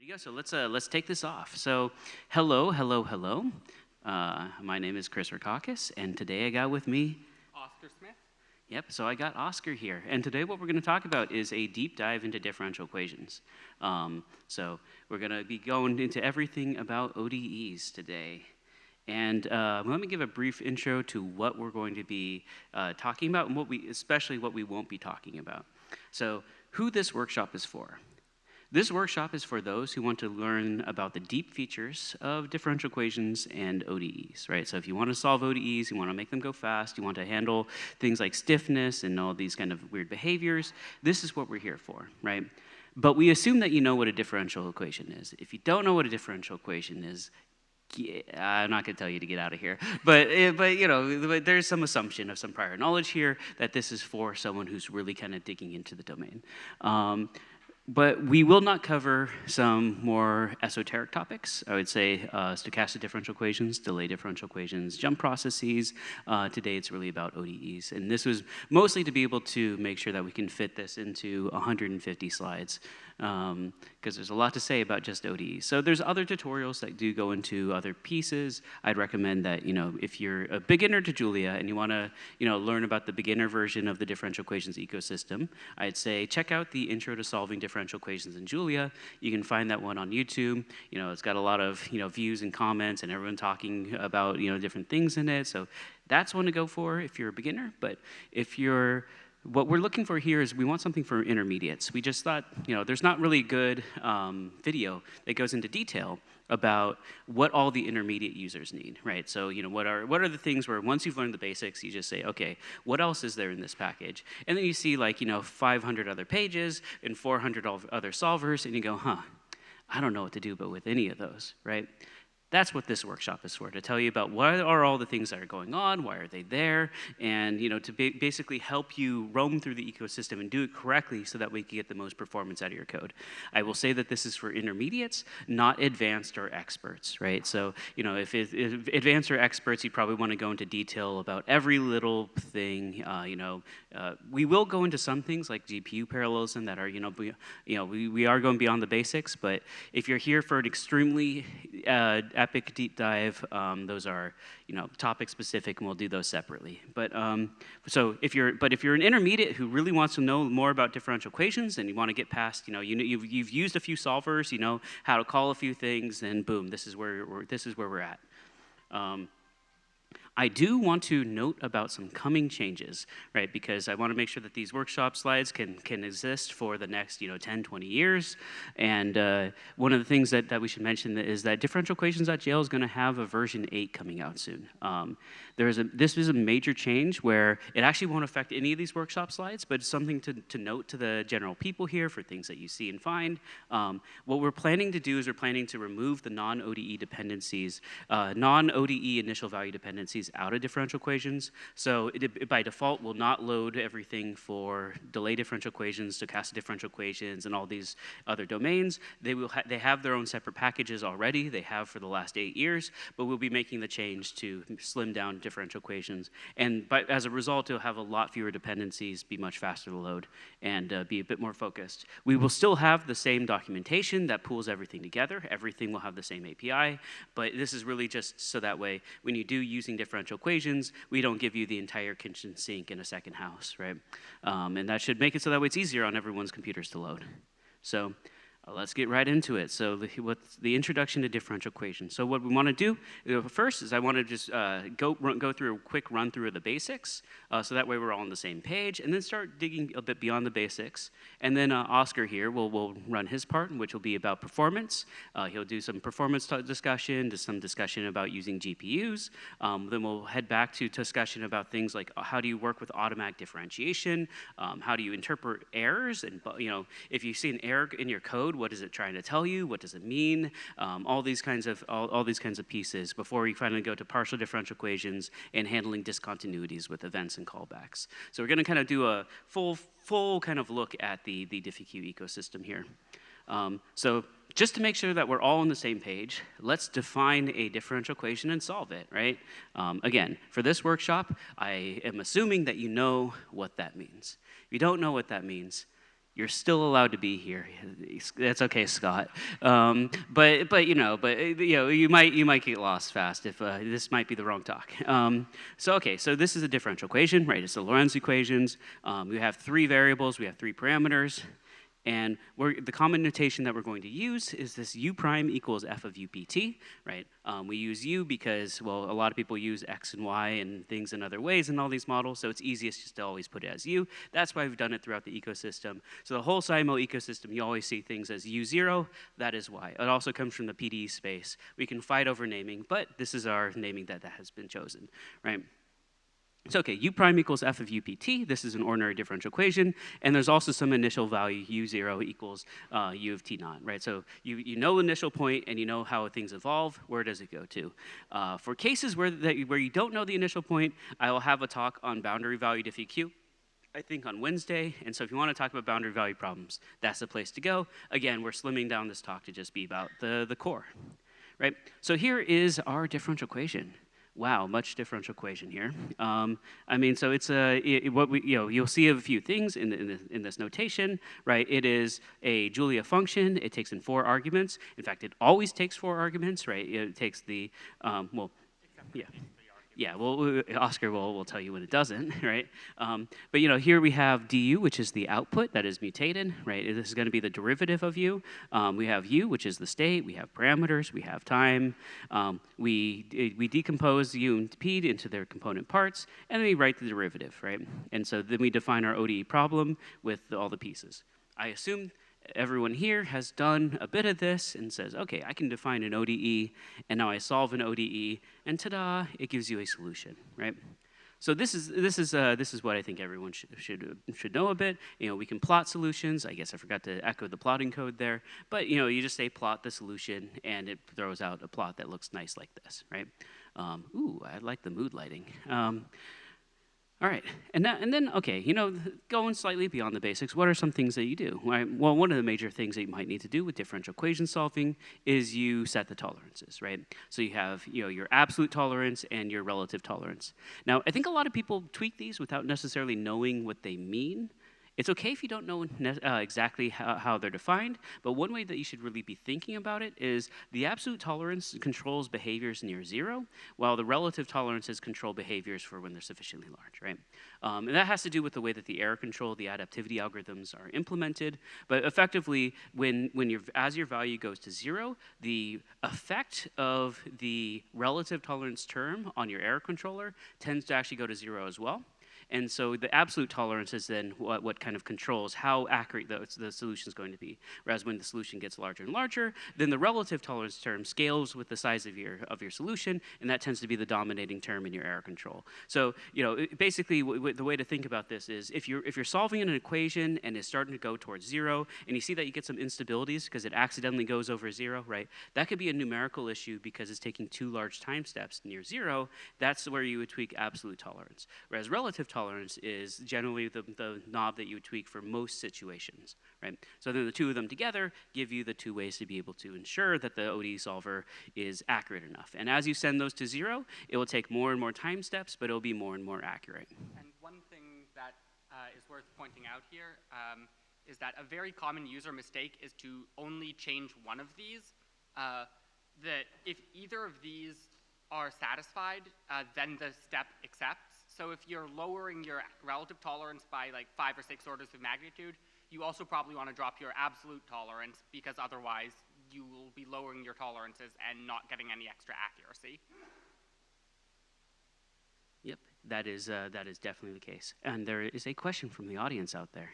you go. So let's take this off. So hello. My name is Chris Rackauckas, and today I got with me Oscar Smith. Yep. So I got Oscar here, and today what we're going to talk about is a deep dive into differential equations. So we're going to be going into everything about ODEs today. And let me give a brief intro to what we're going to be talking about, and especially what we won't be talking about. So who this workshop is for. This workshop is for those who want to learn about the deep features of differential equations and ODEs, right? So if you want to solve ODEs, you want to make them go fast, you want to handle things like stiffness and all these kind of weird behaviors, this is what we're here for, right? But we assume that you know what a differential equation is. If you don't know what a differential equation is, I'm not going to tell you to get out of here, but you know, there's some assumption of some prior knowledge here that this is for someone who's really kind of digging into the domain. But we will not cover some more esoteric topics. I would say stochastic differential equations, delay differential equations, jump processes. Today it's really about ODEs. And this was mostly to be able to make sure that we can fit this into 150 slides. Because there's a lot to say about just ODEs. So there's other tutorials that do go into other pieces. I'd recommend that, you know, if you're a beginner to Julia and you want to, you know, learn about the beginner version of the differential equations ecosystem, I'd say check out the Intro to Solving Differential Equations in Julia. You can find that one on YouTube. You know, it's got a lot of, you know, views and comments and everyone talking about, you know, different things in it. So that's one to go for if you're a beginner. But if you're what we're looking for here is we want something for intermediates. We just thought, you know, there's not really good video that goes into detail about what all the intermediate users need, right? So, you know, what are the things where once you've learned the basics, you just say, okay, what else is there in this package? And then you see like, you know, 500 other pages and 400 other solvers, and you go, I don't know what to do but with any of those, right? That's what this workshop is for, to tell you about what are all the things that are going on, why are they there, and, you know, to basically help you roam through the ecosystem and do it correctly so that we can get the most performance out of your code. I will say that this is for intermediates, not advanced or experts, right? So, you know, if advanced or experts, you probably want to go into detail about every little thing. We will go into some things like GPU parallelism that are, we are going beyond the basics, but if you're here for an extremely epic deep dive, those are, you know, topic specific, and we'll do those separately. But so if you're an intermediate who really wants to know more about differential equations and you want to get past, you've used a few solvers, you know how to call a few things, then boom, this is where we're at. I do want to note about some coming changes, right? Because I want to make sure that these workshop slides can exist for the next, 10, 20 years. And one of the things that we should mention is that DifferentialEquations.jl is going to have a version 8 coming out soon. This is a major change where it actually won't affect any of these workshop slides, but it's something to note to the general people here for things that you see and find. What we're planning to do is we're planning to remove the non-ODE dependencies, non-ODE initial value dependencies out of differential equations. So it by default will not load everything for delay differential equations, stochastic differential equations, and all these other domains. They have their own separate packages already. They have for the last 8 years, but we'll be making the change to slim down differential equations. And as a result, it'll have a lot fewer dependencies, be much faster to load, and be a bit more focused. We will still have the same documentation that pulls everything together. Everything will have the same API, but this is really just so that way when you do using differential equations, we don't give you the entire kitchen sink in a second house, right? And that should make it so that way it's easier on everyone's computers to load. So let's get right into it. So what's the introduction to differential equations. So what we want to do first is I want to just go through a quick run through of the basics, so that way we're all on the same page, and then start digging a bit beyond the basics. And then Oscar here will run his part, which will be about performance. He'll do some performance discussion, some discussion about using GPUs. Then we'll head back to discussion about things like how do you work with automatic differentiation, how do you interpret errors, and if you see an error in your code, what is it trying to tell you? What does it mean? All these kinds of pieces before we finally go to partial differential equations and handling discontinuities with events and callbacks. So we're going to kind of do a full kind of look at the DiffEq ecosystem here. So just to make sure that we're all on the same page, let's define a differential equation and solve it, right? Again, for this workshop, I am assuming that you know what that means. If you don't know what that means, You're still allowed to be here. That's okay, Scott. You might get lost fast if this might be the wrong talk. So this is a differential equation, right? It's the Lorentz equations. We have three variables. We have three parameters. And the common notation that we're going to use is this u prime equals f of upt, right? We use u because, well, a lot of people use x and y and things in other ways in all these models, so it's easiest just to always put it as u. That's why we've done it throughout the ecosystem. So the whole SciMo ecosystem, you always see things as u0, that is y. It also comes from the PDE space. We can fight over naming, but this is our naming that has been chosen, right? So okay, u prime equals f of upt. This is an ordinary differential equation, and there's also some initial value u0 equals u of t naught, right? So you know initial point, and you know how things evolve. Where does it go to? For cases where you don't know the initial point, I will have a talk on boundary value diffeq, I think on Wednesday. And so if you want to talk about boundary value problems, that's the place to go. Again, we're slimming down this talk to just be about the core, right? So here is our differential equation. Wow, much differential equation here. So it's you'll see a few things in this notation, right? It is a Julia function. It takes in 4 arguments. In fact, it always takes 4 arguments, right? It takes the Yeah, well, Oscar will tell you when it doesn't, right? But here we have du, which is the output that is mutated, right? This is going to be the derivative of u. We have u, which is the state. We have parameters. We have time. We decompose u and p into their component parts, and then we write the derivative, right? And so then we define our ODE problem with all the pieces. I assume everyone here has done a bit of this and says, okay, I can define an ODE, and now I solve an ODE, and ta-da, it gives you a solution, right? So this is what I think everyone should know a bit. We can plot solutions. I guess I forgot to echo the plotting code there, but you just say plot the solution, and it throws out a plot that looks nice like this, right? Ooh, I like the mood lighting. All right, and then, okay, going slightly beyond the basics, what are some things that you do? Right? Well, one of the major things that you might need to do with differential equation solving is you set the tolerances, right? So you have your absolute tolerance and your relative tolerance. Now, I think a lot of people tweak these without necessarily knowing what they mean. It's okay if you don't know exactly how they're defined, but one way that you should really be thinking about it is the absolute tolerance controls behaviors near 0, while the relative tolerances control behaviors for when they're sufficiently large, right? And that has to do with the way that the error control, the adaptivity algorithms are implemented. But effectively, as your value goes to 0, the effect of the relative tolerance term on your error controller tends to actually go to 0 as well. And so the absolute tolerance is then what kind of controls how accurate the solution is going to be. Whereas when the solution gets larger and larger, then the relative tolerance term scales with the size of your solution, and that tends to be the dominating term in your error control. So basically, the way to think about this is if you're solving an equation and it's starting to go towards 0, and you see that you get some instabilities because it accidentally goes over 0, right? That could be a numerical issue because it's taking 2 large time steps near 0. That's where you would tweak absolute tolerance. Whereas relative tolerance is generally the knob that you would tweak for most situations, right? So then the two of them together give you the 2 ways to be able to ensure that the ODE solver is accurate enough. And as you send those to 0, it will take more and more time steps, but it'll be more and more accurate. And one thing that is worth pointing out here is that a very common user mistake is to only change one of these. That if either of these are satisfied, then the step accepts. So if you're lowering your relative tolerance by like 5 or 6 orders of magnitude, you also probably want to drop your absolute tolerance because otherwise you will be lowering your tolerances and not getting any extra accuracy. Yep, that is definitely the case. And there is a question from the audience out there.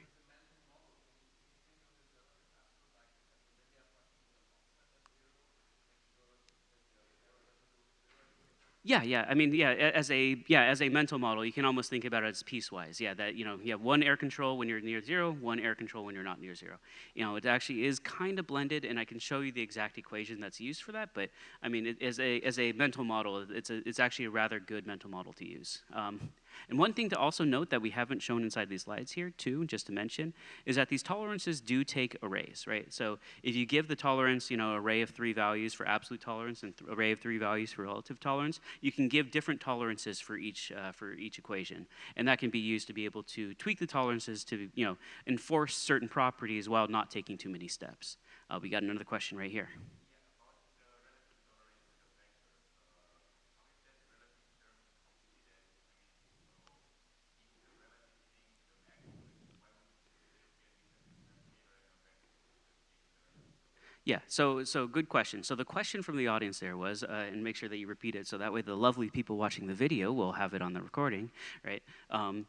Yeah. I mean, as a mental model, you can almost think about it as piecewise. Yeah, that you have one error control when you're near 0, one error control when you're not near 0. It actually is kind of blended, and I can show you the exact equation that's used for that. But I mean, as a mental model, it's actually a rather good mental model to use. And one thing to also note that we haven't shown inside these slides here, too, just to mention, is that these tolerances do take arrays, right? So if you give the tolerance, array of 3 values for absolute tolerance and array of 3 values for relative tolerance, you can give different tolerances for each equation, and that can be used to be able to tweak the tolerances to, enforce certain properties while not taking too many steps. We got another question right here. Yeah, so good question. So the question from the audience there was, and make sure that you repeat it so that way the lovely people watching the video will have it on the recording, right?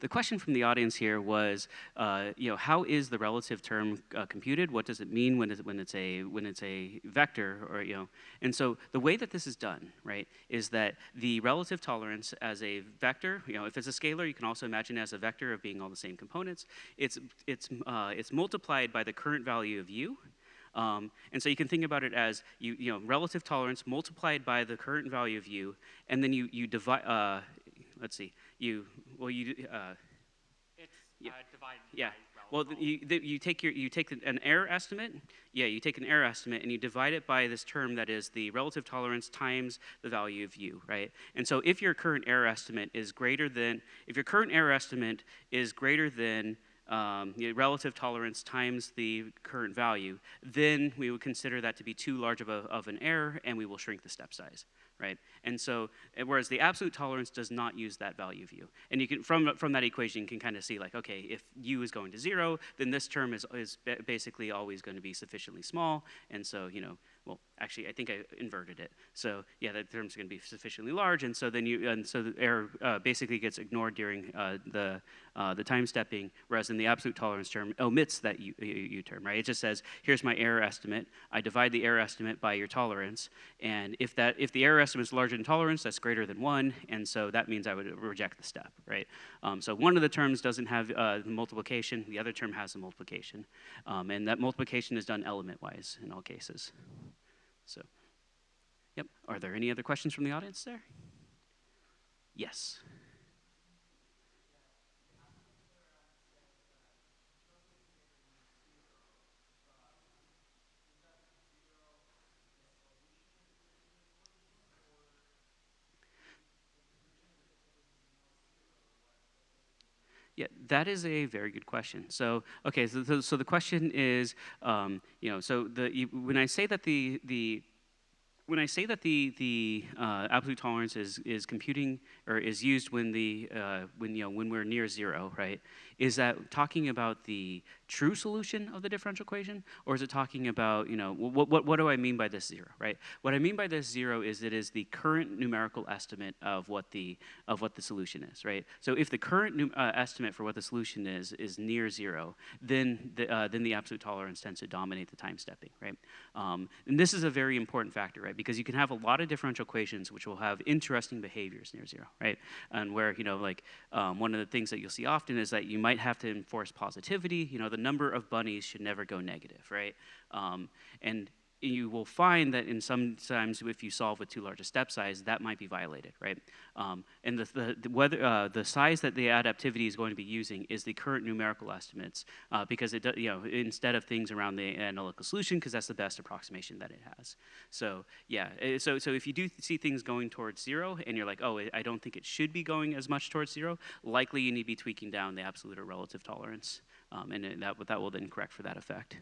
The question from the audience here was, how is the relative term computed? What does it mean when it's a vector, or And so the way that this is done, right, is that the relative tolerance as a vector, if it's a scalar, you can also imagine it as a vector of being all the same components. It's multiplied by the current value of u. And so you can think about it as relative tolerance multiplied by the current value of u, and then you divide. Let's see. It's divided. Yeah. By Well, you take an error estimate. Yeah, you take an error estimate and you divide it by this term that is the relative tolerance times the value of u, right? And so if your current error estimate is greater than the relative tolerance times the current value, then we would consider that to be too large of an error, and we will shrink the step size, right? And so, whereas the absolute tolerance does not use that value of u. And you can, from that equation, you can kind of see, like, okay, if u is going to 0, then this term is basically always going to be sufficiently small, and so, well, actually, I think I inverted it. So yeah, that term's going to be sufficiently large, and so then the error basically gets ignored during the time stepping, whereas in the absolute tolerance term omits that u term, right? It just says, here's my error estimate. I divide the error estimate by your tolerance, and if the error estimate is larger than tolerance, that's greater than 1, and so that means I would reject the step, right? So one of the terms doesn't have the multiplication, the other term has the multiplication, and that multiplication is done element-wise in all cases. So, yep. Are there any other questions from the audience there? Yes. Yeah, that is a very good question. So, okay, so the question is, when I say that the absolute tolerance is computing or is used when we're near 0, right? Is that talking about the true solution of the differential equation, or is it talking about what do I mean by this 0, right? What I mean by this 0 is it is the current numerical estimate of what the solution is, right? So if the current estimate for what the solution is near 0, then the absolute tolerance tends to dominate the time stepping, right? And this is a very important factor, right? Because you can have a lot of differential equations which will have interesting behaviors near 0, right? And where one of the things that you'll see often is that you might have to enforce positivity. The number of bunnies should never go negative, right? And you will find that sometimes if you solve with too large a step size, that might be violated, right? And the size that the adaptivity is going to be using is the current numerical estimates, because it instead of things around the analytical solution, because that's the best approximation that it has. So yeah, so if you do see things going towards 0, and you're like, oh, I don't think it should be going as much towards 0, likely you need to be tweaking down the absolute or relative tolerance, and that will then correct for that effect.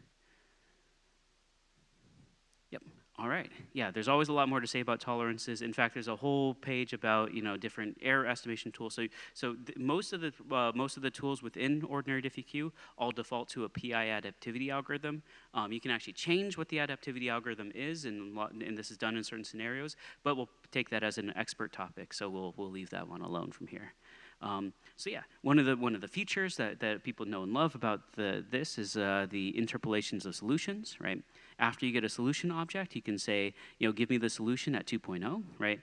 Yep. All right. Yeah, there's always a lot more to say about tolerances. In fact, there's a whole page about different error estimation tools. So most of the tools within ordinary DiffEq all default to a PI adaptivity algorithm. You can actually change what the adaptivity algorithm is, and this is done in certain scenarios. But we'll take that as an expert topic, so we'll leave that one alone from here. So yeah, one of the features that people know and love about this is the interpolations of solutions, right? After you get a solution object, you can say, give me the solution at 2.0, right?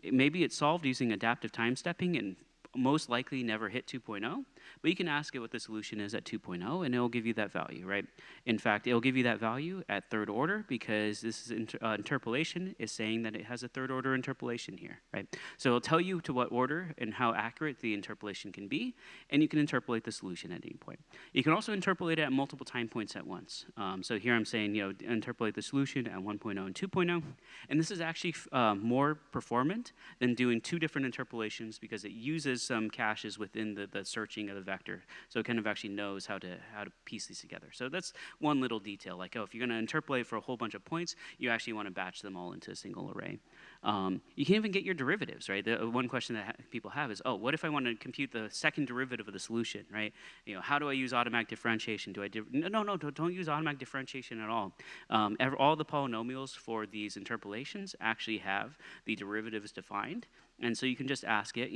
Maybe it's solved using adaptive time stepping and most likely never hit 2.0, But you can ask it what the solution is at 2.0, and it'll give you that value, right? In fact, it'll give you that value at third order because this is interpolation is saying that it has a third order interpolation here, right? So it'll tell you to what order and how accurate the interpolation can be, and you can interpolate the solution at any point. You can also interpolate it at multiple time points at once. So here I'm saying, interpolate the solution at 1.0 and 2.0, and this is actually more performant than doing two different interpolations because it uses some caches within the searching of the vector, so it kind of actually knows how to piece these together. So that's one little detail, like, if you're going to interpolate for a whole bunch of points, you actually want to batch them all into a single array. You can even get your derivatives, right? The one question that people have is, what if I want to compute the second derivative of the solution, right? How do I use automatic differentiation? No, don't use automatic differentiation at all. All the polynomials for these interpolations actually have the derivatives defined. And so you can just ask it,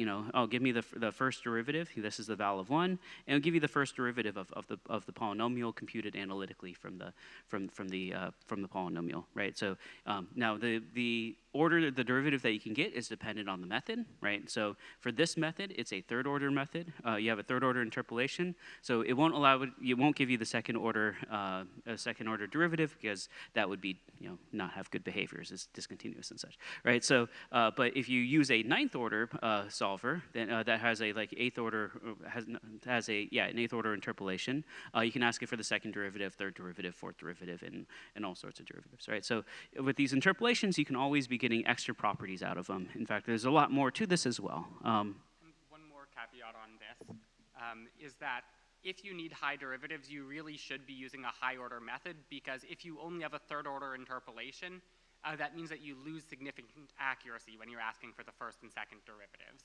give me the first derivative. This is the val of 1, and it'll give you the first derivative of the polynomial computed analytically from the polynomial, right? So now the order, the derivative that you can get is dependent on the method, right? So for this method, it's a third order method. You have a third order interpolation, so it won't give you the second order derivative because that would be not have good behaviors. It's discontinuous and such, right? So but if you use a ninth order solver then that has a eighth order an eighth order interpolation, you can ask it for the second derivative, third derivative, fourth derivative, and all sorts of derivatives, right? So with these interpolations, you can always be getting extra properties out of them. In fact, there's a lot more to this as well. And one more caveat on this is that if you need high derivatives, you really should be using a high order method, because if you only have a third order interpolation, that means that you lose significant accuracy when you're asking for the first and second derivatives.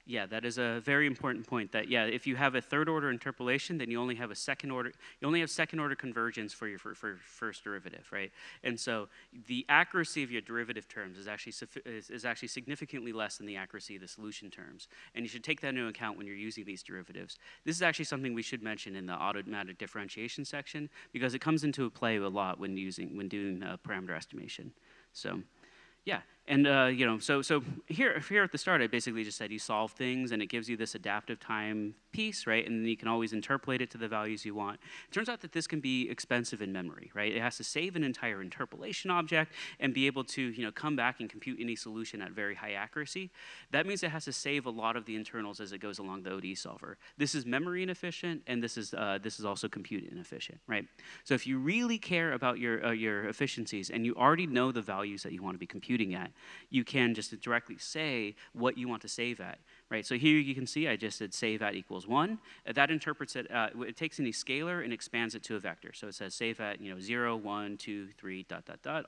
Yeah, that is a very important point. That if you have a third order interpolation, then you only have second order convergence for your first derivative, right? And so the accuracy of your derivative terms is actually significantly less than the accuracy of the solution terms, and you should take that into account when you're using these derivatives. This is actually something we should mention in the automatic differentiation section because it comes into play a lot when doing parameter estimation. So. Yeah, and so here at the start, I basically just said you solve things, and it gives you this adaptive time piece, right? And then you can always interpolate it to the values you want. It turns out that this can be expensive in memory, right? It has to save an entire interpolation object and be able to come back and compute any solution at very high accuracy. That means it has to save a lot of the internals as it goes along the ODE solver. This is memory inefficient, and this is also compute inefficient, right? So if you really care about your efficiencies and you already know the values that you want to be computing at, you can just directly say what you want to save at, right? So here you can see I just said save at equals 1. That interprets it, it takes any scalar and expands it to a vector. So it says save at 0, 1, 2, 3, ...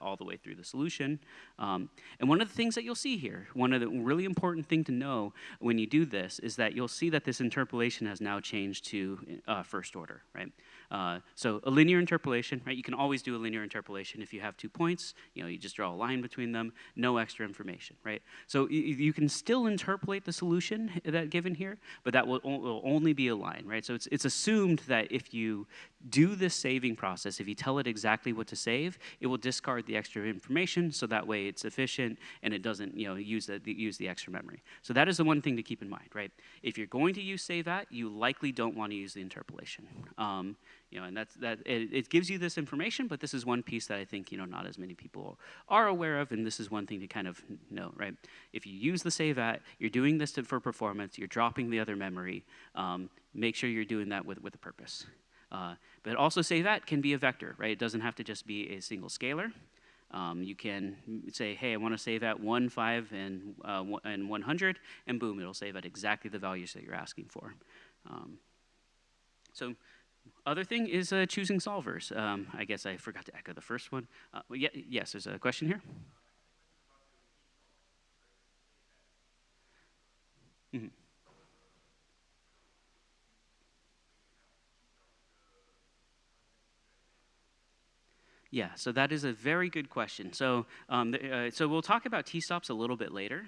all the way through the solution. And one of the things that you'll see here, one of the really important thing to know when you do this is that you'll see that this interpolation has now changed to first order, right? So a linear interpolation, right? You can always do a linear interpolation if you have 2 points. You just draw a line between them, no extra information, right? So you can still interpolate the solution that given here, but that will only be a line, right? So it's assumed that if you do this saving process, if you tell it exactly what to save, it will discard the extra information, so that way it's efficient and it doesn't use the extra memory. So that is the one thing to keep in mind, right? If you're going to use save at, you likely don't want to use the interpolation. And it gives you this information, but this is one piece that I think not as many people are aware of, and this is one thing to kind of know, right? If you use the save at, you're doing this for performance, you're dropping the other memory. Make sure you're doing that with a purpose. But also save at can be a vector, right? It doesn't have to just be a single scalar. You can say, hey, I want to save at 1, 5, and 100, and boom, it'll save at exactly the values that you're asking for. So other thing is choosing solvers. I guess I forgot to echo the first one. Yes, there's a question here. Mm-hmm. Yeah, so that is a very good question. So, so we'll talk about t-stops a little bit later.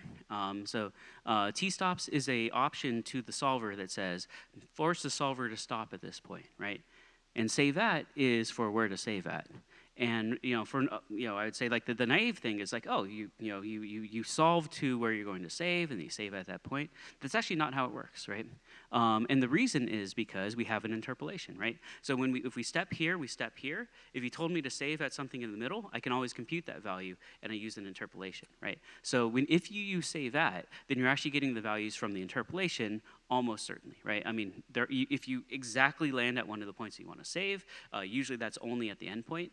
T-stops is an option to the solver that says, force the solver to stop at this point, right? And save at is for where to save at. And I would say like the naive thing is like, oh, you solve to where you're going to save, and you save at that point. That's actually not how it works, right? And the reason is because we have an interpolation, right? So if we step here, we step here. If you told me to save at something in the middle, I can always compute that value, and I use an interpolation, right? So if you use save at, then you're actually getting the values from the interpolation almost certainly, right? I mean, if you exactly land at one of the points that you want to save, usually that's only at the endpoint.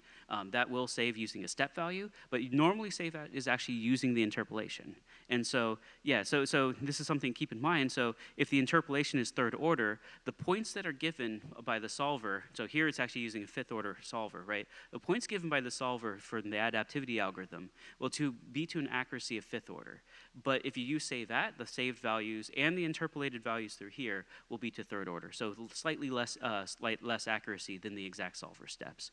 That will save using a step value, but normally save at is actually using the interpolation. And so, yeah, so this is something to keep in mind. So if the interpolation is third order, the points that are given by the solver, so here it's actually using a fifth order solver, right? The points given by the solver for the adaptivity algorithm will be to an accuracy of fifth order. But if you use save at, the saved values and the interpolated values through here will be to third order. So slightly less accuracy than the exact solver steps.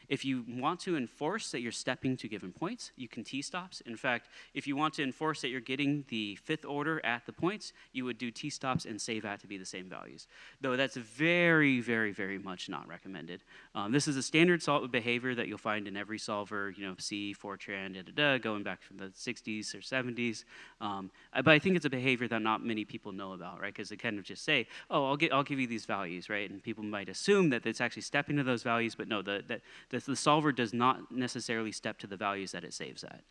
If you want to enforce that you're stepping to given points, you can t-stops. In fact, if you want to enforce that you're getting the fifth order at the points, you would do t-stops and save at to be the same values. Though that's very, very, very much not recommended. This is a standard behavior that you'll find in every solver, C, Fortran, going back from the 60s or 70s. But I think it's a behavior that not many people know about, right? Because they kind of just say, oh, I'll give you these values, right? And people might assume that it's actually stepping to those values, but no, the solver does not necessarily step to the values that it saves at.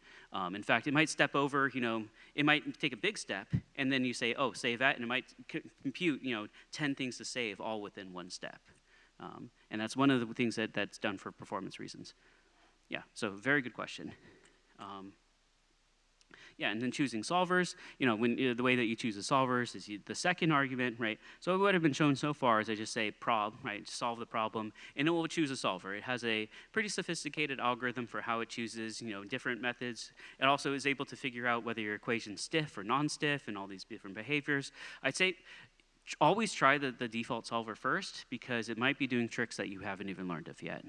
In fact, it might step over, it might take a big step, and then you say, oh, save at, and it might compute, 10 things to save all within one step. And that's one of the things that's done for performance reasons. Yeah, so very good question. Yeah, and then choosing solvers, the way that you choose the solvers is the second argument, right? So what I've been shown so far is I just say prob, right, solve the problem, and it will choose a solver. It has a pretty sophisticated algorithm for how it chooses, different methods. It also is able to figure out whether your equation's stiff or non-stiff and all these different behaviors. I'd say always try the default solver first, because it might be doing tricks that you haven't even learned of yet.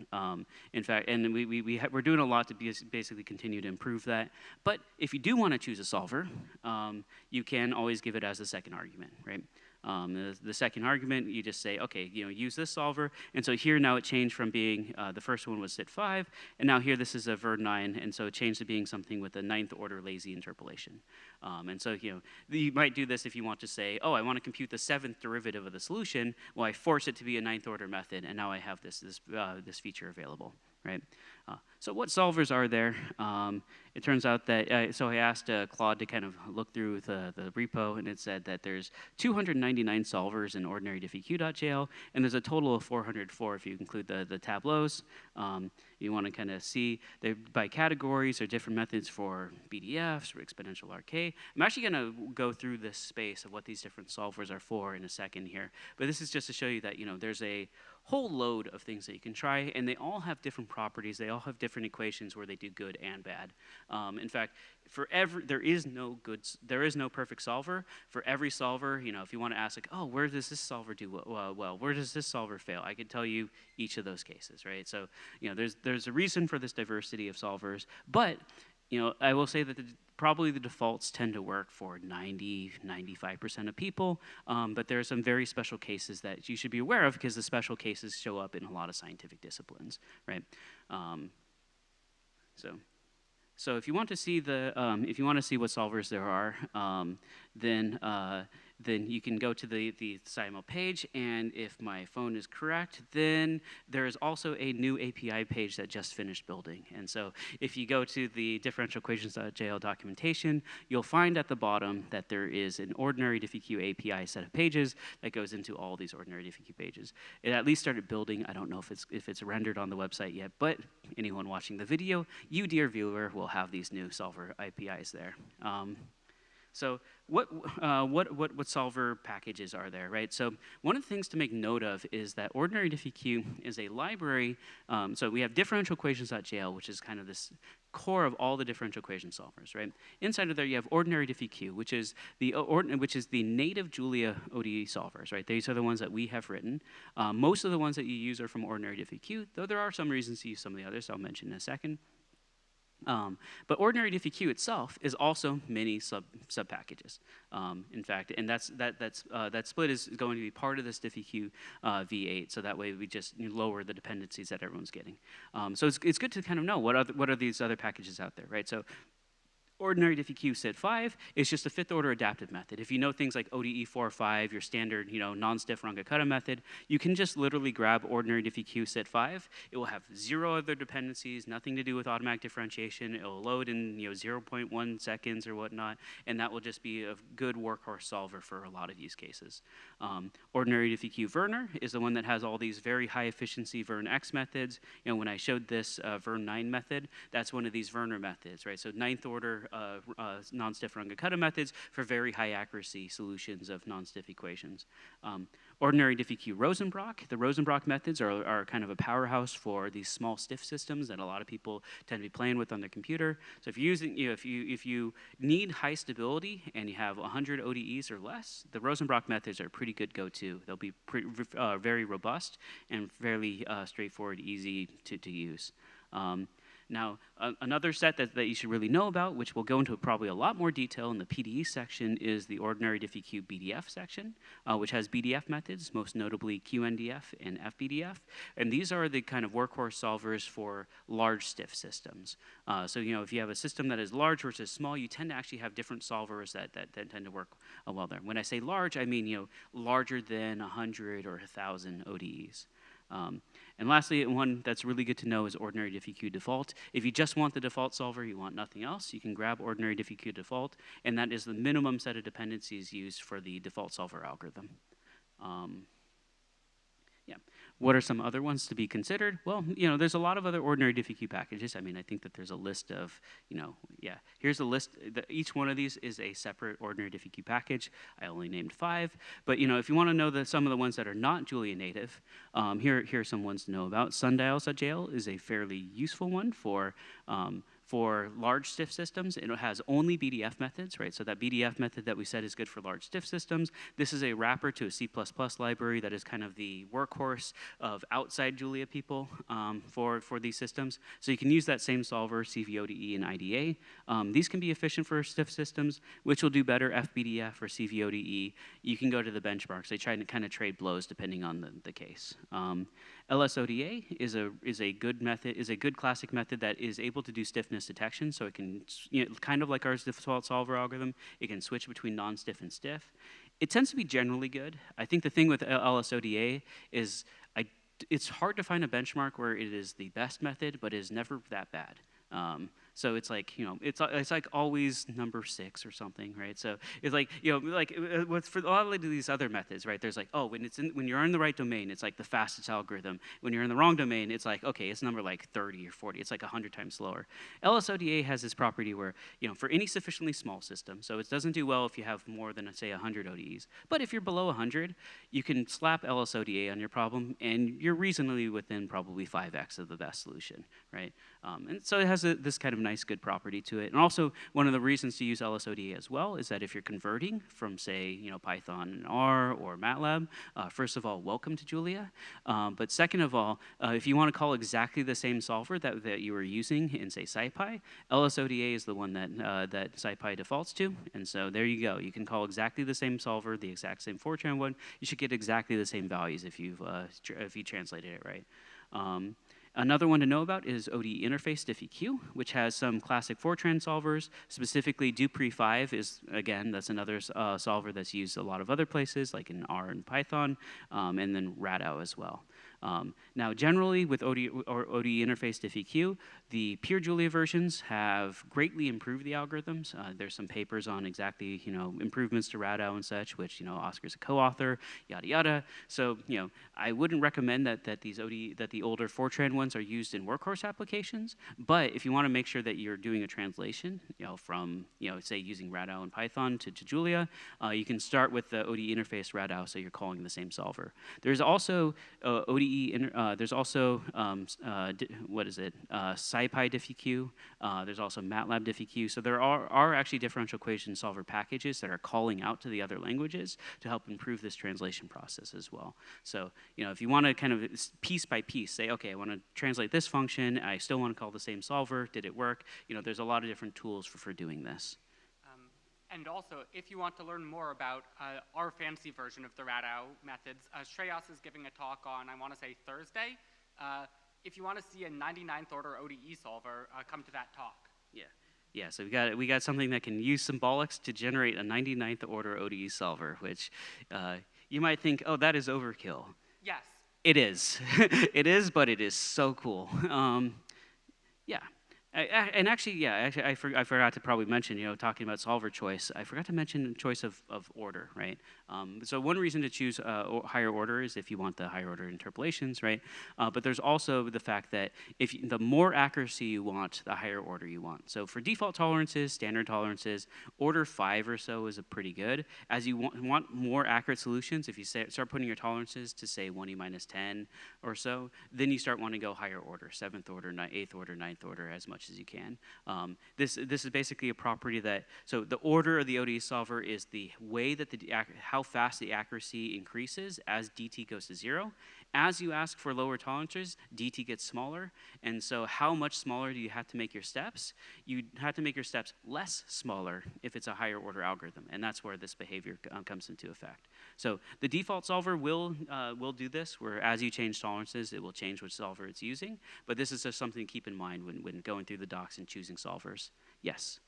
In fact, and we're doing a lot to basically continue to improve that. But if you do want to choose a solver, you can always give it as a second argument, right? The second argument, you just say, okay, use this solver. And so here now it changed from being, the first one was sit 5, and now here this is a ver 9, and so it changed to being something with a 9th order lazy interpolation. And so, you might do this if you want to say, oh, I want to compute the 7th derivative of the solution. Well, I force it to be a 9th order method, and now I have this feature available, right? So what solvers are there? It turns out that, so I asked Claude to kind of look through the repo, and it said that there's 299 solvers in ordinaryDiffEq.jl, and there's a total of 404 if you include the tableaus. You want to kind of see they're by categories or different methods for BDFs or exponential RK. I'm actually going to go through this space of what these different solvers are for in a second here, but this is just to show you that there's a whole load of things that you can try, and they all have different properties. They all have different equations where they do good and bad. In fact, there is no perfect solver. For every solver, if you want to ask, like, oh, where does this solver do well? Where does this solver fail? I can tell you each of those cases, right? So, there's a reason for this diversity of solvers, but I will say that probably the defaults tend to work for 95% of people, but there are some very special cases that you should be aware of, because the special cases show up in a lot of scientific disciplines, right? So if you want to see what solvers there are, then you can go to the SciML page, and if my phone is correct, then there is also a new API page that just finished building. And so if you go to the DifferentialEquations.jl documentation, you'll find at the bottom that there is an ordinary DiffEq API set of pages that goes into all these ordinary DiffEq pages. It at least started building. I don't know if it's rendered on the website yet, but anyone watching the video, you, dear viewer, will have these new solver APIs there. So what solver packages are there, right? So one of the things to make note of is that ordinary DiffEq is a library. So we have DifferentialEquations.jl, which is kind of this core of all the differential equation solvers, right? Inside of there, you have ordinary DiffEq, which is the native Julia ODE solvers, right? These are the ones that we have written. Most of the ones that you use are from ordinary DiffEq, though there are some reasons to use some of the others I'll mention in a second. But ordinary DiffEq itself is also many sub packages. In fact, and that split is going to be part of this DiffEq V8. So that way we just lower the dependencies that everyone's getting. So it's good to kind of know what are these other packages out there, right? So ordinary DiffEq set 5 is just a fifth order adaptive method. If you know things like ODE 4 or 5, your standard non-stiff Rackauckas method, you can just literally grab ordinary DiffEq set 5. It will have 0 other dependencies, nothing to do with automatic differentiation. It will load in 0.1 seconds or whatnot, and that will just be a good workhorse solver for a lot of use cases. Ordinary DiffEq Werner is the one that has all these very high efficiency Vern X methods. When I showed this Vern 9 method, that's one of these Werner methods, right? So ninth order non-stiff Rackauckas methods for very high accuracy solutions of non-stiff equations. Ordinary DiffEq Rosenbrock. The Rosenbrock methods are kind of a powerhouse for these small stiff systems that a lot of people tend to be playing with on their computer. So if you're using, if you need high stability and you have 100 ODEs or less, the Rosenbrock methods are a pretty good go-to. They'll be very robust and fairly straightforward, easy to use. Now, another set that you should really know about, which we'll go into probably a lot more detail in the PDE section, is the ordinary DiffEq BDF section, which has BDF methods, most notably QNDF and FBDF. And these are the kind of workhorse solvers for large stiff systems. So, if you have a system that is large versus small, you tend to actually have different solvers that tend to work well there. When I say large, I mean, larger than 100 or 1,000 ODEs. And lastly, one that's really good to know is ordinary DiffEq default. If you just want the default solver, you want nothing else, you can grab ordinary DiffEq default, and that is the minimum set of dependencies used for the default solver algorithm. Yeah. What are some other ones to be considered? Well, there's a lot of other ordinary DiffEq packages. I mean, I think that there's a list of, here's a list. Each one of these is a separate ordinary DiffEq package. I only named 5. But, if you want to know some of the ones that are not Julia native, here are some ones to know about. Sundials.jl is a fairly useful one for large stiff systems. It has only BDF methods, right? So that BDF method that we said is good for large stiff systems. This is a wrapper to a C++ library that is kind of the workhorse of outside Julia people for these systems. So you can use that same solver, CVODE and IDA. These can be efficient for stiff systems, which will do better FBDF or CVODE. You can go to the benchmarks. They try to kind of trade blows depending on the case. LSODA is a good classic method that is able to do stiffness detection. So it can, kind of like our default solver algorithm, it can switch between non-stiff and stiff. It tends to be generally good. I think the thing with LSODA is it's hard to find a benchmark where it is the best method, but it is never that bad. So it's like, it's like always number 6 or something, right? So it's like, what's for a lot of these other methods, right? There's like, oh, when you're in the right domain, it's like the fastest algorithm. When you're in the wrong domain, it's like, okay, it's number like 30 or 40. It's like 100 times slower. LSODA has this property where, for any sufficiently small system, so it doesn't do well if you have more than, say, 100 ODEs. But if you're below 100, you can slap LSODA on your problem, and you're reasonably within probably 5x of the best solution, right? And so it has this kind of nice, good property to it. And also, one of the reasons to use LSODA as well is that if you're converting from, say, Python and R or MATLAB, first of all, welcome to Julia. But second of all, if you want to call exactly the same solver that you were using in, say, SciPy, LSODA is the one that SciPy defaults to. And so there you go. You can call exactly the same solver, the exact same Fortran one. You should get exactly the same values if you translated it right. Another one to know about is ODE interface DiffEq, which has some classic Fortran solvers. Specifically, Dupree 5 is, again, that's another solver that's used a lot of other places, like in R and Python, and then Rackauckas as well. Now, generally, with ODE interface DiffEq, the pure Julia versions have greatly improved the algorithms. There's some papers on exactly, improvements to Rackauckas and such, which, Oscar's a co-author, yada yada. So, I wouldn't recommend that the older Fortran ones are used in workhorse applications. But if you want to make sure that you're doing a translation, from, say, using Rackauckas and Python to Julia, you can start with the ODE interface Rackauckas, so you're calling the same solver. There's also ODE there's also, what is it, SciPy DiffEq. There's also MATLAB DiffEq. So there are actually differential equation solver packages that are calling out to the other languages to help improve this translation process as well. So, if you want to kind of piece by piece say, okay, I want to translate this function, I still want to call the same solver, did it work? There's a lot of different tools for doing this. And also, if you want to learn more about our fancy version of the Rackauckas methods, Shreyas is giving a talk on, I want to say, Thursday. If you want to see a 99th order ODE solver, come to that talk. Yeah, so we got something that can use symbolics to generate a 99th order ODE solver, which you might think, oh, that is overkill. Yes. It is. It is, but it is so cool. Yeah. I forgot to probably mention, talking about solver choice, I forgot to mention choice of order, right? So one reason to choose higher order is if you want the higher order interpolations, right? But there's also the fact that the more accuracy you want, the higher order you want. So for default tolerances, standard tolerances, order 5 or so is pretty good. As you want more accurate solutions, if you start putting your tolerances to say 1e minus 10 or so, then you start wanting to go higher order, 7th order, 8th order, 9th order, as much as you can. This is basically a property that, so the order of the ODE solver is the way that how fast the accuracy increases as dt goes to 0. As you ask for lower tolerances, dt gets smaller, and so how much smaller do you have to make your steps? You have to make your steps less smaller if it's a higher order algorithm, and that's where this behavior comes into effect. So the default solver will do this, where as you change tolerances, it will change which solver it's using, but this is just something to keep in mind when going through the docs and choosing solvers. Yes?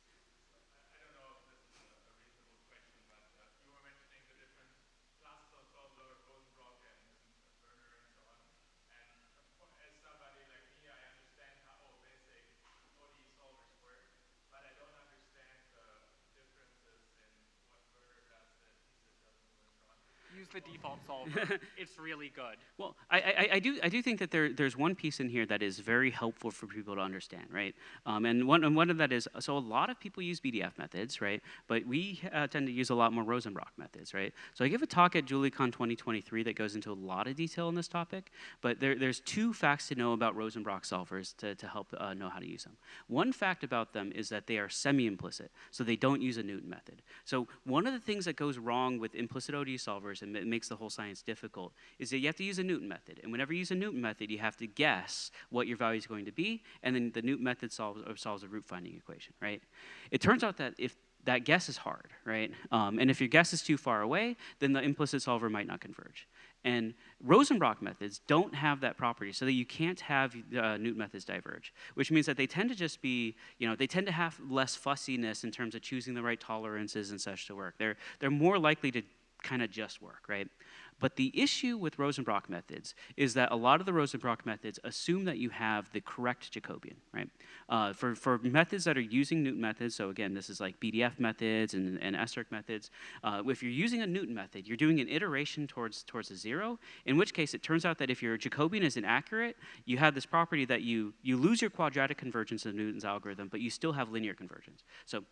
Use the default solver. It's really good. Well, I do think that there's one piece in here that is very helpful for people to understand, right? And one of that is, so a lot of people use BDF methods, right? But we tend to use a lot more Rosenbrock methods, right? So I give a talk at JuliaCon 2023 that goes into a lot of detail on this topic, but there's 2 facts to know about Rosenbrock solvers to help know how to use them. One fact about them is that they are semi-implicit, so they don't use a Newton method. So one of the things that goes wrong with implicit ODE solvers, and it makes the whole science difficult, is that you have to use a Newton method. And whenever you use a Newton method, you have to guess what your value is going to be, and then the Newton method solves a root finding equation, right? It turns out that if that guess is hard, right? And if your guess is too far away, then the implicit solver might not converge. And Rosenbrock methods don't have that property, so that you can't have Newton methods diverge, which means that they tend to just be, they tend to have less fussiness in terms of choosing the right tolerances and such to work. They're more likely to kind of just work, right? But the issue with Rosenbrock methods is that a lot of the Rosenbrock methods assume that you have the correct Jacobian, right? For methods that are using Newton methods, so again, this is like BDF methods and SRC methods, if you're using a Newton method, you're doing an iteration towards a 0, in which case it turns out that if your Jacobian is inaccurate, you have this property that you lose your quadratic convergence of Newton's algorithm, but you still have linear convergence. So,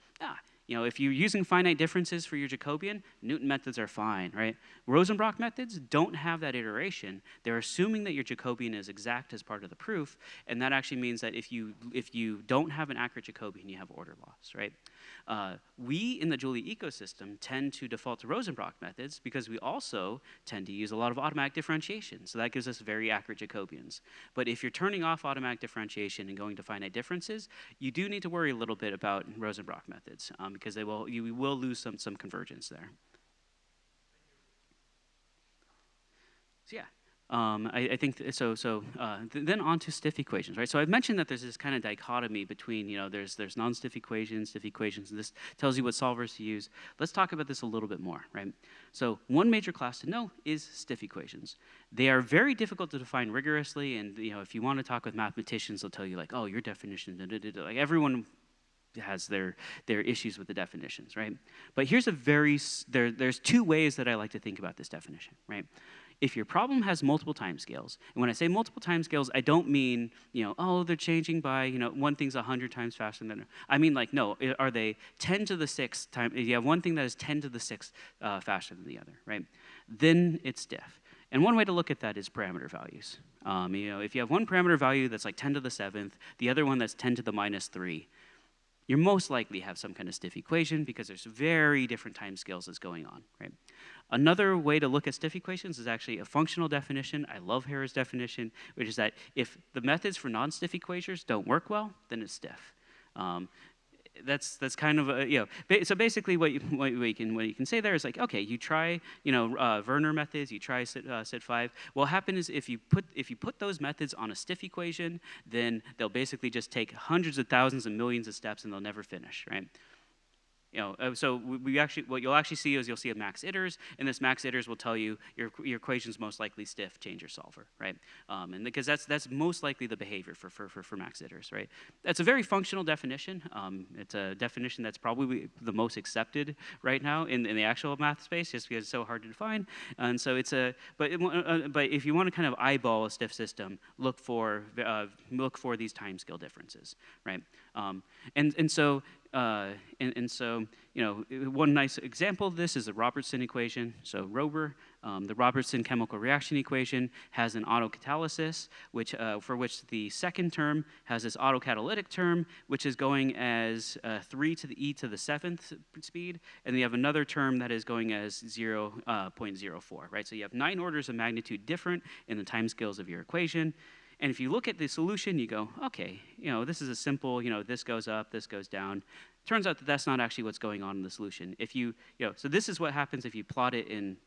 if you're using finite differences for your Jacobian, Newton methods are fine, right? Rosenbrock methods don't have that iteration. They're assuming that your Jacobian is exact as part of the proof, and that actually means that if you don't have an accurate Jacobian, you have order loss, right? We in the Julia ecosystem tend to default to Rosenbrock methods because we also tend to use a lot of automatic differentiation, so that gives us very accurate Jacobians. But if you're turning off automatic differentiation and going to finite differences, you do need to worry a little bit about Rosenbrock methods because you will lose some convergence there. So yeah. I think then on to stiff equations, right? So I've mentioned that there's this kind of dichotomy between, there's non-stiff equations, stiff equations, and this tells you what solvers to use. Let's talk about this a little bit more, right? So one major class to know is stiff equations. They are very difficult to define rigorously, and if you want to talk with mathematicians, they'll tell you like, oh, your definition, like everyone has their issues with the definitions, right? But here's there's 2 ways that I like to think about this definition, right? If your problem has multiple timescales, and when I say multiple timescales, I don't mean, oh, they're changing by, one thing's 100 times faster than, I mean like, no, are they 10 to the 6th time, you have one thing that is 10 to the 6th faster than the other, right? Then it's stiff. And one way to look at that is parameter values. If you have one parameter value that's like 10 to the 7th, the other one that's 10 to the minus 3, you're most likely have some kind of stiff equation because there's very different time scales that's going on, right? Another way to look at stiff equations is actually a functional definition. I love Harris' definition, which is that if the methods for non-stiff equations don't work well, then it's stiff. That's kind of a, so basically what you can say there is like, okay, you try Werner methods, you try sit5. What happens is if you put those methods on a stiff equation, then they'll basically just take hundreds of thousands and millions of steps and they'll never finish, right? So what you'll actually see is you'll see a max iters, and this max iters will tell you your equation's most likely stiff, change your solver, right? And because that's most likely the behavior for max iters, right? That's a very functional definition. It's a definition that's probably the most accepted right now in the actual math space, just because it's so hard to define. And so it's but if you want to kind of eyeball a stiff system, look for these time scale differences, right? So one nice example of this is the Robertson equation. So Rober, the Robertson chemical reaction equation has an autocatalysis, for which the second term has this autocatalytic term, which is going as 3 to the e to the 7th speed, and you have another term that is going as 0.04, right? So you have 9 orders of magnitude different in the time scales of your equation. And if you look at the solution, you go, okay, this is a simple, this goes up, this goes down. Turns out that that's not actually what's going on in the solution. If so this is what happens if you plot it in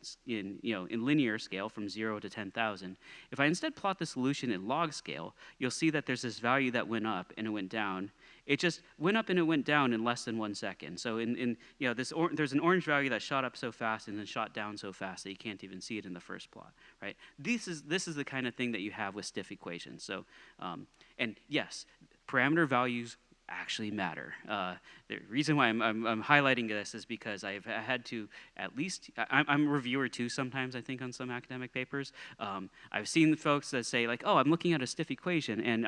linear scale from 0 to 10,000. If I instead plot the solution in log scale, you'll see that there's this value that went up and it went down. It just went up and it went down in less than 1 second. So there's an orange value that shot up so fast and then shot down so fast that you can't even see it in the first plot, right? This is the kind of thing that you have with stiff equations. So, and yes, parameter values actually matter. The reason why I'm highlighting this is because I've had to at least, I'm a reviewer too sometimes, I think, on some academic papers. I've seen folks that say like, oh, I'm looking at a stiff equation and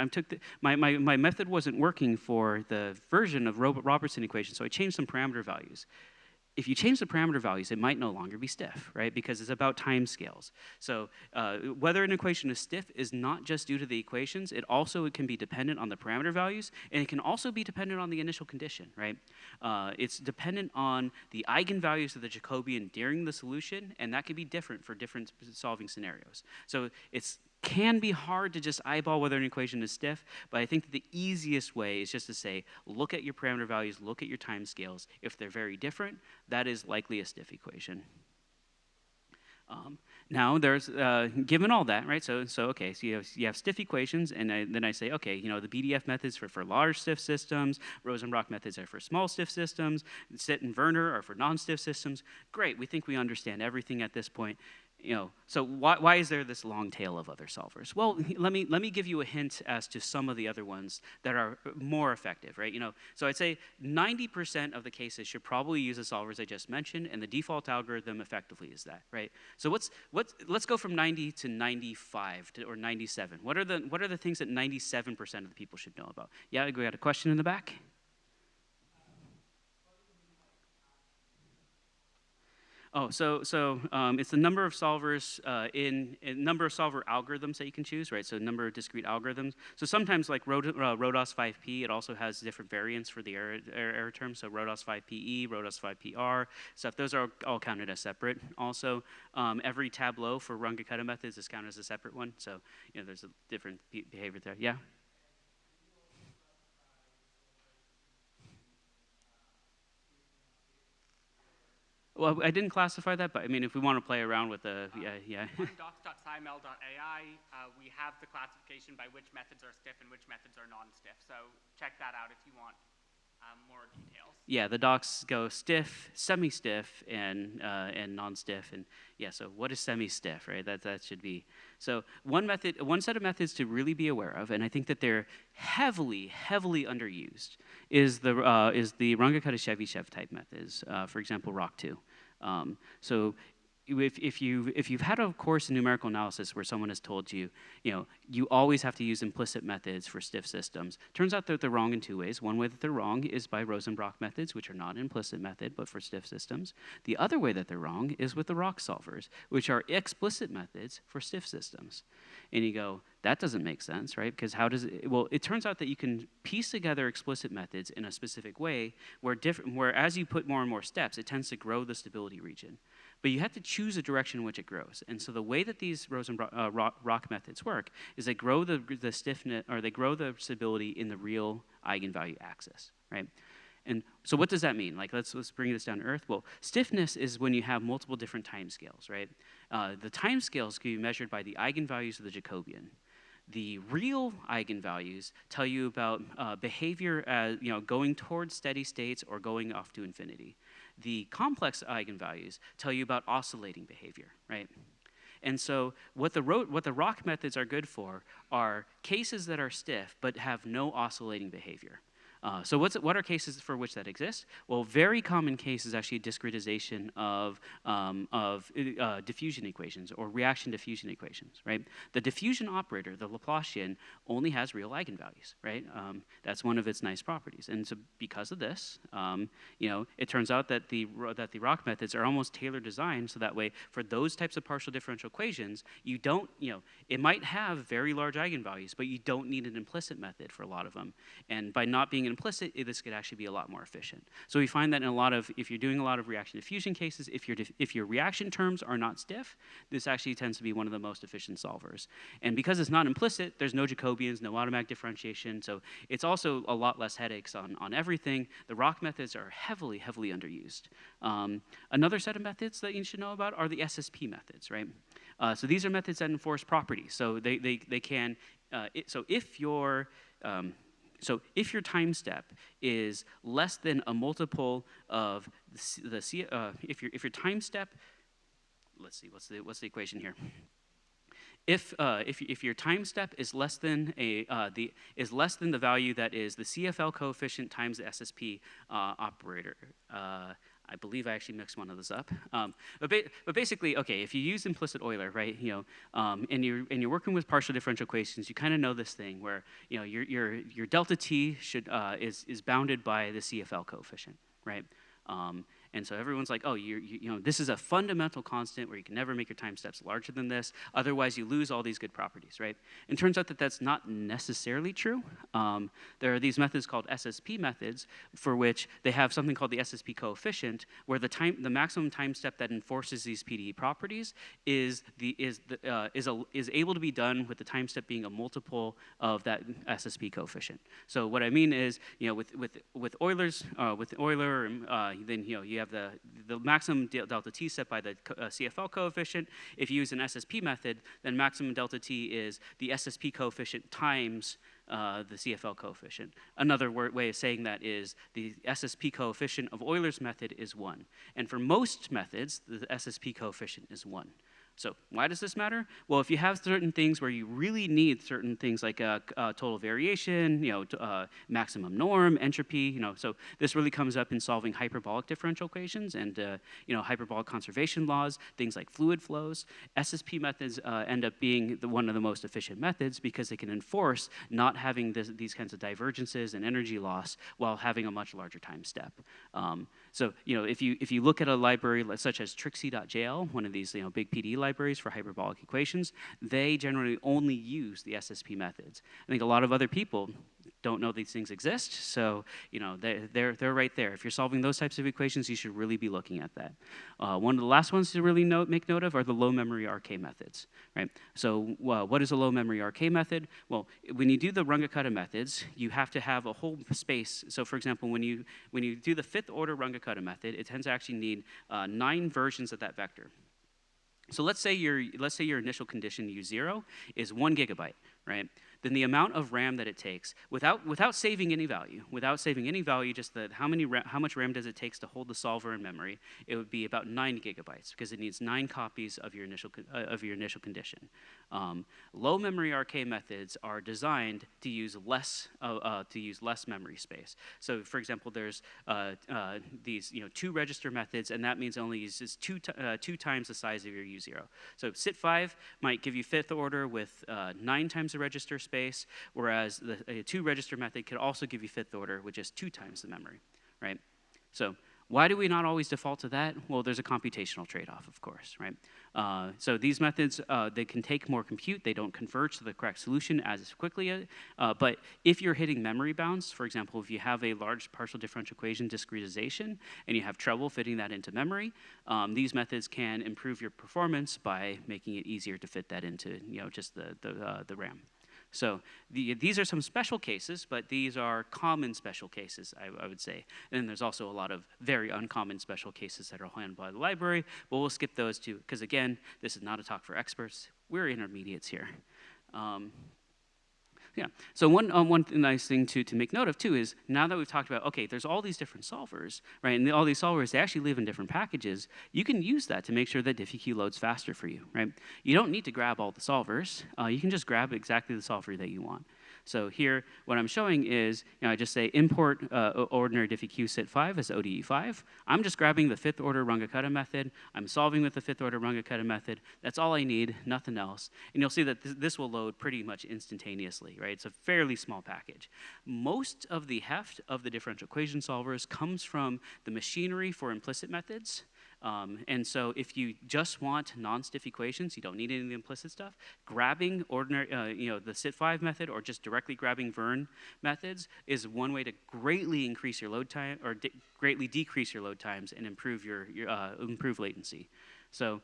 my method wasn't working for the version of Robertson equation, so I changed some parameter values. If you change the parameter values, it might no longer be stiff, right? Because it's about time scales. So whether an equation is stiff is not just due to the equations. It can be dependent on the parameter values, and it can also be dependent on the initial condition, right? It's dependent on the eigenvalues of the Jacobian during the solution, and that can be different for different solving scenarios. So it can be hard to just eyeball whether an equation is stiff, but I think that the easiest way is just to say, look at your parameter values, look at your time scales. If they're very different, that is likely a stiff equation. Now, there's, given all that, right, so okay, so you have stiff equations, and then I say, okay, the BDF methods for large stiff systems, Rosenbrock methods are for small stiff systems, Sitt and Werner are for non-stiff systems. Great, we think we understand everything at this point. So why is there this long tail of other solvers? Well, let me give you a hint as to some of the other ones that are more effective, right? So I'd say 90% of the cases should probably use the solvers I just mentioned, and the default algorithm effectively is that, right? So let's go from 90 to 95 or 97. What are the things that 97% of the people should know about? Yeah, we got a question in the back. Oh, so it's the number of solvers in number of solver algorithms that you can choose, right? So number of discrete algorithms. So sometimes like Rodas 5P, it also has different variants for the error terms. So Rodas 5PE, Rodas 5PR, stuff. Those are all counted as separate. Also, every tableau for Rackauckas methods is counted as a separate one. So there's a different behavior there. Yeah. Well, I didn't classify that, but I mean, if we want to play around with the, yeah. On docs.sciml.ai, we have the classification by which methods are stiff and which methods are non-stiff. So check that out if you want more details. Yeah, the docs go stiff, semi-stiff, and non-stiff, and yeah. So what is semi-stiff, right? That should be. So one set of methods to really be aware of, and I think that they're heavily underused, is the Runge-Kutaishevy-Chev type methods. For example, ROC2. So if you've had a course in numerical analysis where someone has told you, you always have to use implicit methods for stiff systems, turns out that they're wrong in two ways. One way that they're wrong is by Rosenbrock methods, which are not an implicit method, but for stiff systems. The other way that they're wrong is with the rock solvers, which are explicit methods for stiff systems. And you go, that doesn't make sense, right? Because how does it, well, it turns out that you can piece together explicit methods in a specific way where as you put more and more steps, it tends to grow the stability region. But you have to choose a direction in which it grows. And so the way that these rock methods work is they grow the stiffness, or they grow the stability in the real eigenvalue axis, right? And so what does that mean? Like, let's bring this down to earth. Well, stiffness is when you have multiple different timescales, right? The timescales can be measured by the eigenvalues of the Jacobian. The real eigenvalues tell you about behavior as, going towards steady states or going off to infinity. The complex eigenvalues tell you about oscillating behavior, right? And so what the rock methods are good for are cases that are stiff but have no oscillating behavior. So what are cases for which that exists? Well, very common case is actually discretization of diffusion equations or reaction diffusion equations, right? The diffusion operator, the Laplacian, only has real eigenvalues, right? That's one of its nice properties. And so because of this, it turns out that the rock methods are almost tailor designed so that way for those types of partial differential equations, you don't, it might have very large eigenvalues, but you don't need an implicit method for a lot of them. And by not being implicit, this could actually be a lot more efficient. So we find that in if you're doing a lot of reaction diffusion cases, if your reaction terms are not stiff, this actually tends to be one of the most efficient solvers. And because it's not implicit, there's no Jacobians, no automatic differentiation, so it's also a lot less headaches on everything. The rock methods are heavily, heavily underused. Another set of methods that you should know about are the SSP methods, right? So these are methods that enforce properties. So they can, so if your time step is less than a multiple of if your time step, let's see, what's the equation here? If your time step is less than the value that is the CFL coefficient times the SSP operator. I believe I actually mixed one of those up. But basically, okay, if you use implicit Euler, right, and you're working with partial differential equations, you kind of know this thing where your delta t is bounded by the CFL coefficient, right? And so everyone's like, oh, this is a fundamental constant where you can never make your time steps larger than this. Otherwise, you lose all these good properties, right? And it turns out that that's not necessarily true. There are these methods called SSP methods for which they have something called the SSP coefficient, where the maximum time step that enforces these PDE properties is able to be done with the time step being a multiple of that SSP coefficient. So what I mean is, with Euler, then you have the maximum delta t set by the CFL coefficient. If you use an SSP method, then maximum delta t is the SSP coefficient times the CFL coefficient. Another way of saying that is the SSP coefficient of Euler's method is 1. And for most methods, the SSP coefficient is 1. So why does this matter? Well, if you have certain things where you really need certain things like total variation, maximum norm, entropy, so this really comes up in solving hyperbolic differential equations and hyperbolic conservation laws, things like fluid flows. SSP methods end up being one of the most efficient methods because they can enforce not having these kinds of divergences and energy loss while having a much larger time step. So if you look at a library such as Trixie.jl, one of these big PDE libraries for hyperbolic equations, they generally only use the SSP methods. I think a lot of other people don't know these things exist, so they're right there. If you're solving those types of equations, you should really be looking at that. One of the last ones to really make note of are the low memory RK methods, right? So what is a low memory RK method? Well, when you do the Runge-Kutta methods, you have to have a whole space. So for example, when you do the 5th order Runge-Kutta method, it tends to actually need 9 versions of that vector. So let's say your initial condition U0 is 1 gigabyte, right? then the amount of RAM that it takes, without saving any value, just how much RAM does it take to hold the solver in memory, it would be about 9 gigabytes, because it needs 9 copies of your initial condition. Low memory RK methods are designed to use less memory space. So, for example, there's these 2 register methods, and that means it only uses 2 times the size of your U0. So SIT5 might give you 5th order with 9 times the register space, whereas the 2 register method could also give you 5th order with just 2 times the memory, right? So why do we not always default to that? Well, there's a computational trade-off, of course, right? So these methods, they can take more compute. They don't converge to the correct solution as quickly. But if you're hitting memory bounds, for example, if you have a large partial differential equation discretization and you have trouble fitting that into memory, these methods can improve your performance by making it easier to fit that into just the RAM. So these are some special cases, but these are common special cases, I would say. And there's also a lot of very uncommon special cases that are handled by the library, but we'll skip those too, because again, this is not a talk for experts. We're intermediates here. Yeah. So one nice thing to make note of too is, now that we've talked about, okay, there's all these different solvers, right? And all these solvers, they actually live in different packages. You can use that to make sure that DiffyQ loads faster for you, right? You don't need to grab all the solvers. You can just grab exactly the solver that you want. So here, what I'm showing is, I just say import ordinary DiffyQ SIT5 as ODE5. I'm just grabbing the 5th order Runge-Kutta method. I'm solving with the 5th order Runge-Kutta method. That's all I need, nothing else. And you'll see that this will load pretty much instantaneously, right? It's a fairly small package. Most of the heft of the differential equation solvers comes from the machinery for implicit methods. And so if you just want non-stiff equations, you don't need any of the implicit stuff, grabbing ordinary, the SIT5 method or just directly grabbing Vern methods is one way to greatly increase your load time, or greatly decrease your load times and improve improve latency. So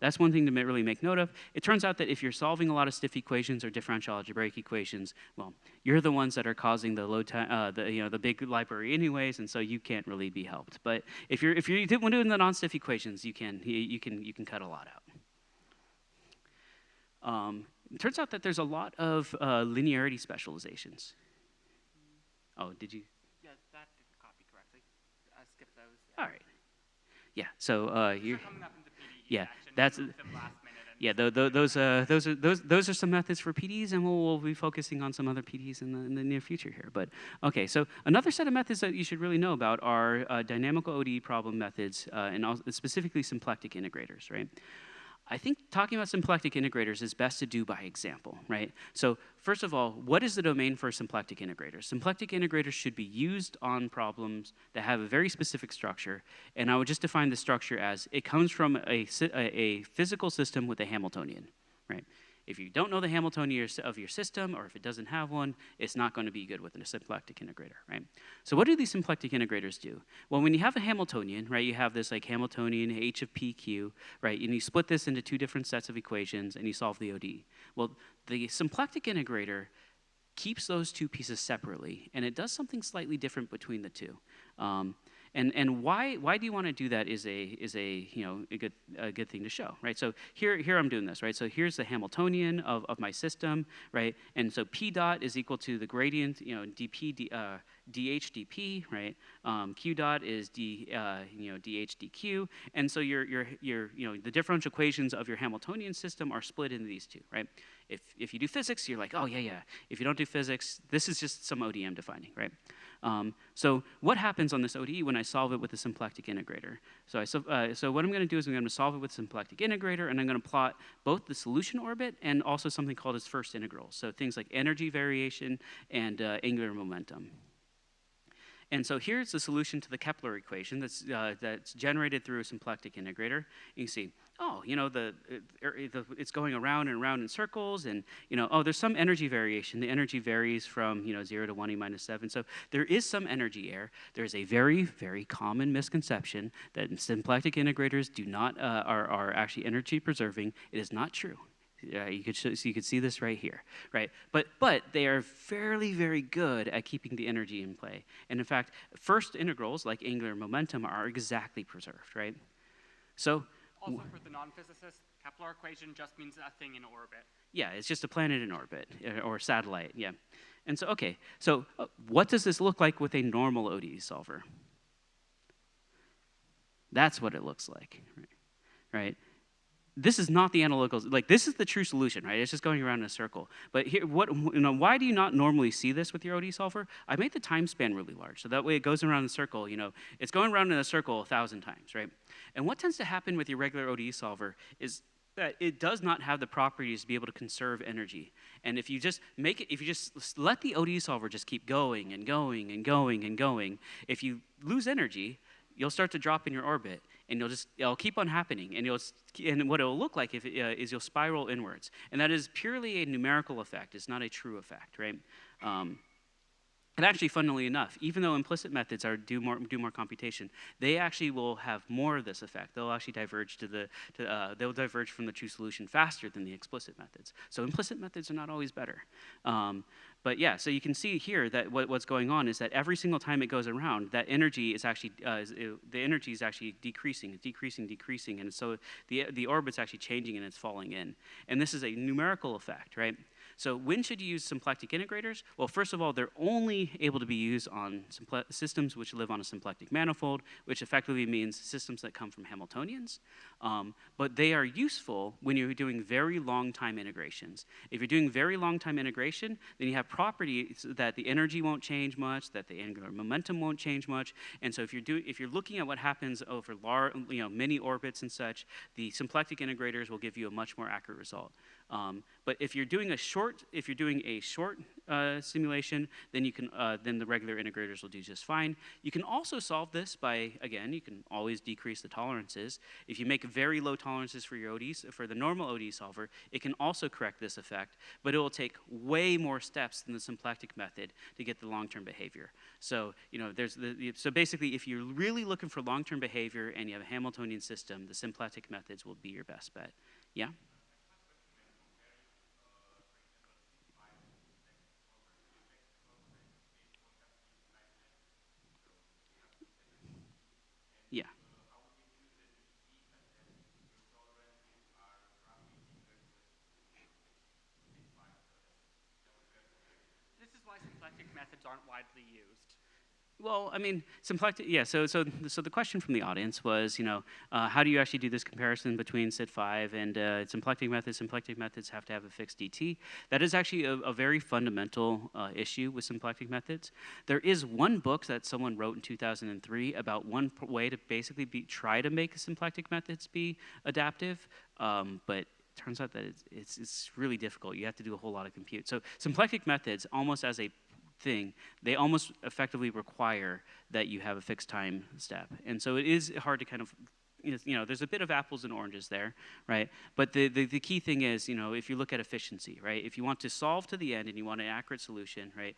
that's one thing to really make note of. It turns out that if you're solving a lot of stiff equations or differential algebraic equations, well, you're the ones that are causing the load time, the big library anyways, and so you can't really be helped. But if you're doing the non-stiff equations, you can cut a lot out. It turns out that there's a lot of linearity specializations. Oh, did you? Yeah, that didn't copy correctly. Skip those. All right. Yeah. So you're coming up in the PDE yeah, section. that's last minute. Yeah, those are some methods for PDEs, and we'll be focusing on some other PDEs in the near future here. But okay, so another set of methods that you should really know about are dynamical ODE problem methods, and also specifically symplectic integrators, right? I think talking about symplectic integrators is best to do by example, right? So first of all, what is the domain for symplectic integrators? Symplectic integrators should be used on problems that have a very specific structure, and I would just define the structure as it comes from a physical system with a Hamiltonian, right? If you don't know the Hamiltonian of your system, or if it doesn't have one, it's not going to be good with a symplectic integrator, right? So what do these symplectic integrators do? Well, when you have a Hamiltonian, right, you have this like Hamiltonian H of PQ, right, and you split this into 2 different sets of equations, and you solve the ODE. Well, the symplectic integrator keeps those 2 pieces separately, and it does something slightly different between the 2. And why do you want to do that is a good thing to show, right? So here I'm doing this, right? So here's the Hamiltonian of my system, right? And so P dot is equal to the gradient, dp dh dp, right? Q dot is dh dq, and so the differential equations of your Hamiltonian system are split into these 2, right? If you do physics, you're like, oh yeah. If you don't do physics, this is just some ODM defining, right? So what happens on this ODE when I solve it with a symplectic integrator? So what I'm going to do is I'm going to solve it with a symplectic integrator, and I'm going to plot both the solution orbit and also something called its first integral. So things like energy variation and angular momentum. And so here's the solution to the Kepler equation that's generated through a symplectic integrator. You can see, oh, it's going around and around in circles, and oh, there's some energy variation. The energy varies from 0 to 1 e minus 7. So there is some energy error. There's a very, very common misconception that symplectic integrators are actually energy preserving. It is not true. You could see this right here, right? But they are fairly, very good at keeping the energy in play. And in fact, first integrals like angular momentum are exactly preserved, right? So Also, for the non-physicist, Kepler equation just means a thing in orbit. Yeah, it's just a planet in orbit, or satellite, yeah. And so, okay, so what does this look like with a normal ODE solver? That's what it looks like, right? This is not the analytical, like this is the true solution, right? It's just going around in a circle. But here, why do you not normally see this with your ODE solver? I made the time span really large, so that way it goes around in a circle, it's going around in a circle 1,000 times, right? And what tends to happen with your regular ODE solver is that it does not have the properties to be able to conserve energy. And if you just let the ODE solver just keep going and going and going and going, if you lose energy, you'll start to drop in your orbit, and it'll keep on happening, and what it'll look like is you'll spiral inwards, and that is purely a numerical effect. It's not a true effect, right? And actually, funnily enough, even though implicit methods do more computation, they actually will have more of this effect. They'll actually diverge they'll diverge from the true solution faster than the explicit methods. So implicit methods are not always better. But yeah, so you can see here that what's going on is that every single time it goes around, that energy is actually the energy is actually decreasing, and so the orbit's actually changing and it's falling in. And this is a numerical effect, right? So when should you use symplectic integrators? Well, first of all, they're only able to be used on systems which live on a symplectic manifold, which effectively means systems that come from Hamiltonians. But they are useful when you're doing very long time integrations. If you're doing very long time integration, then you have properties that the energy won't change much, that the angular momentum won't change much. And so if you're looking at what happens over many orbits and such, the symplectic integrators will give you a much more accurate result. But if you're doing a short simulation, then the regular integrators will do just fine. You can also solve this by, again, you can always decrease the tolerances. If you make very low tolerances for your ODEs, for the normal ODE solver, it can also correct this effect, but it will take way more steps than the symplectic method to get the long-term behavior. So, so basically, if you're really looking for long-term behavior and you have a Hamiltonian system, the symplectic methods will be your best bet. Yeah? Yeah. This is why symplectic methods aren't widely used. Well, I mean, symplectic, yeah, so the question from the audience was, how do you actually do this comparison between SID5 and symplectic methods? Symplectic methods have to have a fixed DT. That is actually a very fundamental issue with symplectic methods. There is one book that someone wrote in 2003 about one way to basically try to make symplectic methods be adaptive, but it turns out that it's really difficult. You have to do a whole lot of compute. So symplectic methods, almost as a thing, they almost effectively require that you have a fixed time step. And so it is hard to kind of, there's a bit of apples and oranges there, right? But the key thing is, if you look at efficiency, right? If you want to solve to the end and you want an accurate solution, right?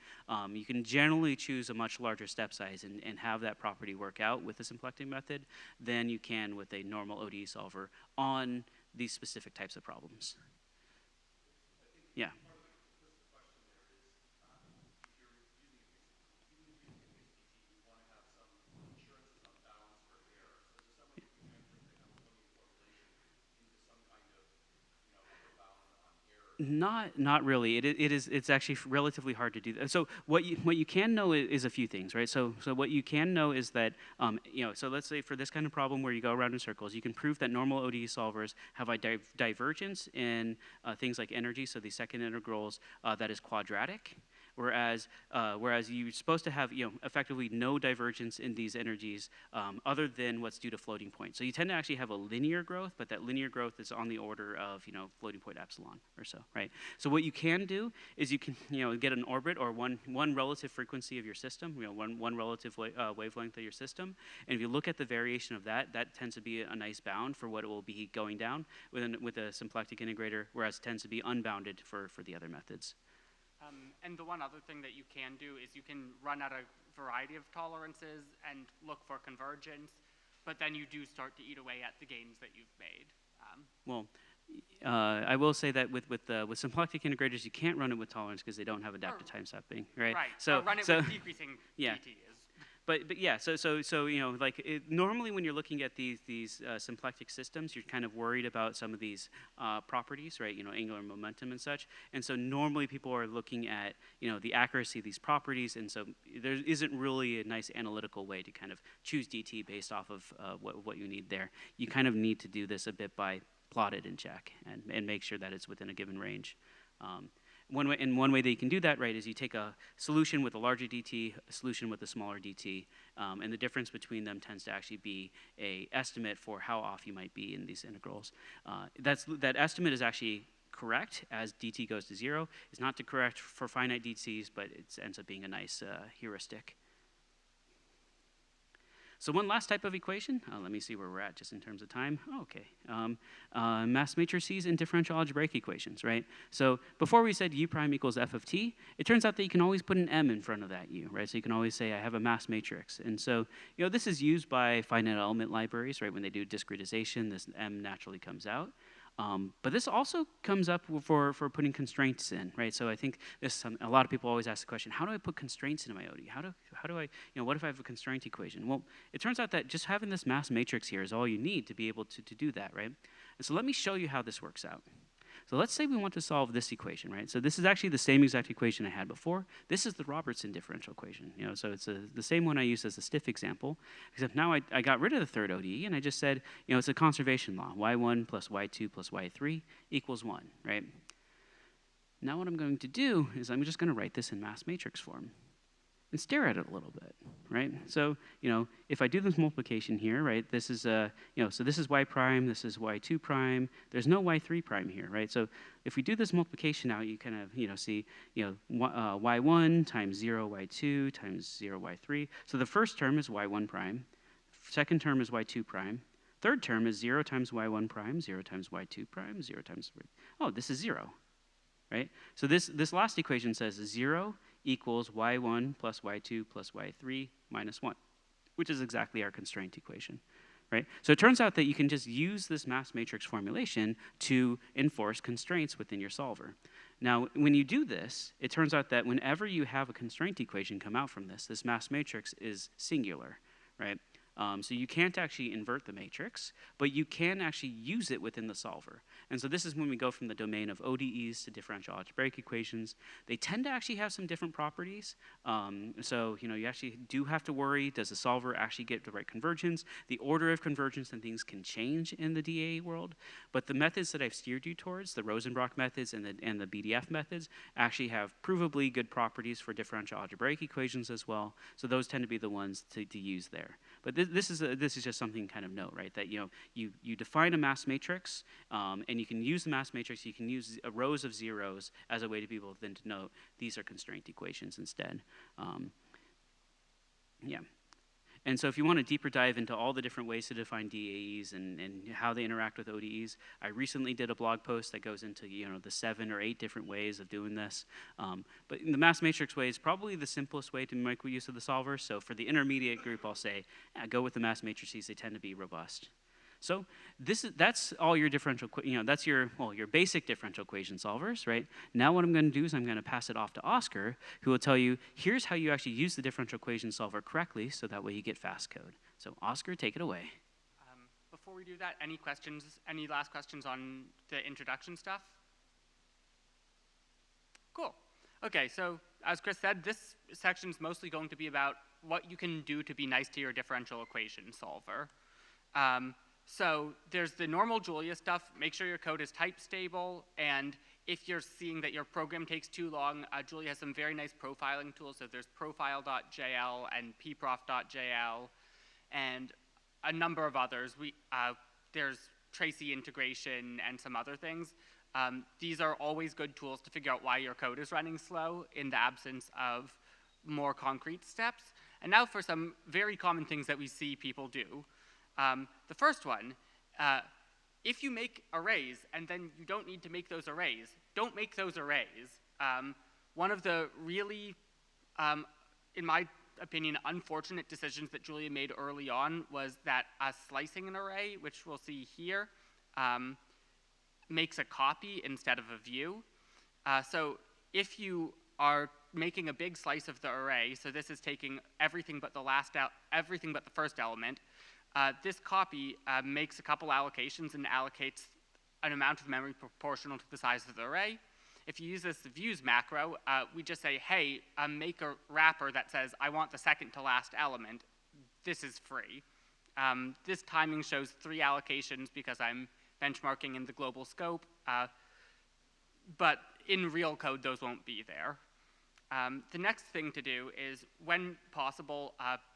You can generally choose a much larger step size and have that property work out with the symplectic method than you can with a normal ODE solver on these specific types of problems. Yeah. Not really. It's actually relatively hard to do that. So what you can know is a few things, right? So what you can know is that so let's say for this kind of problem where you go around in circles, you can prove that normal ODE solvers have a divergence in things like energy. So the second integrals that is quadratic. Whereas you're supposed to have effectively no divergence in these energies other than what's due to floating point. So you tend to actually have a linear growth, but that linear growth is on the order of floating point epsilon or so, right? So what you can do is you can get an orbit or one relative frequency of your system, one relative wavelength of your system, and if you look at the variation of that tends to be a nice bound for what it will be going down with a symplectic integrator, whereas it tends to be unbounded for the other methods. And the one other thing that you can do is you can run out a variety of tolerances and look for convergence, but then you do start to eat away at the gains that you've made. Well, I will say that with symplectic integrators, you can't run it with tolerance because they don't have adaptive time stepping, right? Right. So run it with decreasing DTs. but yeah, so you know, like normally when you're looking at these symplectic systems, you're kind of worried about some of these properties, right? You know, angular momentum and such. And so normally people are looking at, you know, the accuracy of these properties, and so there isn't really a nice analytical way to kind of choose DT based off of what you need there. You kind of need to do this a bit by plot it and check and make sure that it's within a given range. One way that you can do that, right, is you take a solution with a larger DT, a solution with a smaller DT, and the difference between them tends to actually be a estimate for how off you might be in these integrals. That estimate is actually correct as DT goes to 0. It's not to correct for finite DTs, but it ends up being a nice heuristic. So one last type of equation, let me see where we're at just in terms of time. Oh, okay, mass matrices and differential algebraic equations, right? So before we said u prime equals f of t, it turns out that you can always put an m in front of that u, right? So you can always say I have a mass matrix. And so, you know, this is used by finite element libraries, right? When they do discretization, this m naturally comes out. But this also comes up for putting constraints in, right? So I think this a lot of people always ask the question, how do I put constraints into my ODE? How do I, you know, what if I have a constraint equation? Well, it turns out that just having this mass matrix here is all you need to be able to do that, right? And so let me show you how this works out. So let's say we want to solve this equation, right? So this is actually the same exact equation I had before. This is the Robertson differential equation, you know, so it's the same one I used as a stiff example, except now I got rid of the third ODE and I just said, you know, it's a conservation law, y1 plus y2 plus y3 equals 1, right? Now what I'm going to do is I'm just going to write this in mass matrix form and stare at it a little bit, right? So, you know, if I do this multiplication here, right, this is, you know, so this is y prime, this is y2 prime, there's no y3 prime here, right? So if we do this multiplication now, you kind of, you know, see, you know, y1 times 0 y2 times 0 y3. So the first term is y1 prime, second term is y2 prime, third term is 0 times y1 prime, 0 times y2 prime, 0 times, oh, this is 0, right? So this last equation says 0 equals y1 plus y2 plus y3 minus 1, which is exactly our constraint equation, right? So it turns out that you can just use this mass matrix formulation to enforce constraints within your solver. Now, when you do this, it turns out that whenever you have a constraint equation come out from this mass matrix is singular, right? So you can't actually invert the matrix, but you can actually use it within the solver. And so this is when we go from the domain of ODEs to differential algebraic equations. They tend to actually have some different properties. So, you know, you actually do have to worry, does the solver actually get the right convergence? The order of convergence and things can change in the DAE world, but the methods that I've steered you towards, the Rosenbrock methods and the BDF methods, actually have provably good properties for differential algebraic equations as well. So those tend to be the ones to use there. But this is just something kind of note, right? That, you know, you define a mass matrix, and you can use the mass matrix. You can use rows of zeros as a way to be able then to note these are constraint equations instead. Yeah. And so if you want to deeper dive into all the different ways to define DAEs and how they interact with ODEs, I recently did a blog post that goes into, you know, the 7 or 8 different ways of doing this. But the mass matrix way is probably the simplest way to make use of the solver. So for the intermediate group, I'll say, go with the mass matrices. They tend to be robust. So that's all your differential, you know, that's your basic differential equation solvers, right? Now what I'm going to do is I'm going to pass it off to Oscar, who will tell you, here's how you actually use the differential equation solver correctly, so that way you get fast code. So Oscar, take it away. Before we do that, any questions, any last questions on the introduction stuff? Cool. Okay, so as Chris said, this section is mostly going to be about what you can do to be nice to your differential equation solver. So there's the normal Julia stuff. Make sure your code is type stable, and if you're seeing that your program takes too long, Julia has some very nice profiling tools. So there's profile.jl and pprof.jl, and a number of others. There's Tracy integration and some other things. These are always good tools to figure out why your code is running slow in the absence of more concrete steps. And now for some very common things that we see people do. The first one, if you make arrays and then you don't need to make those arrays, don't make those arrays. One of the really, in my opinion, unfortunate decisions that Julia made early on was that slicing an array, which we'll see here, makes a copy instead of a view. So if you are making a big slice of the array, so this is taking everything but everything but the first element, this copy makes a couple allocations and allocates an amount of memory proportional to the size of the array. If you use this views macro, we just say, hey, make a wrapper that says, I want the second to last element. This is free. This timing shows 3 allocations because I'm benchmarking in the global scope, but in real code, those won't be there. The next thing to do is, when possible,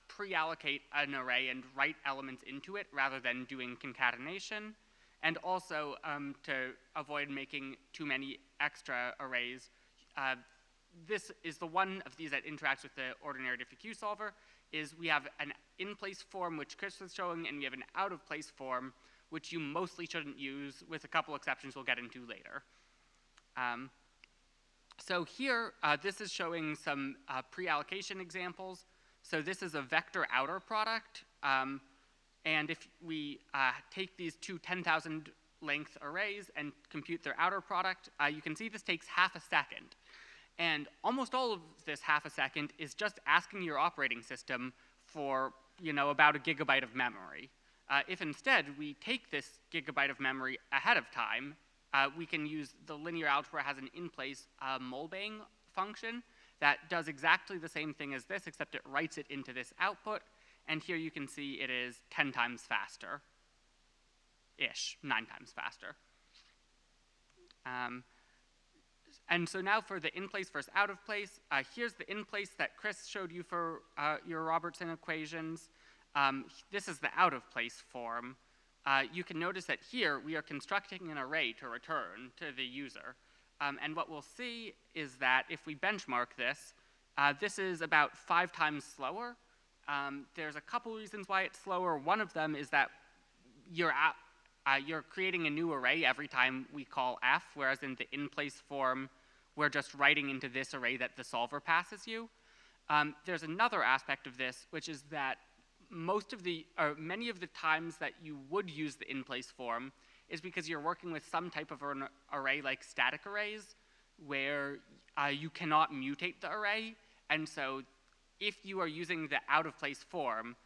pre-allocate an array and write elements into it rather than doing concatenation. And also, to avoid making too many extra arrays, this is the one of these that interacts with the ordinary diffq solver, is we have an in-place form, which Chris was showing, and we have an out-of-place form, which you mostly shouldn't use, with a couple exceptions we'll get into later. So here, this is showing some pre-allocation examples. So this is a vector outer product. And if we take these two 10,000 length arrays and compute their outer product, you can see this takes half a second. And almost all of this half a second is just asking your operating system for, about a gigabyte of memory. If instead we take this gigabyte of memory ahead of time, we can use the linear algebra has an in-place Mulbang function that does exactly the same thing as this, except it writes it into this output. And here you can see it is 10 times faster-ish, 9 times faster. And so now for the in-place versus out-of-place, here's the in-place that Chris showed you for your Robertson equations. This is the out-of-place form. You can notice that here we are constructing an array to return to the user. And what we'll see is that if we benchmark this, this is about 5 times slower. There's a couple reasons why it's slower. One of them is that you're creating a new array every time we call f, whereas in the in-place form, we're just writing into this array that the solver passes you. There's another aspect of this, which is that many of the times that you would use the in-place form is because you're working with some type of an array like static arrays, where you cannot mutate the array. And so if you are using the out-of-place form,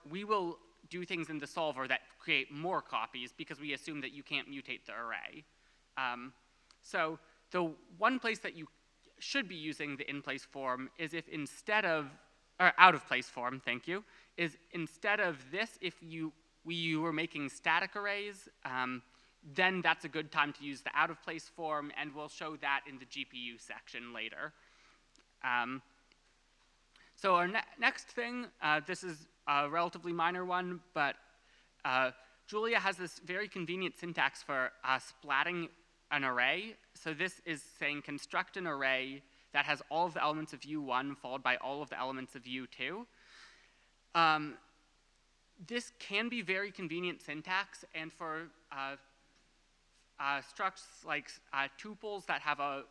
we will do things in the solver that create more copies because we assume that you can't mutate the array. So the one place that you should be using the in-place form is if instead of, or out-of-place form, thank you, is instead of this, if you were making static arrays, then that's a good time to use the out-of-place form, and we'll show that in the GPU section later. So our next thing, this is a relatively minor one, but Julia has this very convenient syntax for splatting an array. So this is saying construct an array that has all of the elements of U1 followed by all of the elements of U2. This can be very convenient syntax, and for structs like tuples that have a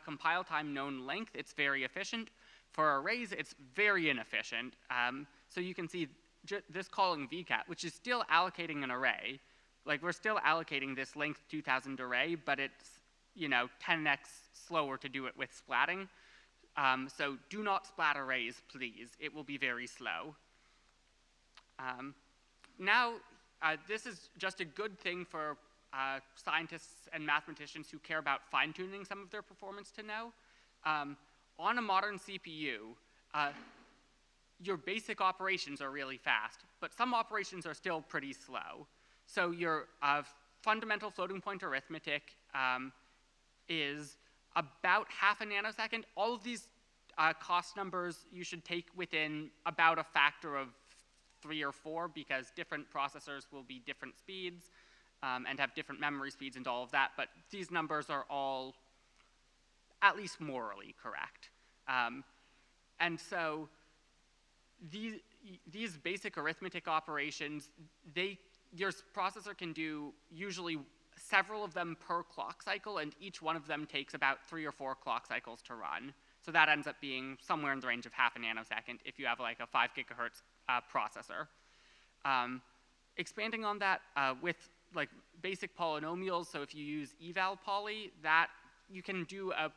compile time known length, it's very efficient. For arrays, it's very inefficient. So you can see this calling vcat, which is still allocating an array. Like, we're still allocating this length 2000 array, but it's 10x slower to do it with splatting. So do not splat arrays, please. It will be very slow. Now, this is just a good thing for scientists and mathematicians who care about fine-tuning some of their performance to know. On a modern CPU, your basic operations are really fast, but some operations are still pretty slow. So your fundamental floating point arithmetic is about half a nanosecond. All of these cost numbers you should take within about a factor of 3 or 4, because different processors will be different speeds and have different memory speeds and all of that, but these numbers are all at least morally correct. And so these basic arithmetic operations, your processor can do usually several of them per clock cycle, and each one of them takes about 3 or 4 clock cycles to run. So that ends up being somewhere in the range of half a nanosecond if you have like a 5 gigahertz processor. Expanding on that with like basic polynomials, so if you use eval poly, that you can do a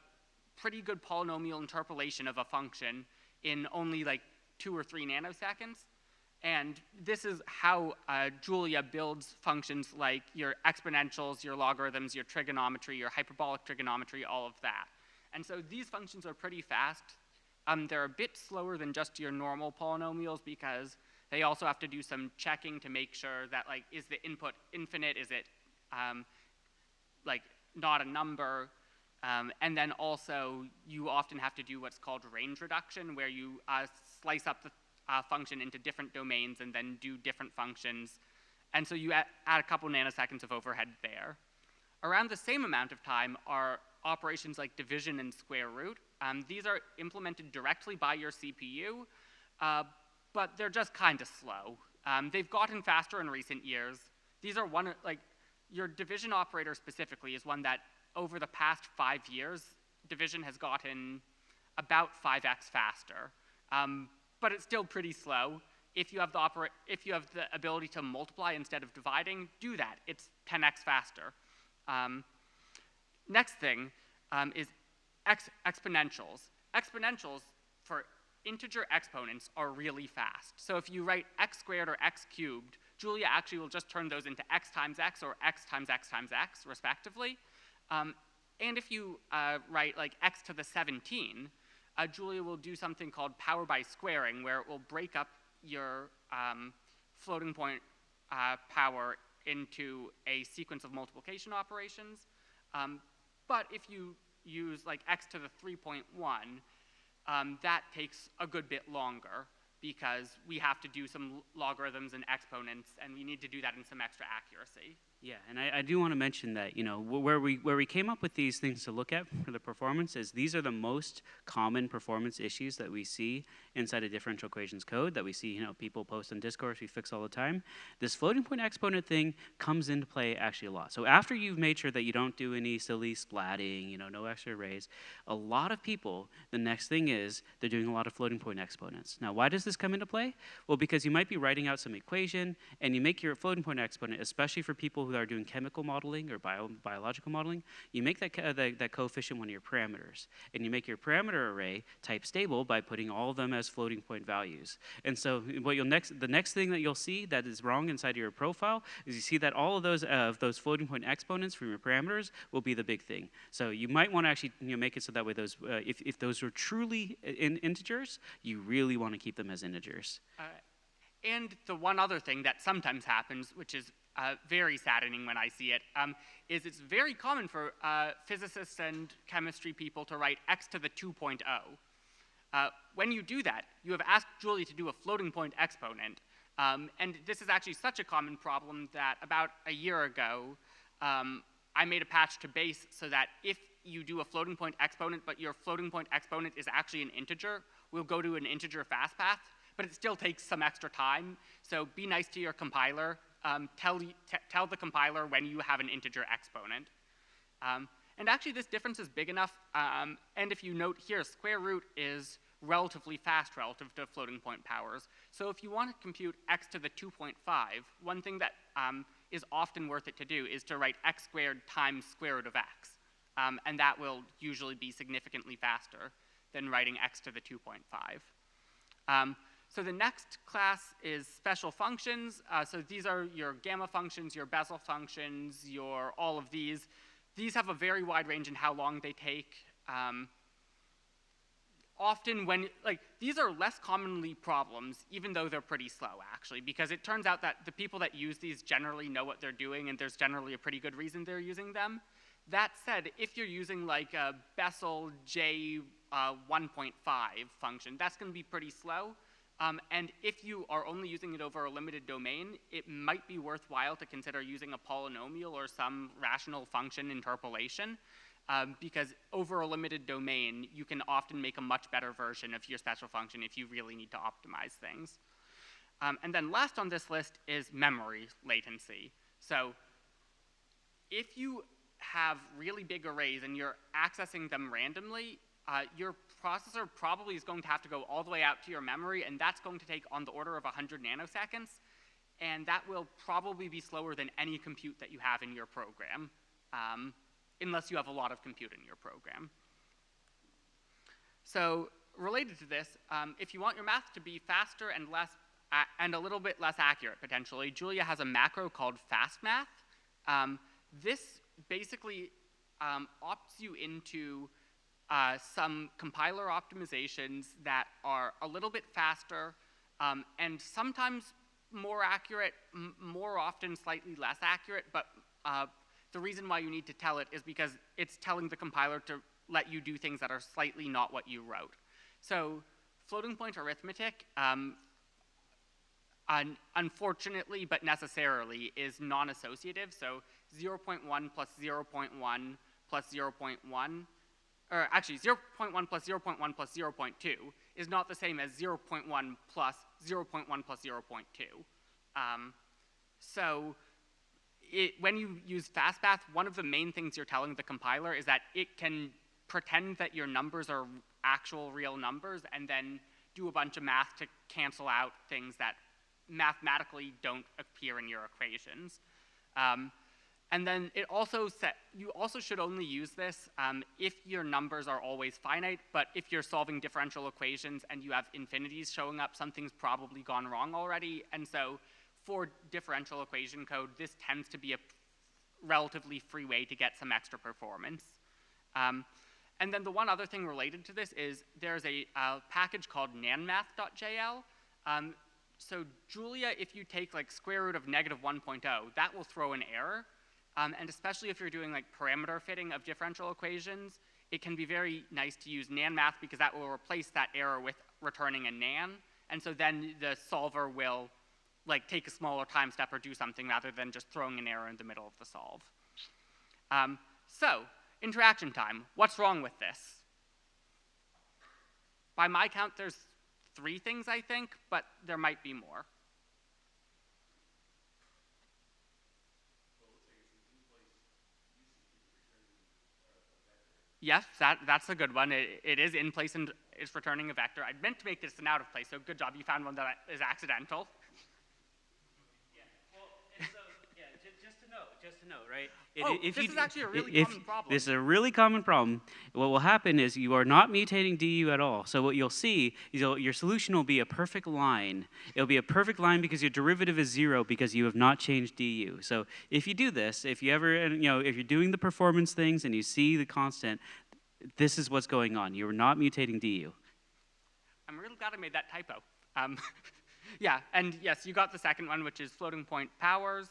pretty good polynomial interpolation of a function in only like 2 or 3 nanoseconds. And this is how Julia builds functions like your exponentials, your logarithms, your trigonometry, your hyperbolic trigonometry, all of that. And so these functions are pretty fast. They're a bit slower than just your normal polynomials because they also have to do some checking to make sure that, like, is the input infinite? Is it, like, not a number? And then also, you often have to do what's called range reduction, where you slice up the function into different domains and then do different functions. And so you add a couple nanoseconds of overhead there. Around the same amount of time are operations like division and square root. These are implemented directly by your CPU, but they're just kind of slow. They've gotten faster in recent years. These are your division operator specifically is one that over the past 5 years, division has gotten about 5x faster. But it's still pretty slow. If you have the ability to multiply instead of dividing, do that. It's 10x faster. Next thing is exponentials. Exponentials for integer exponents are really fast. So if you write x squared or x cubed, Julia actually will just turn those into x times x or x times x times x, respectively. And if you write like x to the 17, Julia will do something called power by squaring, where it will break up your floating point power into a sequence of multiplication operations. But if you use like x to the 3.1, that takes a good bit longer because we have to do some logarithms and exponents, and we need to do that in some extra accuracy. Yeah, and I do want to mention that, you know, where we came up with these things to look at for the performance is these are the most common performance issues that we see inside a differential equations code that we see, you know, people post on Discord, we fix all the time. This floating point exponent thing comes into play actually a lot. So after you've made sure that you don't do any silly splatting, you know, no extra arrays, a lot of people, the next thing is they're doing a lot of floating point exponents. Now, why does this come into play? Well, because you might be writing out some equation and you make your floating point exponent, especially for people who are doing chemical modeling or biological modeling, you make that coefficient one of your parameters. And you make your parameter array type stable by putting all of them as floating point values. And so what the next thing that you'll see that is wrong inside of your profile is you see that all of those floating point exponents from your parameters will be the big thing. So you might want to actually make it so that way those if those are truly integers, you really want to keep them as integers. And the one other thing that sometimes happens, which is very saddening when I see it, is it's very common for physicists and chemistry people to write x to the 2.0. When you do that, you have asked Julia to do a floating point exponent. And this is actually such a common problem that about a year ago, I made a patch to base so that if you do a floating point exponent, but your floating point exponent is actually an integer, we'll go to an integer fastpath, but it still takes some extra time. So be nice to your compiler. Tell the compiler when you have an integer exponent. And actually, this difference is big enough. And if you note here, square root is relatively fast relative to floating point powers. So if you want to compute x to the 2.5, one thing that is often worth it to do is to write x squared times square root of x. And that will usually be significantly faster than writing x to the 2.5. So the next class is special functions. So these are your gamma functions, your Bessel functions, your all of these. These have a very wide range in how long they take. Often when, these are less commonly problems, even though they're pretty slow, actually, because it turns out that the people that use these generally know what they're doing, and there's generally a pretty good reason they're using them. That said, if you're using like a Bessel J 1.5 function, that's going to be pretty slow. And if you are only using it over a limited domain, it might be worthwhile to consider using a polynomial or some rational function interpolation, because over a limited domain, you can often make a much better version of your special function if you really need to optimize things. And then last on this list is memory latency. So if you have really big arrays and you're accessing them randomly, your processor probably is going to have to go all the way out to your memory, and that's going to take on the order of 100 nanoseconds, and that will probably be slower than any compute that you have in your program, unless you have a lot of compute in your program. So related to this, if you want your math to be faster and less and a little bit less accurate potentially, Julia has a macro called fastmath. This basically opts you into some compiler optimizations that are a little bit faster and sometimes more accurate, more often slightly less accurate, but the reason why you need to tell it is because it's telling the compiler to let you do things that are slightly not what you wrote. So floating point arithmetic, unfortunately but necessarily, is non-associative. So 0.1 plus 0.1 plus 0.1, or actually 0.1 plus 0.1 plus 0.2 is not the same as 0.1 plus 0.1 plus 0.2. So when you use fastmath, one of the main things you're telling the compiler is that it can pretend that your numbers are actual real numbers and then do a bunch of math to cancel out things that mathematically don't appear in your equations. And then it also you also should only use this if your numbers are always finite, but if you're solving differential equations and you have infinities showing up, something's probably gone wrong already. And so for differential equation code, this tends to be a relatively free way to get some extra performance. And then the one other thing related to this is there's a package called nanmath.jl. So Julia, if you take like square root of -1.0, that will throw an error. And especially if you're doing like parameter fitting of differential equations, it can be very nice to use nanmath because that will replace that error with returning a nan. And so then the solver will like take a smaller time step or do something rather than just throwing an error in the middle of the solve. So interaction time, what's wrong with this? By my count, there's 3 things, I think, but there might be more. Yes, that's a good one. It is in place and it's returning a vector. I meant to make this an out of place, so good job. You found one that is accidental. Yeah, well, and so, yeah, just to note, right? This is actually a really common problem. This is a really common problem. What will happen is you are not mutating du at all. So what you'll see is your solution will be a perfect line. It'll be a perfect line because your derivative is 0 because you have not changed du. So if you do this, if you ever, if you're doing the performance things and you see the constant, this is what's going on. You're not mutating du. I'm really glad I made that typo. Yeah, and yes, you got the second one, which is floating point powers.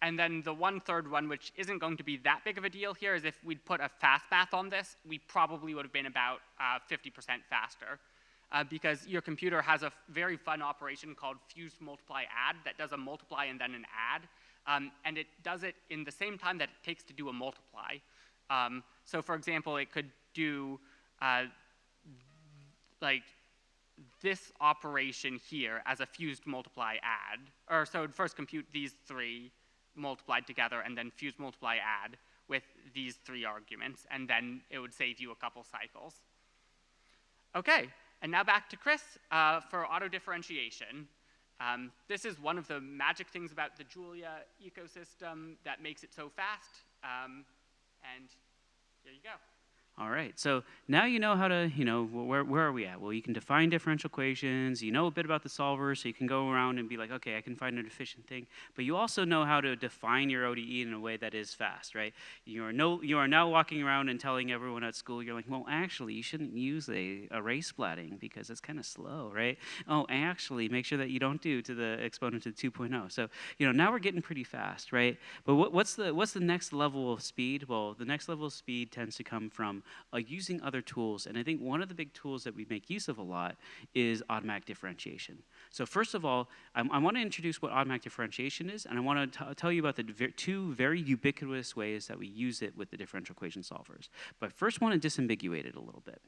And then the 1/3 one, which isn't going to be that big of a deal here, is if we'd put a fastmath on this, we probably would have been about 50% faster. Because your computer has a very fun operation called fused multiply add that does a multiply and then an add. And it does it in the same time that it takes to do a multiply. So for example, it could do like this operation here as a fused multiply add. Or so it would first compute these 3 multiplied together and then fused multiply add with these 3 arguments, and then it would save you a couple cycles. Okay, and now back to Chris for auto differentiation. This is one of the magic things about the Julia ecosystem that makes it so fast, and here you go. All right, so now you know how to, where are we at? Well, you can define differential equations, you know a bit about the solver, so you can go around and be like, okay, I can find an efficient thing. But you also know how to define your ODE in a way that is fast, right? You are now walking around and telling everyone at school, you're like, well, actually, you shouldn't use a array splatting because it's kind of slow, right? Oh, actually, make sure that you don't do to the exponent to 2.0. So, now we're getting pretty fast, right? But what's the next level of speed? Well, the next level of speed tends to come from using other tools, and I think one of the big tools that we make use of a lot is automatic differentiation. So first of all, I want to introduce what automatic differentiation is, and I want to tell you about the 2 very ubiquitous ways that we use it with the differential equation solvers. But I first want to disambiguate it a little bit.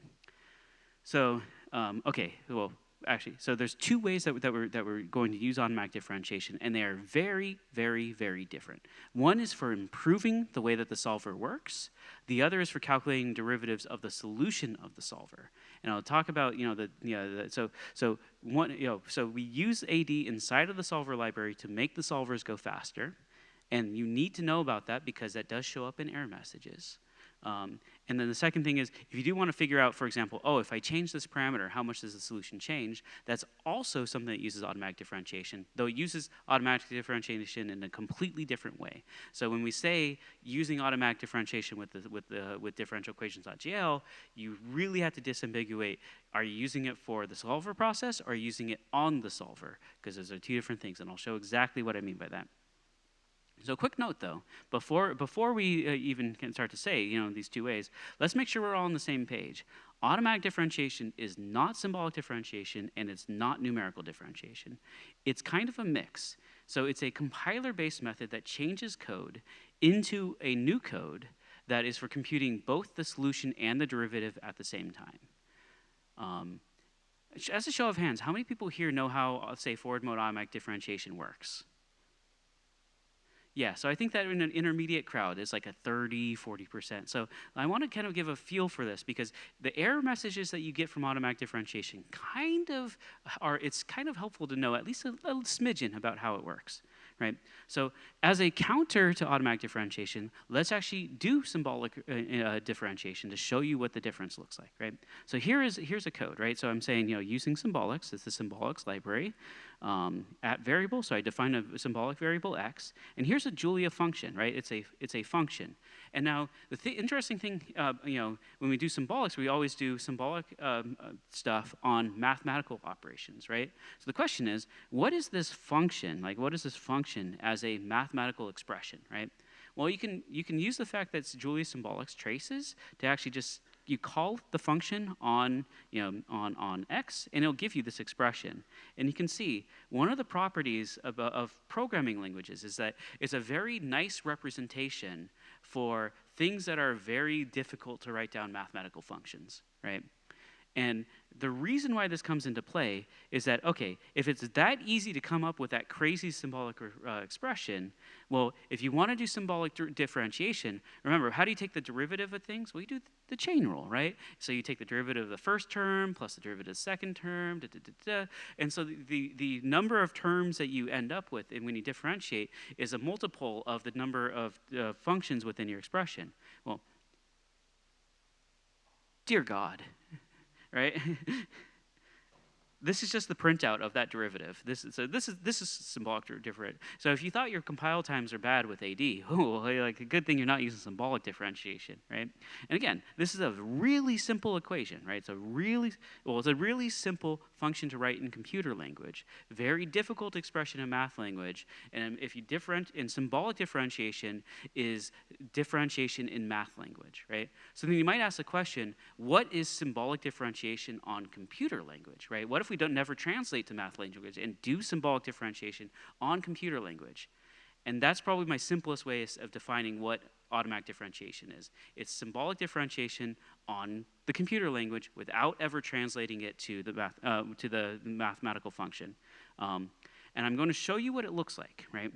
So, okay, well, actually, so there's 2 ways that we're going to use automatic differentiation, and they are very, very, very different. One is for improving the way that the solver works. The other is for calculating derivatives of the solution of the solver. And I'll talk about, so we use AD inside of the solver library to make the solvers go faster, and you need to know about that because that does show up in error messages. And then the second thing is, if you do want to figure out, for example, oh, if I change this parameter, how much does the solution change? That's also something that uses automatic differentiation, though it uses automatic differentiation in a completely different way. So when we say using automatic differentiation with DifferentialEquations.jl, you really have to disambiguate, are you using it for the solver process, or are you using it on the solver? Because those are two different things, and I'll show exactly what I mean by that. So quick note though, before we even can start to say, these two ways, let's make sure we're all on the same page. Automatic differentiation is not symbolic differentiation, and it's not numerical differentiation. It's kind of a mix. So it's a compiler-based method that changes code into a new code that is for computing both the solution and the derivative at the same time. As a show of hands, how many people here know how, say, forward mode automatic differentiation works? Yeah, so I think that in an intermediate crowd is like a 30, 40%. So I want to kind of give a feel for this, because the error messages that you get from automatic differentiation it's kind of helpful to know at least a smidgen about how it works, right? So as a counter to automatic differentiation, let's actually do symbolic differentiation to show you what the difference looks like, right? So here's a code, right? So I'm saying, using symbolics, it's the symbolics library. At variable, so I define a symbolic variable x, and here's a Julia function, right? It's a function. And now the interesting thing, when we do symbolics, we always do symbolic stuff on mathematical operations, right? So the question is, what is this function? Like, what is this function as a mathematical expression, right? Well, you can use the fact that it's Julia symbolics traces to actually just you call the function on x, and it'll give you this expression. And you can see one of the properties of programming languages is that it's a very nice representation for things that are very difficult to write down mathematical functions, right? And the reason why this comes into play is that, okay, if it's that easy to come up with that crazy symbolic expression, well, if you want to do symbolic differentiation, remember, how do you take the derivative of things? Well, you do the chain rule, right? So you take the derivative of the first term plus the derivative of the second term, and so the number of terms that you end up with when you differentiate is a multiple of the number of functions within your expression. Well, dear God. Right? This is just the printout of that derivative. This is symbolic different. So if you thought your compile times are bad with AD, like a good thing you're not using symbolic differentiation, right? And again, this is a really simple equation, right? It's a really simple function to write in computer language. Very difficult expression in math language. And if you in symbolic differentiation is differentiation in math language, right? So then you might ask the question, what is symbolic differentiation on computer language, right? What if we don't never translate to math language and do symbolic differentiation on computer language? And that's probably my simplest way of defining what automatic differentiation is. It's symbolic differentiation on the computer language without ever translating it to the mathematical function. And I'm going to show you what it looks like, right?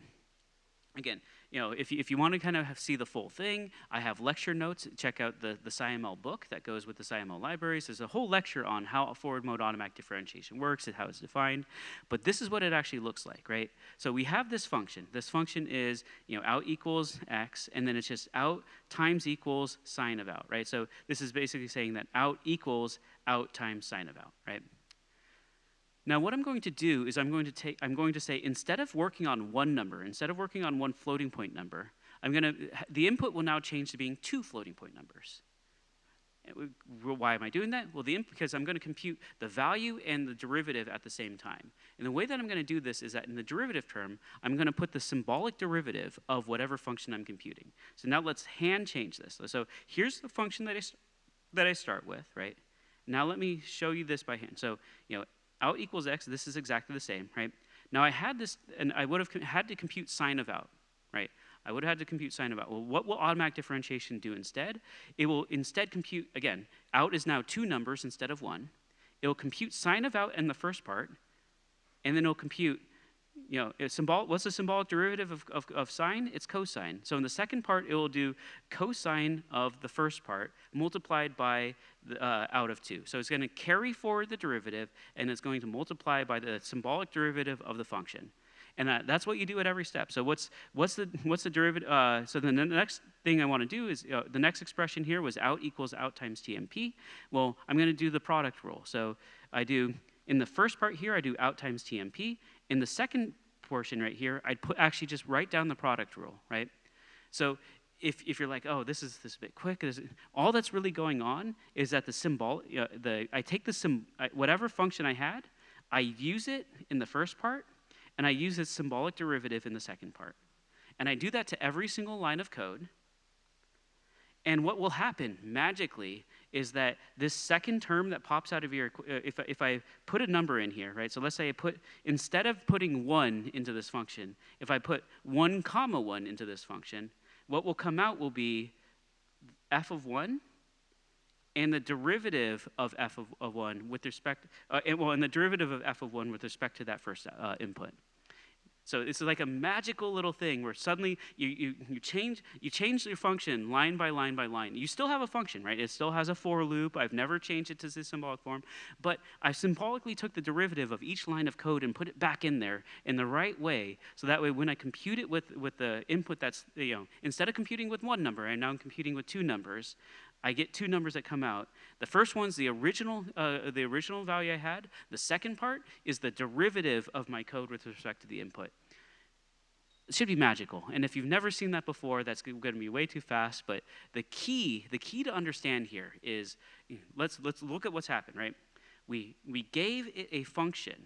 Again, if you want to kind of see the full thing, I have lecture notes. Check out the SciML book that goes with the SciML libraries. There's a whole lecture on how forward mode automatic differentiation works and how it's defined. But this is what it actually looks like, right? So we have this function. This function is out equals x, and then it's just out times equals sine of out, right? So this is basically saying that out equals out times sine of out, right? Now what I'm going to do is I'm going to say, instead of working on one number, instead of working on one floating point number, the input will now change to being two floating point numbers. Why am I doing that? Well, because I'm going to compute the value and the derivative at the same time. And the way that I'm going to do this is that in the derivative term, I'm going to put the symbolic derivative of whatever function I'm computing. So now let's hand change this. So here's the function that I start with, right? Now let me show you this by hand. So, out equals x, this is exactly the same, right? Now I had this, and I would have had to compute sine of out, right? I would have had to compute sine of out. Well, what will automatic differentiation do instead? It will instead compute, again, out is now two numbers instead of one. It will compute sine of out in the first part, and then it'll compute, what's the symbolic derivative of sine? It's cosine. So in the second part, it will do cosine of the first part multiplied by out of 2. So it's going to carry forward the derivative, and it's going to multiply by the symbolic derivative of the function. And that's what you do at every step. So what's the derivative? So then the next thing I want to do is, the next expression here was out equals out times TMP. Well, I'm going to do the product rule. So I do, in the first part here, I do out times TMP. In the second portion right here, I'd actually just write down the product rule, right? So if you're like, oh, this is a bit quick, all that's really going on is that I take whatever function I had, I use it in the first part, and I use its symbolic derivative in the second part. And I do that to every single line of code. And what will happen magically is that this second term that pops out of your, if I put a number in here, right? So let's say instead of putting 1 into this function, if I put 1 comma 1 into this function, what will come out will be f of 1 and the derivative of f of 1 with respect, and the derivative of f of 1 with respect to that first input. So it's like a magical little thing where suddenly you change your function line by line by line. You still have a function, right? It still has a for loop. I've never changed it to this symbolic form, but I symbolically took the derivative of each line of code and put it back in there in the right way. So that way, when I compute it with the input that's, instead of computing with 1 number, I'm now computing with 2 numbers. I get 2 numbers that come out. The first one's the original value I had. The second part is the derivative of my code with respect to the input. It should be magical. And if you've never seen that before, that's going to be way too fast. But the key to understand here is, let's look at what's happened, right? We gave it a function.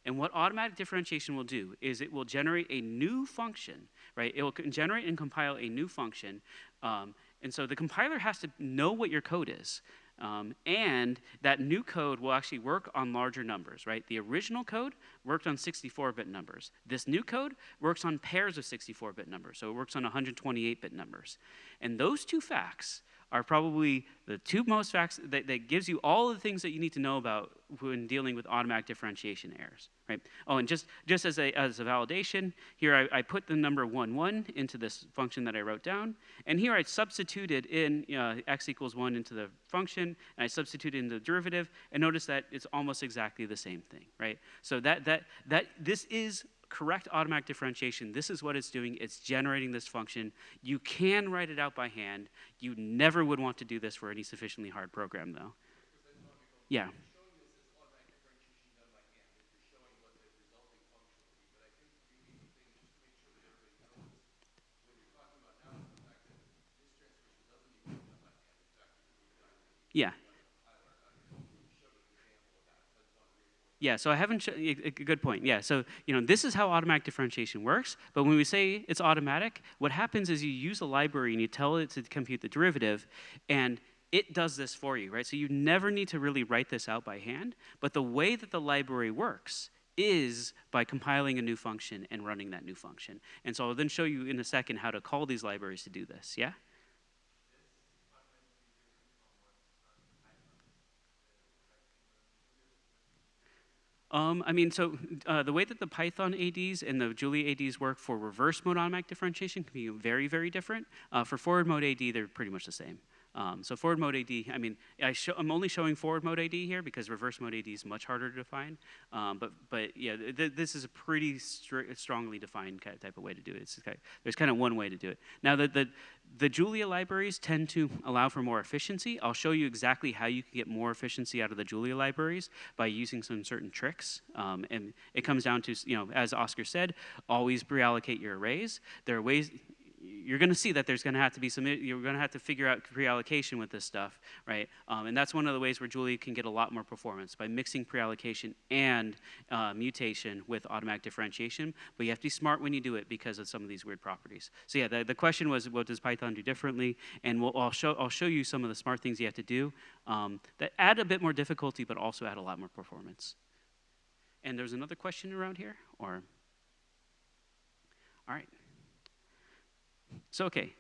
And what automatic differentiation will do is it will generate a new function, right? It will generate and compile a new function. And so the compiler has to know what your code is. And that new code will actually work on larger numbers, right? The original code worked on 64-bit numbers. This new code works on pairs of 64-bit numbers, so it works on 128-bit numbers. And those 2 facts are probably the 2 most facts that gives you all of the things that you need to know about when dealing with automatic differentiation errors, right? Oh, and just as a validation, here I put the number 1, 1 into this function that I wrote down, and here I substituted in x equals 1 into the function, and I substituted in the derivative, and notice that it's almost exactly the same thing, right? So this is correct automatic differentiation. This is what it's doing. It's generating this function. You can write it out by hand. You never would want to do this for any sufficiently hard program, though. Yeah. Yeah. Yeah, so I haven't, a good point. Yeah, so this is how automatic differentiation works, but when we say it's automatic, what happens is you use a library and you tell it to compute the derivative, and it does this for you, right? So you never need to really write this out by hand, but the way that the library works is by compiling a new function and running that new function. And so I'll then show you in a second how to call these libraries to do this, yeah? So the way that the Python ADs and the Julia ADs work for reverse mode automatic differentiation can be very, very different. For forward mode AD, they're pretty much the same. So forward mode AD, I'm only showing forward mode AD here because reverse mode AD is much harder to define. But yeah, this is a pretty strongly defined type of way to do it. There's kind of one way to do it. Now, the Julia libraries tend to allow for more efficiency. I'll show you exactly how you can get more efficiency out of the Julia libraries by using some certain tricks. And it comes down to, as Oscar said, always pre-allocate your arrays. There are ways. You're going to see that there's going to have to be you're going to have to figure out pre-allocation with this stuff, right? And that's one of the ways where Julia can get a lot more performance, by mixing pre-allocation and mutation with automatic differentiation. But you have to be smart when you do it because of some of these weird properties. So yeah, the question was, what does Python do differently? And I'll show you some of the smart things you have to do that add a bit more difficulty, but also add a lot more performance. And there's another question around here, or? All right. So okay,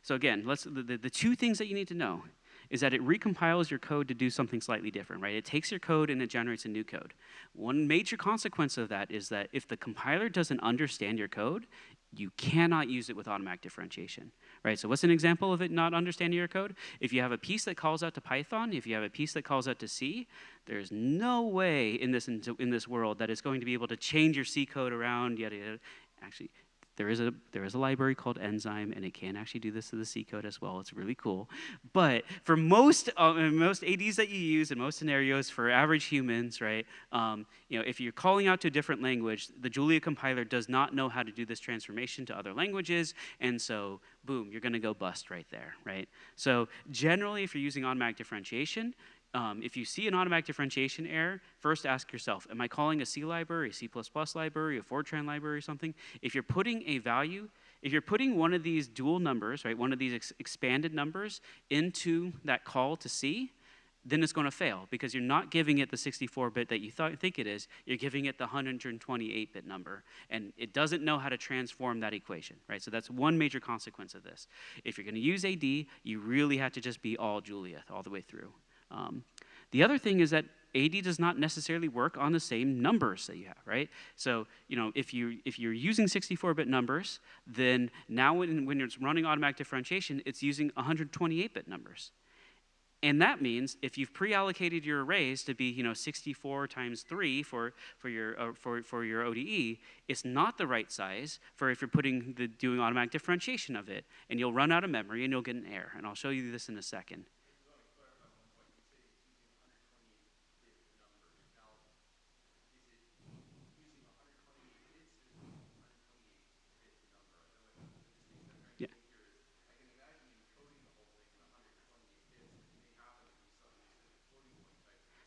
so again, the 2 things that you need to know is that it recompiles your code to do something slightly different, right? It takes your code and it generates a new code. One major consequence of that is that if the compiler doesn't understand your code, you cannot use it with automatic differentiation, right? So what's an example of it not understanding your code? If you have a piece that calls out to Python, if you have a piece that calls out to C, there's no way in this world that it's going to be able to change your C code around, yada, yada. Actually, there is a library called Enzyme, and it can actually do this to the C code as well. It's really cool. But for most ADs that you use in most scenarios for average humans, right? If you're calling out to a different language, the Julia compiler does not know how to do this transformation to other languages, and so boom, you're going to go bust right there, right? So generally, if you're using automatic differentiation, if you see an automatic differentiation error, first ask yourself, am I calling a C library, a C++ library, a Fortran library or something? If you're putting a value, if you're putting one of these dual numbers, right, one of these expanded numbers into that call to C, then it's going to fail because you're not giving it the 64-bit that you think it is. You're giving it the 128-bit number, and it doesn't know how to transform that equation, right? So that's one major consequence of this. If you're going to use AD, you really have to just be all Julia all the way through. The other thing is that AD does not necessarily work on the same numbers that you have, right? So, if you're using 64-bit numbers, then now when it's running automatic differentiation, it's using 128-bit numbers. And that means if you've pre-allocated your arrays to be 64 times 3 for your ODE, it's not the right size for if you're doing automatic differentiation of it, and you'll run out of memory and you'll get an error. And I'll show you this in a second.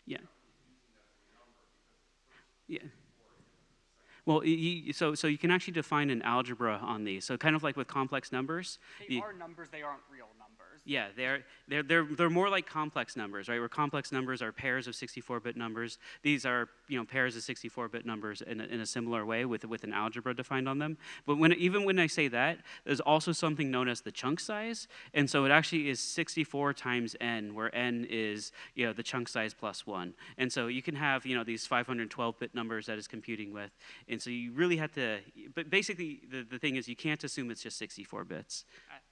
Yeah. Yeah. Well, so you can actually define an algebra on these. So kind of like with complex numbers. They are numbers, they aren't real numbers. Yeah, they're more like complex numbers, right? Where complex numbers are pairs of 64-bit numbers. These are pairs of 64-bit numbers in a similar way with an algebra defined on them. But even when I say that, there's also something known as the chunk size, and so it actually is 64 times n, where n is the chunk size plus 1. And so you can have these 512-bit numbers that it's computing with, and so you really have to. But basically, the thing is you can't assume it's just 64 bits.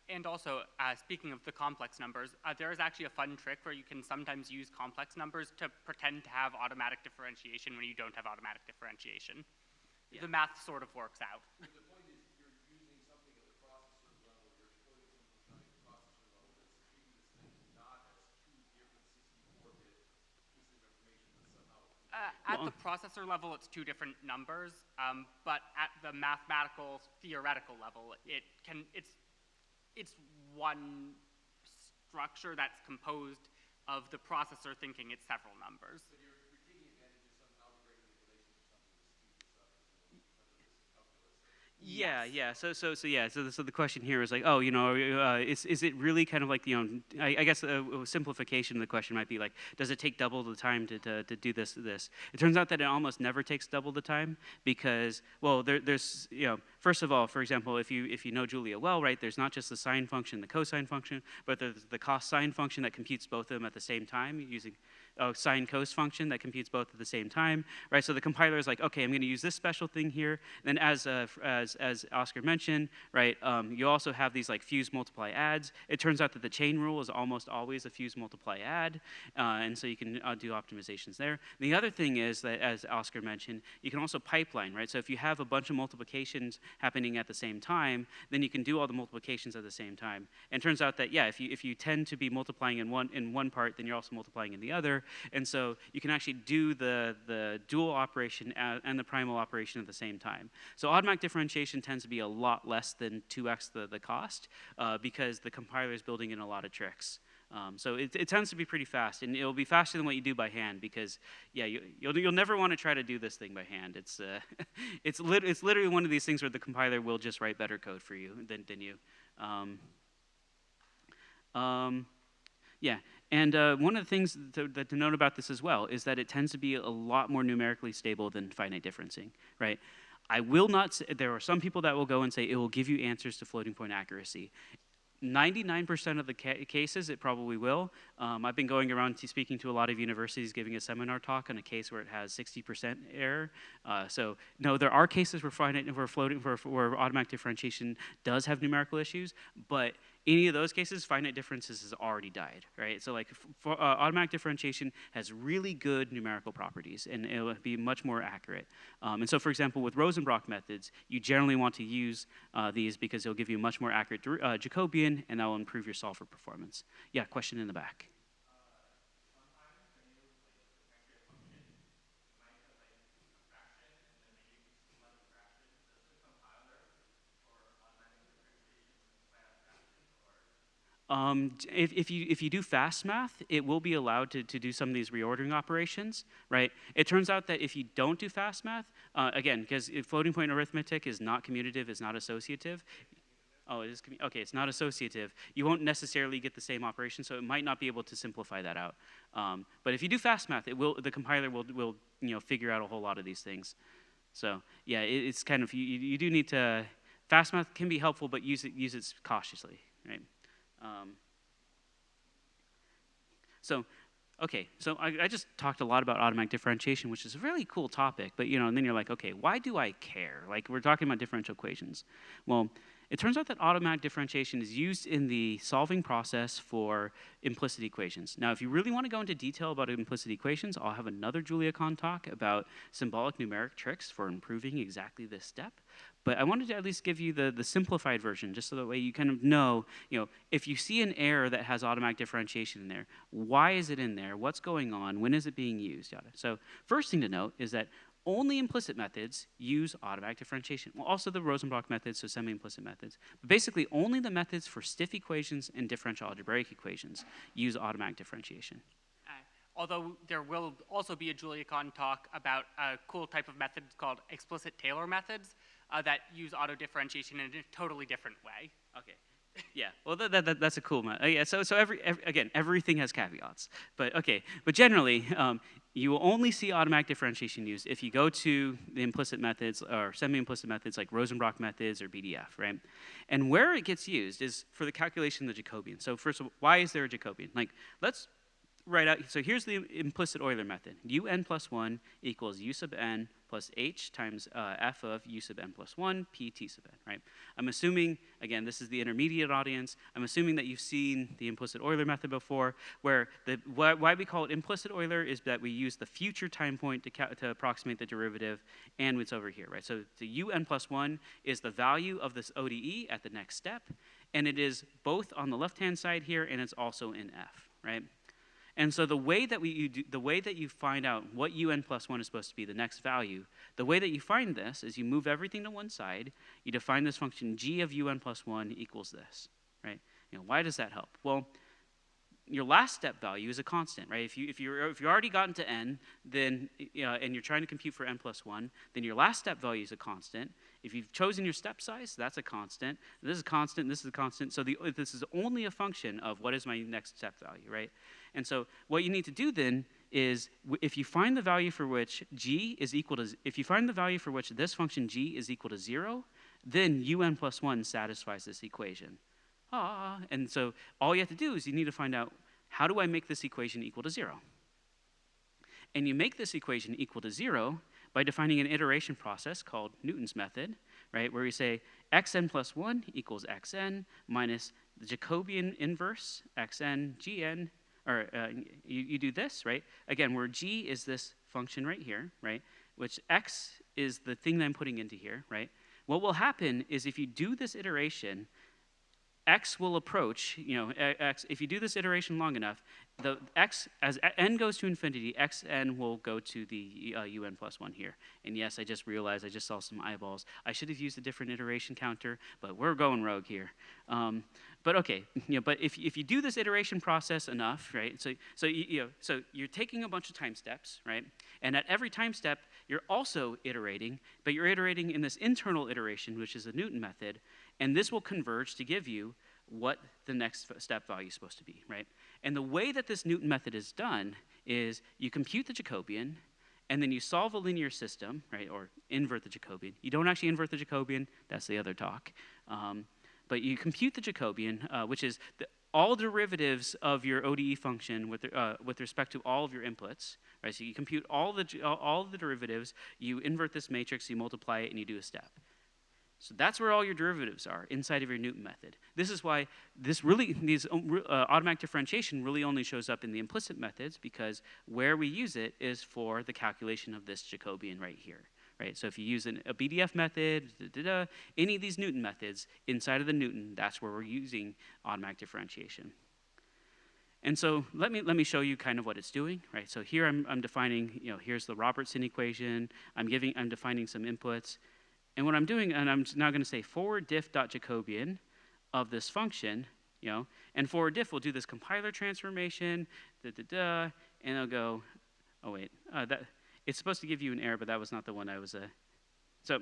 And also, speaking of the complex numbers, there is actually a fun trick where you can sometimes use complex numbers to pretend to have automatic differentiation when you don't have automatic differentiation. Yeah. The math sort of works out. The point is you're using something at the processor level, you're exploiting something at the processor level that's treating this thing not as two different 64-bit pieces of information, but somehow... At the processor level, it's two different numbers, but at the mathematical, theoretical level, it's one structure that's composed of the processor thinking it's several numbers. So you're taking advantage of some algebraic manipulation or something to speed this up under this calculus. Yeah. So the question here is like, is it really kind of like I guess a simplification of the question might be like, does it take double the time to do this? It turns out that it almost never takes double the time because there's first of all, for example, if you know Julia well, right, there's not just the sine function, the cosine function, but there's the cosine function that computes both of them at the same time using sine cos function that computes both at the same time, right? So the compiler is like, okay, I'm going to use this special thing here. And then as Oscar mentioned, right, you also have these like fuse multiply adds. It turns out that the chain rule is almost always a fuse multiply add, and so you can do optimizations there. The other thing is that, as Oscar mentioned, you can also pipeline, right? So if you have a bunch of multiplications happening at the same time, then you can do all the multiplications at the same time. And it turns out that if you tend to be multiplying in one part, then you're also multiplying in the other. And so you can actually do the dual operation and the primal operation at the same time. So automatic differentiation tends to be a lot less than 2x the cost because the compiler is building in a lot of tricks. So it tends to be pretty fast, and it'll be faster than what you do by hand because, you'll never want to try to do this thing by hand. It's literally one of these things where the compiler will just write better code for you than you. And one of the things to note about this as well is that it tends to be a lot more numerically stable than finite differencing, right? I will not say, there are some people that will go and say it will give you answers to floating point accuracy. 99% of the cases, it probably will. I've been going around speaking to a lot of universities, giving a seminar talk on a case where it has 60% error. So no, there are cases where automatic differentiation does have numerical issues, but any of those cases, finite differences has already died, right? So like automatic differentiation has really good numerical properties, and it will be much more accurate. And so, for example, with Rosenbrock methods, you generally want to use these because it'll give you a much more accurate Jacobian, and that will improve your solver performance. Yeah, question in the back. If you do fast math, it will be allowed to do some of these reordering operations, right? It turns out that if you don't do fast math, again, because floating point arithmetic is not commutative, it's not associative. Oh, it is, okay, it's not associative. You won't necessarily get the same operation, so it might not be able to simplify that out. But if you do fast math, the compiler will figure out a whole lot of these things. So yeah, it's kind of, you do need to, fast math can be helpful, but use it cautiously, right? Okay, so I just talked a lot about automatic differentiation, which is a really cool topic, but and then you're like, okay, why do I care? Like, we're talking about differential equations. Well, it turns out that automatic differentiation is used in the solving process for implicit equations. Now, if you really want to go into detail about implicit equations, I'll have another JuliaCon talk about symbolic numeric tricks for improving exactly this step. But I wanted to at least give you the simplified version, just so that way you kind of know, if you see an error that has automatic differentiation in there, why is it in there? What's going on? When is it being used? Yada. So first thing to note is that only implicit methods use automatic differentiation. Well, also the Rosenbrock methods, so semi-implicit methods. But basically, only the methods for stiff equations and differential algebraic equations use automatic differentiation. Although there will also be a JuliaCon talk about a cool type of method called explicit Taylor methods that use auto differentiation in a totally different way. Okay. Yeah, well, that's a cool method. Yeah, so again, everything has caveats. But okay, but generally, you will only see automatic differentiation used if you go to the implicit methods or semi-implicit methods like Rosenbrock methods or BDF, right? And where it gets used is for the calculation of the Jacobian. So first of all, why is there a Jacobian? Like, let's write out, so here's the implicit Euler method. Un plus 1 equals U sub n plus h times f of U sub n plus 1, p t sub n, right? I'm assuming, again, this is the intermediate audience, I'm assuming that you've seen the implicit Euler method before, where why we call it implicit Euler is that we use the future time point to approximate the derivative, and it's over here, right? So the Un plus 1 is the value of this ODE at the next step, and it is both on the left-hand side here, and it's also in f, right? And so the way that you find out what Un plus 1 is supposed to be, the next value, the way that you find this is you move everything to one side, you define this function g of Un plus 1 equals this, right? Why does that help? Well, your last step value is a constant, right? If you're already gotten to n, then and you're trying to compute for n plus 1, then your last step value is a constant. If you've chosen your step size, that's a constant. This is a constant, this is a constant. So this is only a function of what is my next step value, right? And so what you need to do then is if you find the value for which this function g is equal to 0, then Un plus 1 satisfies this equation. And so all you have to do is you need to find out, how do I make this equation equal to 0? And you make this equation equal to 0 by defining an iteration process called Newton's method, right, where we say xn plus 1 equals xn minus the Jacobian inverse xn gn, or you do this, right? Again, where g is this function right here, right, which x is the thing that I'm putting into here, right? What will happen is if you do this iteration, x will approach, x, if you do this iteration long enough, the x, as n goes to infinity, xn will go to the Un plus 1 here. And yes, I just realized I just saw some eyeballs. I should have used a different iteration counter, but we're going rogue here. But okay, but if you do this iteration process enough, right? So you're taking a bunch of time steps, right? And at every time step, you're also iterating, but you're iterating in this internal iteration, which is the Newton method, and this will converge to give you what the next step value is supposed to be, right? And the way that this Newton method is done is you compute the Jacobian, and then you solve a linear system, right, or invert the Jacobian. You don't actually invert the Jacobian, that's the other talk. but you compute the Jacobian, which is all derivatives of your ODE function with respect to all of your inputs, right? So you compute all the derivatives, you invert this matrix, you multiply it, and you do a step. So that's where all your derivatives are, inside of your Newton method. This is why automatic differentiation really only shows up in the implicit methods, because where we use it is for the calculation of this Jacobian right here. Right? So if you use a BDF method, any of these Newton methods, inside of the Newton, that's where we're using automatic differentiation. And so let me show you kind of what it's doing, right? So here I'm defining, here's the Robertson equation. I'm defining some inputs. And what I'm doing, and I'm now going to say forward diff.Jacobian of this function, and forward diff will do this compiler transformation, and it'll go, oh wait, it's supposed to give you an error, but that was not the one I was, so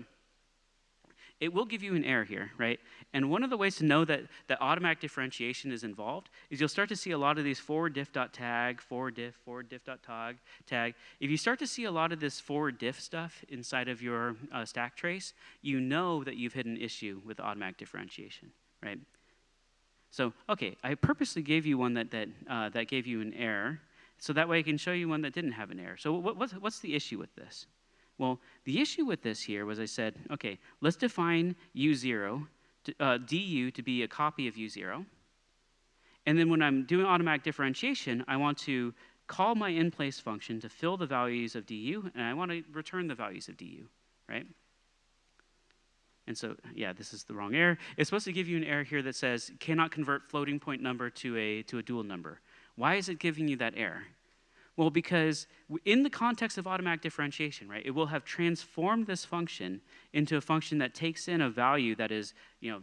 it will give you an error here, right? And one of the ways to know that automatic differentiation is involved is you'll start to see a lot of these forward diff.tag, forward diff.tag. If you start to see a lot of this forward diff stuff inside of your stack trace, you know that you've hit an issue with automatic differentiation, right? So, okay, I purposely gave you one that gave you an error, so that way I can show you one that didn't have an error. So what's the issue with this? Well, the issue with this here was I said, okay, let's define U0, du to be a copy of U0. And then when I'm doing automatic differentiation, I want to call my in-place function to fill the values of du, and I want to return the values of du, right? And so, yeah, this is the wrong error. It's supposed to give you an error here that says, cannot convert floating point number to a dual number. Why is it giving you that error? Well, because in the context of automatic differentiation, right, it will have transformed this function into a function that takes in a value that is,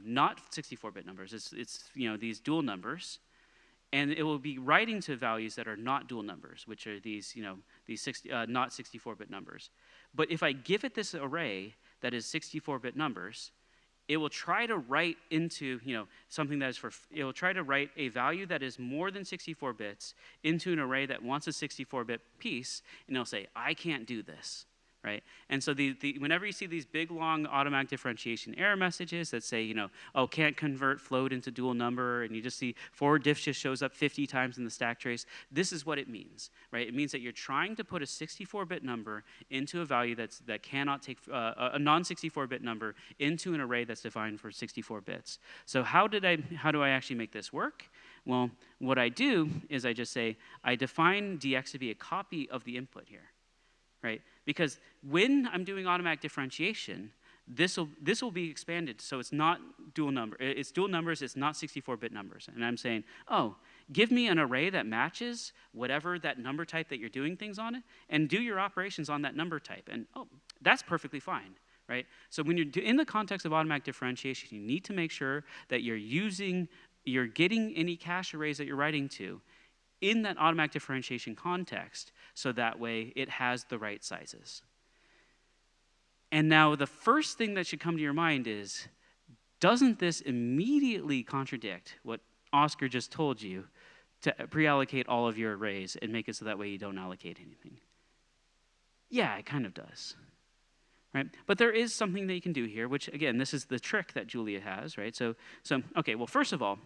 not 64-bit numbers. It's these dual numbers, and it will be writing to values that are not dual numbers, which are these, not 64-bit numbers. But if I give it this array that is 64-bit numbers, it will try to write into, something that is it will try to write a value that is more than 64 bits into an array that wants a 64-bit piece, and it'll say, I can't do this, right? And so whenever you see these big, long automatic differentiation error messages that say, oh, can't convert float into dual number, and you just see forward diff just shows up 50 times in the stack trace, this is what it means, right? It means that you're trying to put a 64-bit number into a value that cannot take, a non-64-bit number into an array that's defined for 64 bits. So how do I actually make this work? Well, what I do is I just say, I define dx to be a copy of the input here, right? Because when I'm doing automatic differentiation, this will be expanded, so it's not dual number. It's dual numbers. It's not 64-bit numbers. And I'm saying, oh, give me an array that matches whatever that number type that you're doing things on it, and do your operations on that number type. And oh, that's perfectly fine, right? So when you're in the context of automatic differentiation, you need to make sure that you're getting any cache arrays that you're writing to in that automatic differentiation context, so that way it has the right sizes. And now the first thing that should come to your mind is, doesn't this immediately contradict what Oscar just told you to pre-allocate all of your arrays and make it so that way you don't allocate anything? Yeah, it kind of does. Right? But there is something that you can do here, which, again, this is the trick that Julia has, right? So okay, well, first of all,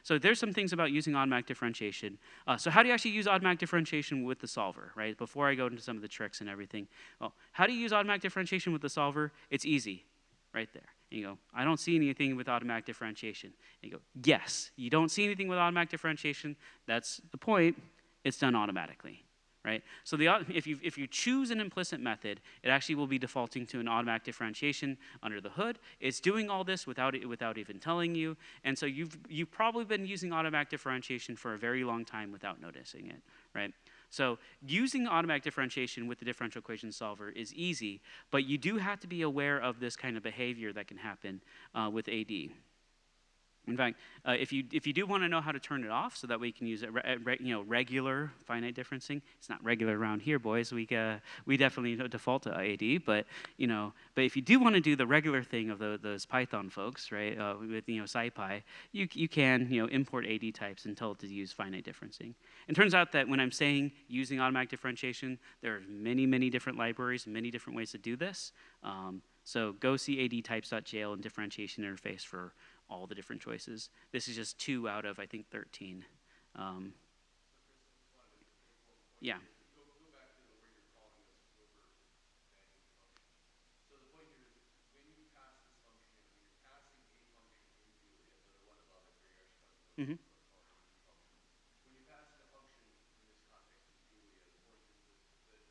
so there's some things about using automatic differentiation. So how do you actually use automatic differentiation with the solver, right? Before I go into some of the tricks and everything. Well, how do you use automatic differentiation with the solver? It's easy, right there. And you go, I don't see anything with automatic differentiation. And you go, yes, you don't see anything with automatic differentiation. That's the point. It's done automatically. Right? So if you choose an implicit method, it actually will be defaulting to an automatic differentiation under the hood. It's doing all this without even telling you, and so you've probably been using automatic differentiation for a very long time without noticing it, right? So using automatic differentiation with the differential equation solver is easy, but you do have to be aware of this kind of behavior that can happen with AD. In fact, if you do want to know how to turn it off, so that we can use regular finite differencing. It's not regular around here, boys. We definitely default to AD, but if you do want to do the regular thing of those Python folks, right, with SciPy, you can import AD types and tell it to use finite differencing. It turns out that when I'm saying using automatic differentiation, there are many different libraries, many different ways to do this. So go see adtypes.jl and differentiation interface for all the different choices. This is just 2 out of, I think, 13. Yeah. Go back to where you're calling this over banging function. So the point here is when you pass this function in, when you're passing a function in Julia, the one above it, where you're actually passing Mm-hmm. function. When you're passing a function in this context in Julia, the point is that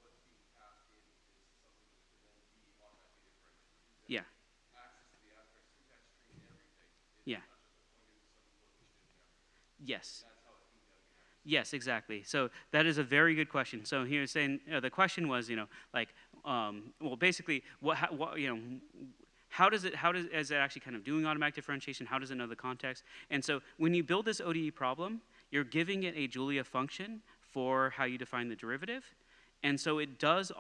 what's being passed in is something that can then be automatically differentiated. Yeah. Access to the abstract syntax tree and everything. Yeah. It's not just a pointer to some location in memory. Yes. That's how it's being done behind the scenes. Yes, exactly. So that is a very good question. So he was saying, the question was, like, well, basically, how is it actually kind of doing automatic differentiation? How does it know the context? And so when you build this ODE problem, you're giving it a Julia function for how you define the derivative. And so it does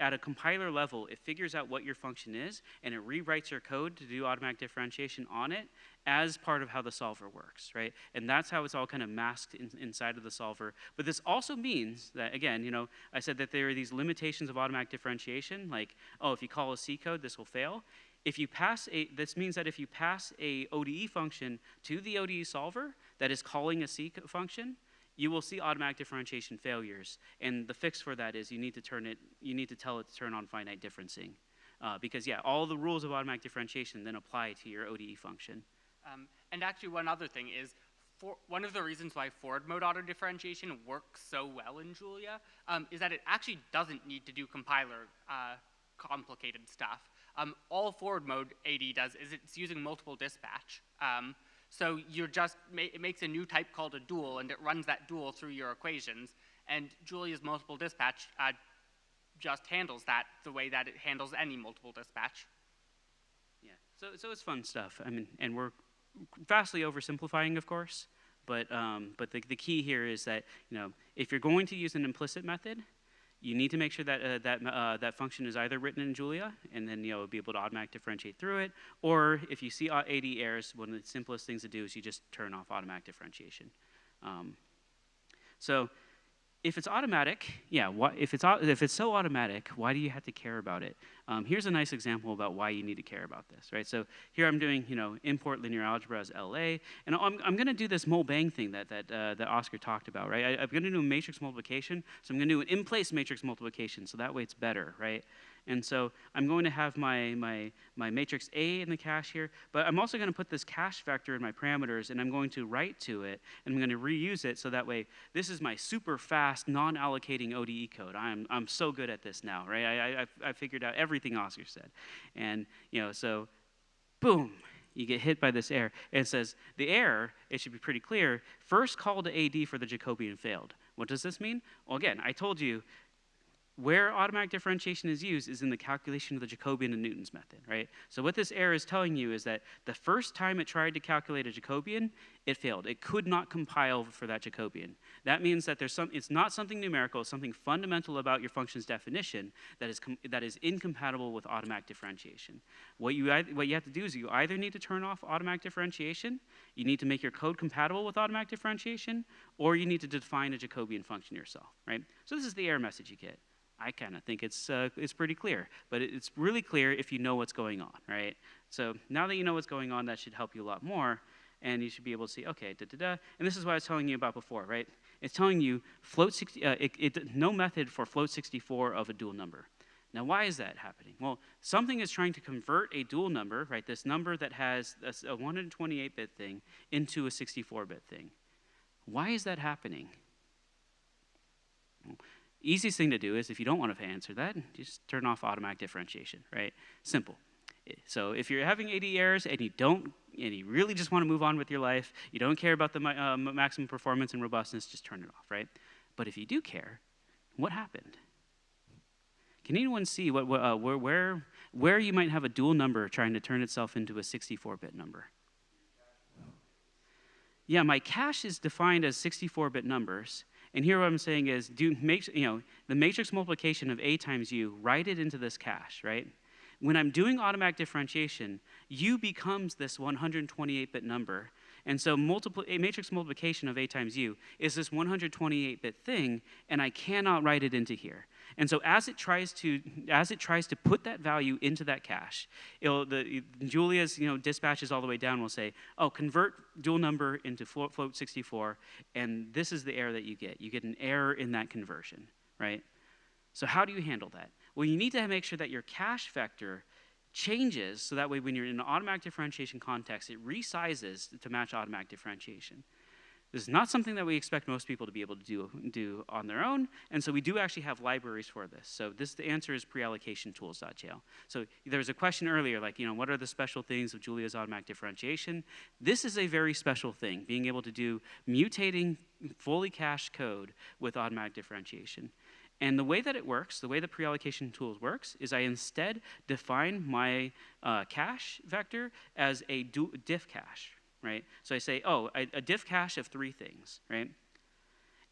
at a compiler level, it figures out what your function is, and it rewrites your code to do automatic differentiation on it as part of how the solver works, right? And that's how it's all kind of masked inside of the solver. But this also means that, again, I said that there are these limitations of automatic differentiation, like, oh, if you call a C code, this will fail. This means that if you pass a ODE function to the ODE solver that is calling a C function, you will see automatic differentiation failures. And the fix for that is you need to tell it to turn on finite differencing. Because yeah, all the rules of automatic differentiation then apply to your ODE function. And actually one other thing is, one of the reasons why forward mode auto differentiation works so well in Julia is that it actually doesn't need to do compiler complicated stuff. All forward mode AD does is it's using multiple dispatch. So it makes a new type called a dual, and it runs that dual through your equations. And Julia's multiple dispatch just handles that the way that it handles any multiple dispatch. Yeah, so it's fun stuff. I mean, and we're vastly oversimplifying, of course. But the key here is that if you're going to use an implicit method, you need to make sure that that function is either written in Julia, and then be able to automatic differentiate through it, or if you see AD errors, one of the simplest things to do is you just turn off automatic differentiation. So if it's automatic, yeah. If it's so automatic, why do you have to care about it? Here's a nice example about why you need to care about this, right? So here I'm doing, import linear algebra as LA, and I'm going to do this mul-bang thing that Oscar talked about, right? I'm going to do a matrix multiplication, so I'm going to do an in-place matrix multiplication, so that way it's better, right? And so I'm going to have my matrix A in the cache here, but I'm also going to put this cache vector in my parameters, and I'm going to write to it, and I'm going to reuse it, so that way this is my super fast non-allocating ODE code. I'm so good at this now, right? I figured out everything Oscar said, and so boom, you get hit by this error. And it says the error, it should be pretty clear. First call to AD for the Jacobian failed. What does this mean? Well, again, I told you, where automatic differentiation is used is in the calculation of the Jacobian and Newton's method, right? So what this error is telling you is that the first time it tried to calculate a Jacobian, it failed. It could not compile for that Jacobian. That means that it's not something numerical, it's something fundamental about your function's definition that is incompatible with automatic differentiation. What you have to do is you either need to turn off automatic differentiation, you need to make your code compatible with automatic differentiation, or you need to define a Jacobian function yourself, right? So this is the error message you get. I kind of think it's pretty clear, but it's really clear if you know what's going on, right? So now that you know what's going on, that should help you a lot more, and you should be able to see, okay, and this is what I was telling you about before, right? It's telling you no method for float 64 of a dual number. Now, why is that happening? Well, something is trying to convert a dual number, right, this number that has a 128-bit thing, into a 64-bit thing. Why is that happening? Well, easiest thing to do is, if you don't want to answer that, just turn off automatic differentiation, right? Simple. So if you're having AD errors and you really just want to move on with your life, you don't care about the maximum performance and robustness, just turn it off, right? But if you do care, what happened? Can anyone see where you might have a dual number trying to turn itself into a 64-bit number? Yeah, my cache is defined as 64-bit numbers. And here what I'm saying is, the matrix multiplication of A times U, write it into this cache, right? When I'm doing automatic differentiation, U becomes this 128-bit number. And so a matrix multiplication of A times U is this 128-bit thing, and I cannot write it into here. And so as it tries to put that value into that cache, Julia's dispatches all the way down will say, oh, convert dual number into float 64, and this is the error that you get. You get an error in that conversion, right? So how do you handle that? Well, you need to make sure that your cache vector changes so that way when you're in an automatic differentiation context, it resizes to match automatic differentiation. This is not something that we expect most people to be able to do on their own, and so we do actually have libraries for this. So the answer is preallocationtools.jl. So there was a question earlier, like, what are the special things of Julia's automatic differentiation? This is a very special thing, being able to do mutating fully cached code with automatic differentiation. And the way that it works, the way the preallocation tools works, is I instead define my cache vector as a diff cache, right? So I say, oh, a diff cache of 3 things, right?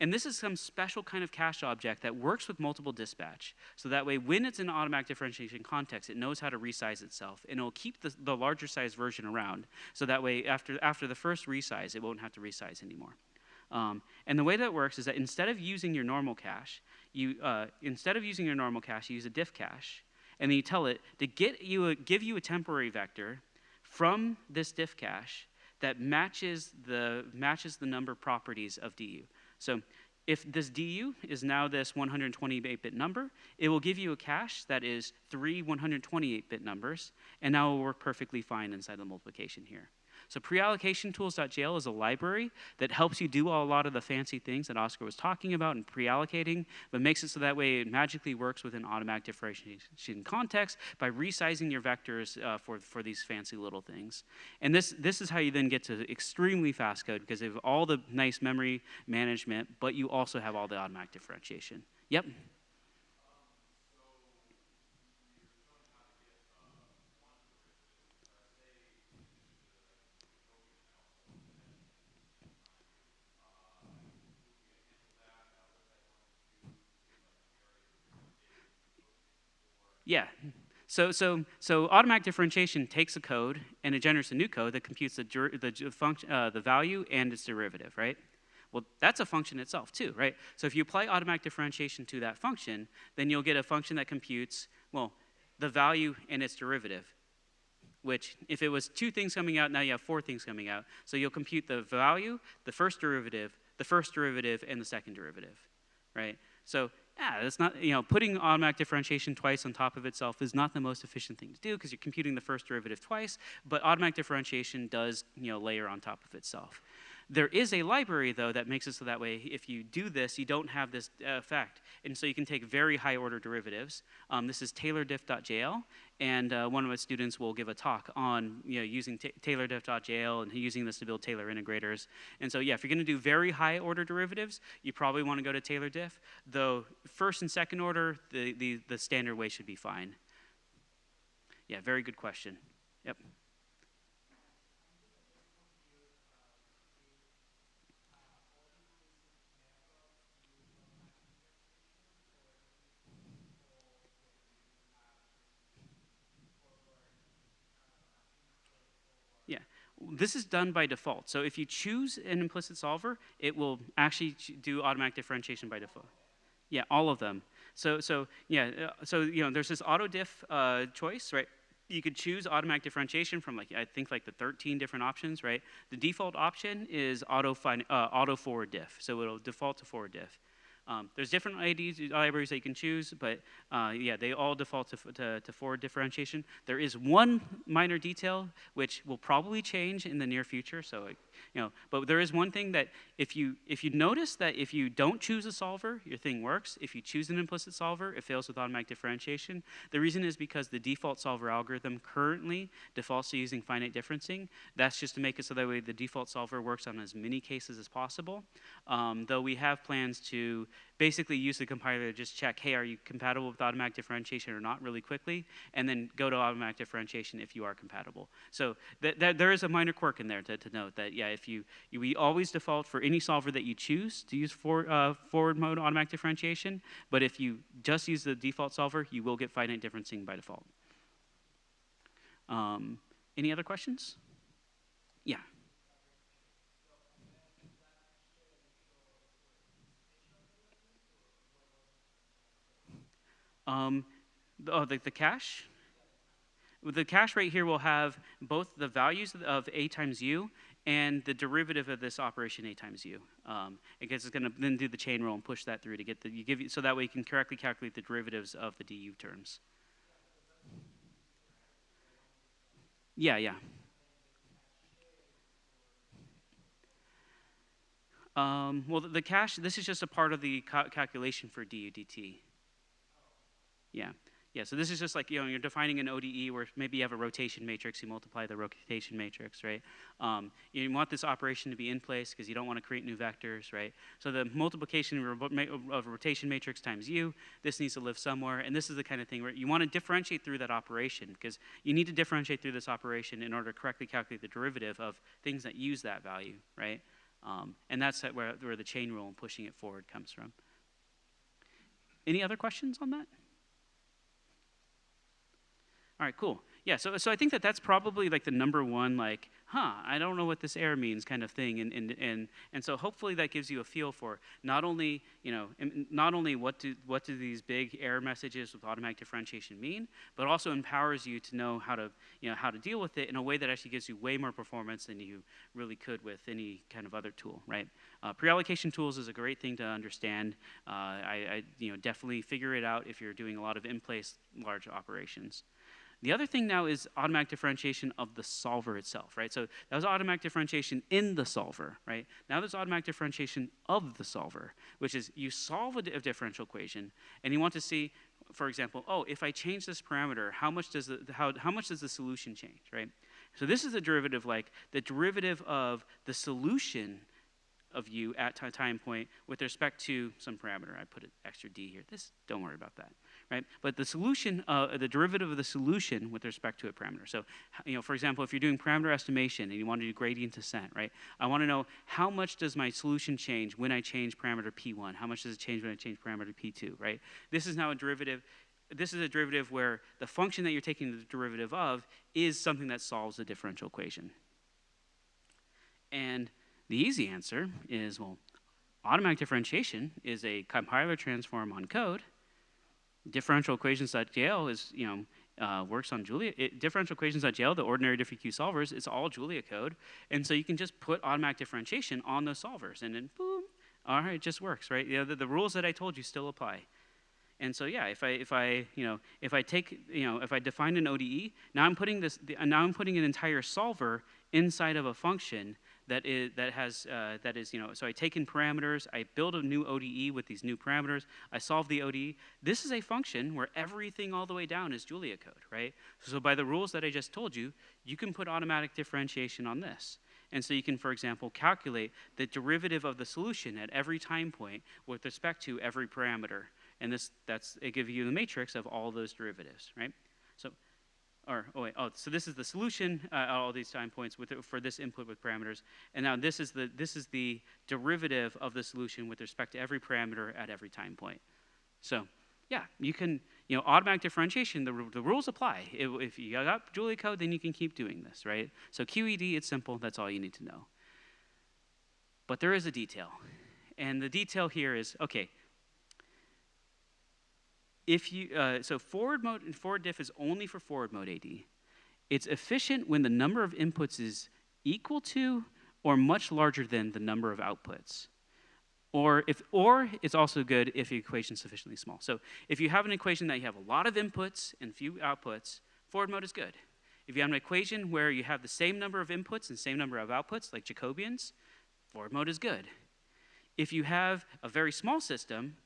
And this is some special kind of cache object that works with multiple dispatch. So that way, when it's in an automatic differentiation context, it knows how to resize itself. And it'll keep the larger size version around. So that way, after the first resize, it won't have to resize anymore. And the way that works is that instead of using your normal cache, you use a diff cache, and then you tell it to give you a temporary vector from this diff cache that matches the number properties of DU. So if this DU is now this 128-bit number, it will give you a cache that is 3 128-bit numbers, and now it will work perfectly fine inside the multiplication here. So preallocationtools.jl is a library that helps you do a lot of the fancy things that Oscar was talking about in pre-allocating, but makes it so that way it magically works within automatic differentiation context by resizing your vectors for these fancy little things. And this is how you then get to extremely fast code, because you have all the nice memory management, but you also have all the automatic differentiation. Yep. Yeah. So automatic differentiation takes a code and it generates a new code that computes the value and its derivative, right? Well, that's a function itself too, right? So if you apply automatic differentiation to that function, then you'll get a function that computes, well, the value and its derivative, which if it was 2 things coming out, now you have 4 things coming out. So you'll compute the value, the first derivative, and the second derivative, right? So yeah, that's not, putting automatic differentiation twice on top of itself is not the most efficient thing to do because you're computing the first derivative twice, but automatic differentiation does, layer on top of itself. There is a library, though, that makes it so that way if you do this, you don't have this effect. And so you can take very high order derivatives. This is taylordiff.jl, and one of my students will give a talk on using taylordiff.jl and using this to build Taylor integrators. And so yeah, if you're going to do very high order derivatives, you probably want to go to taylordiff, though first and second order, the standard way should be fine. Yeah, very good question. Yep. Yeah, this is done by default. So if you choose an implicit solver, it will actually do automatic differentiation by default. Yeah, all of them. So there's this auto diff choice, right? You could choose automatic differentiation from I think the 13 different options, right? The default option is auto forward diff, so it'll default to forward diff. There's different ODEs libraries that you can choose, but yeah, they all default to forward differentiation. There is one minor detail which will probably change in the near future. So, but there is one thing that if you notice that if you don't choose a solver, your thing works. If you choose an implicit solver, it fails with automatic differentiation. The reason is because the default solver algorithm currently defaults to using finite differencing. That's just to make it so that way the default solver works on as many cases as possible. Though we have plans to basically use the compiler to just check, hey, are you compatible with automatic differentiation or not really quickly, and then go to automatic differentiation if you are compatible. So there is a minor quirk in there to note that, yeah, we always default for any solver that you choose to use forward mode automatic differentiation, but if you just use the default solver, you will get finite differencing by default. Any other questions? Yeah. The cache? The cache right here will have both the values of a times u and the derivative of this operation a times u. Because it's going to then do the chain rule and push that through to get the so that way you can correctly calculate the derivatives of the du terms. Yeah, yeah. Well, the cache, this is just a part of the calculation for du dt. Yeah. Yeah, so this is just like, you're defining an ODE where maybe you have a rotation matrix, you multiply the rotation matrix, right? You want this operation to be in place because you don't want to create new vectors, right? So the multiplication of rotation matrix times u, this needs to live somewhere, and this is the kind of thing where you want to differentiate through that operation because you need to differentiate through this operation in order to correctly calculate the derivative of things that use that value, right? And that's where the chain rule and pushing it forward comes from. Any other questions on that? All right, cool. Yeah, so I think that's probably like the number one, like, I don't know what this error means kind of thing. And so hopefully that gives you a feel for not only, what do these big error messages with automatic differentiation mean, but also empowers you to know how to deal with it in a way that actually gives you way more performance than you really could with any kind of other tool, right? Pre-allocation tools is a great thing to understand. I definitely figure it out if you're doing a lot of in-place large operations. The other thing now is automatic differentiation of the solver itself, right? So that was automatic differentiation in the solver, right? Now there's automatic differentiation of the solver, which is you solve a differential equation, and you want to see, for example, if I change this parameter, how much does the solution change, right? So this is a derivative, like the derivative of the solution of u at time point with respect to some parameter. I put an extra d here. Don't worry about that, right? But the solution, the derivative of the solution with respect to a parameter. So, for example, if you're doing parameter estimation and you want to do gradient descent, right? I want to know how much does my solution change when I change parameter p1? How much does it change when I change parameter p2, right? This is now a derivative. This is a derivative where the function that you're taking the derivative of is something that solves the differential equation. And the easy answer is, well, automatic differentiation is a compiler transform on code. DifferentialEquations.jl is, works on DifferentialEquations.jl, the ordinary DiffEq solvers, it's all Julia code. And so you can just put automatic differentiation on those solvers, and then boom, all right, it just works, right? The rules that I told you still apply. And so yeah, if I define an ODE, now I'm putting an entire solver inside of a function that is, so I take in parameters, I build a new ODE with these new parameters, I solve the ODE. This is a function where everything all the way down is Julia code, right? So by the rules that I just told you, you can put automatic differentiation on this. And so you can, for example, calculate the derivative of the solution at every time point with respect to every parameter. And it gives you the matrix of all those derivatives, right? So this is the solution at all these time points for this input with parameters, and now this is the derivative of the solution with respect to every parameter at every time point. So yeah, you can automatic differentiation. The rules apply. If you got Julia code, then you can keep doing this, right? So QED, it's simple. That's all you need to know. But there is a detail, and the detail here is okay. So forward diff is only for forward mode AD. It's efficient when the number of inputs is equal to or much larger than the number of outputs. Or it's also good if the equation is sufficiently small. So if you have an equation that you have a lot of inputs and few outputs, forward mode is good. If you have an equation where you have the same number of inputs and same number of outputs, like Jacobians, forward mode is good. If you have a very small system,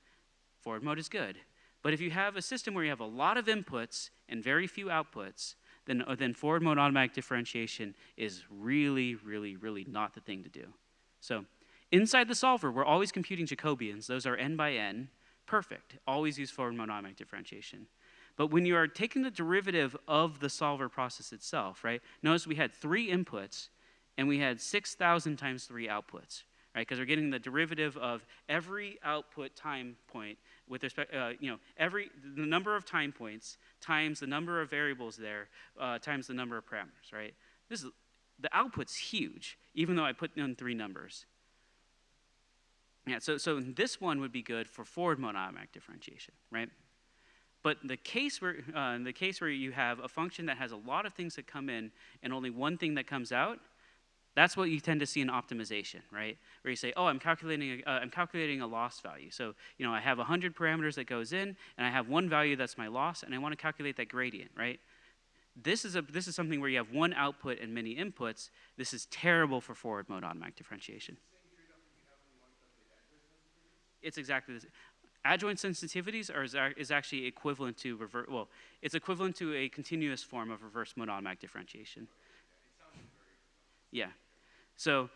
forward mode is good. But if you have a system where you have a lot of inputs and very few outputs, then forward mode automatic differentiation is really, really, really not the thing to do. So inside the solver, we're always computing Jacobians. Those are n by n. Perfect. Always use forward mode automatic differentiation. But when you are taking the derivative of the solver process itself, right? Notice we had 3 inputs, and we had 6,000 times 3 outputs, right? Because we're getting the derivative of every output time point with respect, the number of time points times the number of variables there times the number of parameters, right? The output's huge, even though I put in 3 numbers. Yeah, so this one would be good for forward mode automatic differentiation, right? But in the case where you have a function that has a lot of things that come in and only one thing that comes out, that's what you tend to see in optimization, right? Where you say, oh, I'm calculating a loss value. So, you know, I have 100 parameters that goes in, and I have one value that's my loss, and I want to calculate that gradient, right? This is something where you have one output and many inputs. This is terrible for forward mode automatic differentiation. It's exactly the same. Adjoint sensitivities is actually equivalent to it's equivalent to a continuous form of reverse mode automatic differentiation. Yeah. So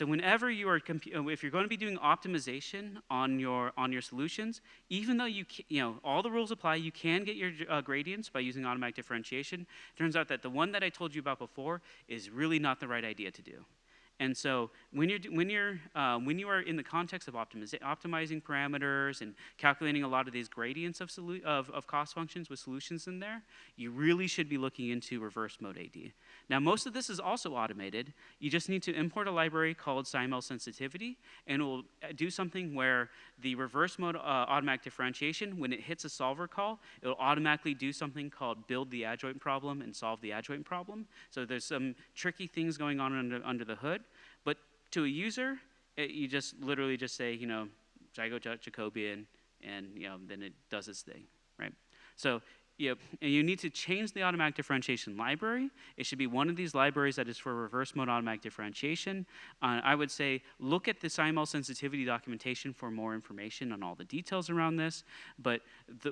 whenever you are if you're going to be doing optimization on your solutions, even though you know all the rules apply, you can get your gradients by using automatic differentiation. It turns out that the one that I told you about before is really not the right idea to do. And so when you are in the context of optimizing parameters and calculating a lot of these gradients of cost functions with solutions in there, you really should be looking into reverse mode AD. Now, most of this is also automated. You just need to import a library called SciML sensitivity, and it will do something where the reverse mode automatic differentiation, when it hits a solver call, it will automatically do something called build the adjoint problem and solve the adjoint problem. So there's some tricky things going on under the hood. But to a user, you just literally just say, you know, Jacobian, and you know, then it does its thing, right? So and you need to change the automatic differentiation library. It should be one of these libraries that is for reverse mode automatic differentiation. I would say look at the SciML sensitivity documentation for more information on all the details around this. But the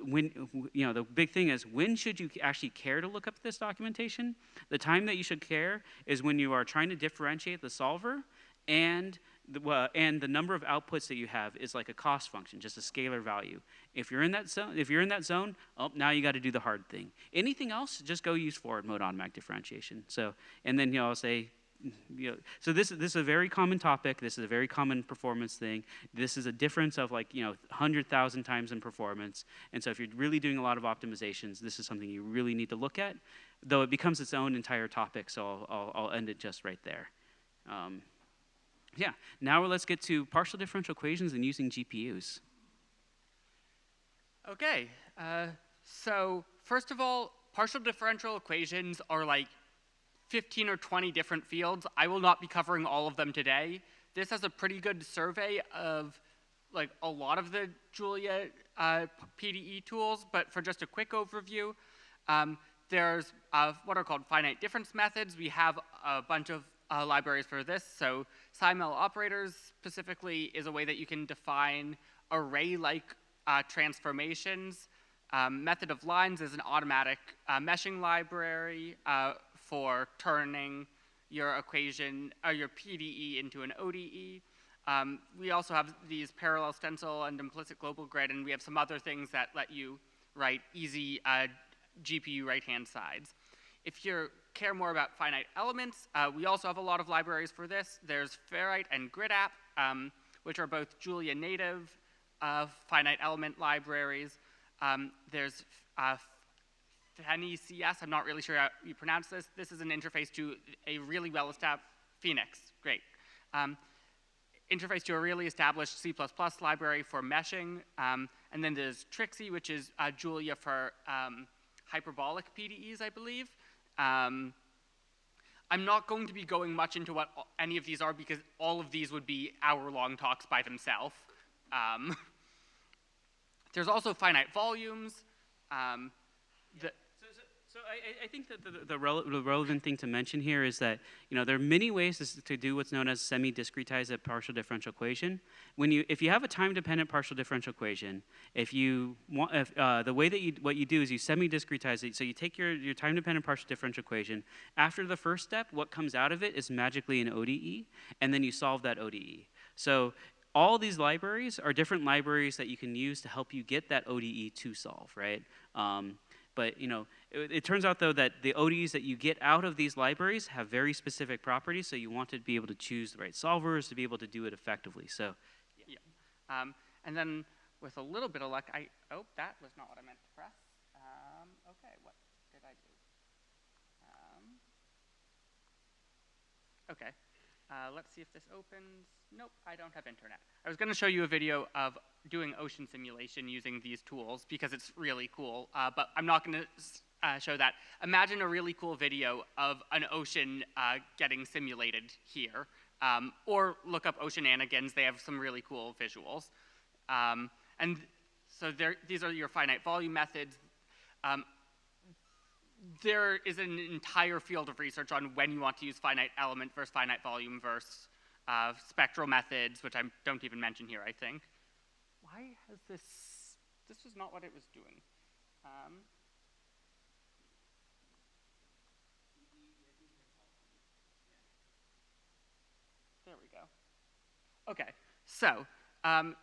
big thing is, when should you actually care to look up this documentation? The time that you should care is when you are trying to differentiate the solver, and the number of outputs that you have is like a cost function, just a scalar value. If you're in that zone, oh, now you got to do the hard thing. Anything else, just go use forward mode automatic differentiation. So, and then I'll say, so this is a very common topic. This is a very common performance thing. This is a difference of 100,000 times in performance. And so if you're really doing a lot of optimizations, this is something you really need to look at. Though it becomes its own entire topic, so I'll end it just right there. Yeah, now let's get to partial differential equations and using GPUs. Okay, so first of all, partial differential equations are like 15 or 20 different fields. I will not be covering all of them today. This has a pretty good survey of like a lot of the Julia PDE tools, but for just a quick overview, there's what are called finite difference methods. We have a bunch of libraries for this. So SciML operators specifically is a way that you can define array-like transformations. Method of lines is an automatic meshing library for turning your equation or your PDE into an ODE. We also have these parallel stencil and implicit global grid, and we have some other things that let you write easy GPU right-hand sides. If you care more about finite elements, we also have a lot of libraries for this. There's Ferrite and GridApp, which are both Julia native finite element libraries. There's FENICS, I'm not really sure how you pronounce this. This is an interface to a really well-established, Phoenix, great. Interface to a really established C++ library for meshing. And then there's Trixie, which is Julia for hyperbolic PDEs, I believe. I'm not going to be going much into what any of these are because all of these would be hour-long talks by themselves. There's also finite volumes. So I think that the relevant thing to mention here is that there are many ways to do what's known as semi-discretize a partial differential equation. If you have a time-dependent partial differential equation, the way that what you do is you semi-discretize it. So you take your time-dependent partial differential equation. After the first step, what comes out of it is magically an ODE, and then you solve that ODE. So all these libraries are different libraries that you can use to help you get that ODE to solve, right? But it turns out though that the ODEs that you get out of these libraries have very specific properties, so you want to be able to choose the right solvers to be able to do it effectively. So, yeah. And then with a little bit of luck, oh, that was not what I meant to press. Okay, what did I do? Okay. Let's see if this opens. Nope, I don't have internet. I was going to show you a video of doing ocean simulation using these tools because it's really cool, but I'm not going to show that. Imagine a really cool video of an ocean getting simulated here, or look up Oceananigans. They have some really cool visuals. And so these are your finite volume methods. There is an entire field of research on when you want to use finite element versus finite volume versus spectral methods, which I don't even mention here, I think. Why has this was not what it was doing. There we go. Okay, so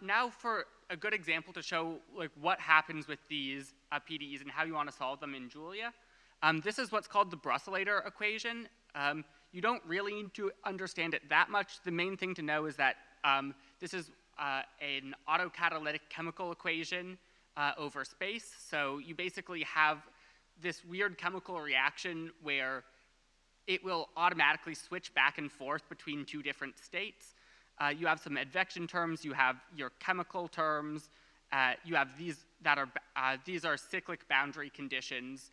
now for a good example to show like what happens with these PDEs and how you want to solve them in Julia. This is what's called the Brusselator equation. You don't really need to understand it that much. The main thing to know is that this is an autocatalytic chemical equation over space. So you basically have this weird chemical reaction where it will automatically switch back and forth between two different states. You have some advection terms, you have your chemical terms, you have these that are, these are cyclic boundary conditions.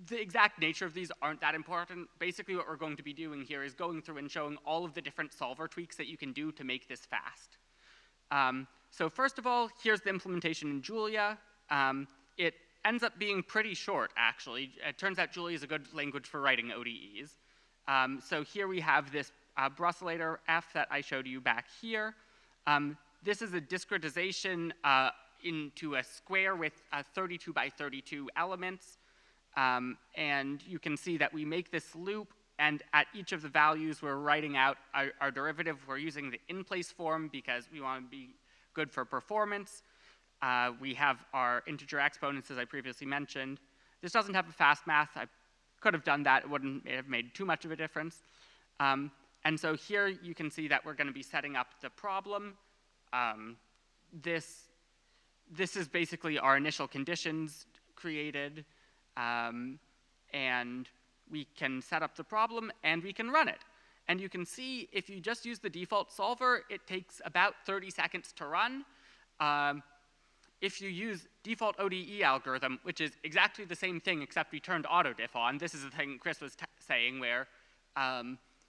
The exact nature of these aren't that important. Basically what we're going to be doing here is going through and showing all of the different solver tweaks that you can do to make this fast. So first of all, here's the implementation in Julia. It ends up being pretty short, actually. It turns out Julia is a good language for writing ODEs. So here we have this Brusselator F that I showed you back here. This is a discretization into a square with 32 by 32 elements. And you can see that we make this loop, and at each of the values we're writing out our derivative. We're using the in-place form because we want to be good for performance. We have our integer exponents, as I previously mentioned. This doesn't have a fast math. I could have done that. It wouldn't have made too much of a difference. And so here you can see that we're going to be setting up the problem. This is basically our initial conditions created. And we can set up the problem, and we can run it. And you can see if you just use the default solver, it takes about 30 seconds to run. If you use default ODE algorithm, which is exactly the same thing except we turned autodiff on, this is the thing Chris was saying where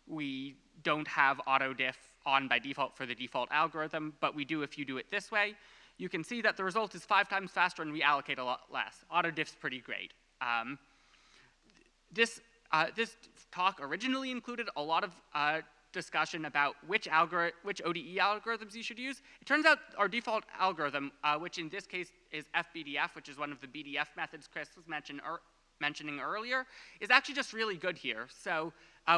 we don't have autodiff on by default for the default algorithm, but we do if you do it this way. You can see that the result is 5 times faster and we allocate a lot less. Autodiff's pretty great. This talk originally included a lot of discussion about which ODE algorithms you should use. It turns out our default algorithm, which in this case is FBDF, which is one of the BDF methods Chris was mentioning earlier, is actually just really good here. So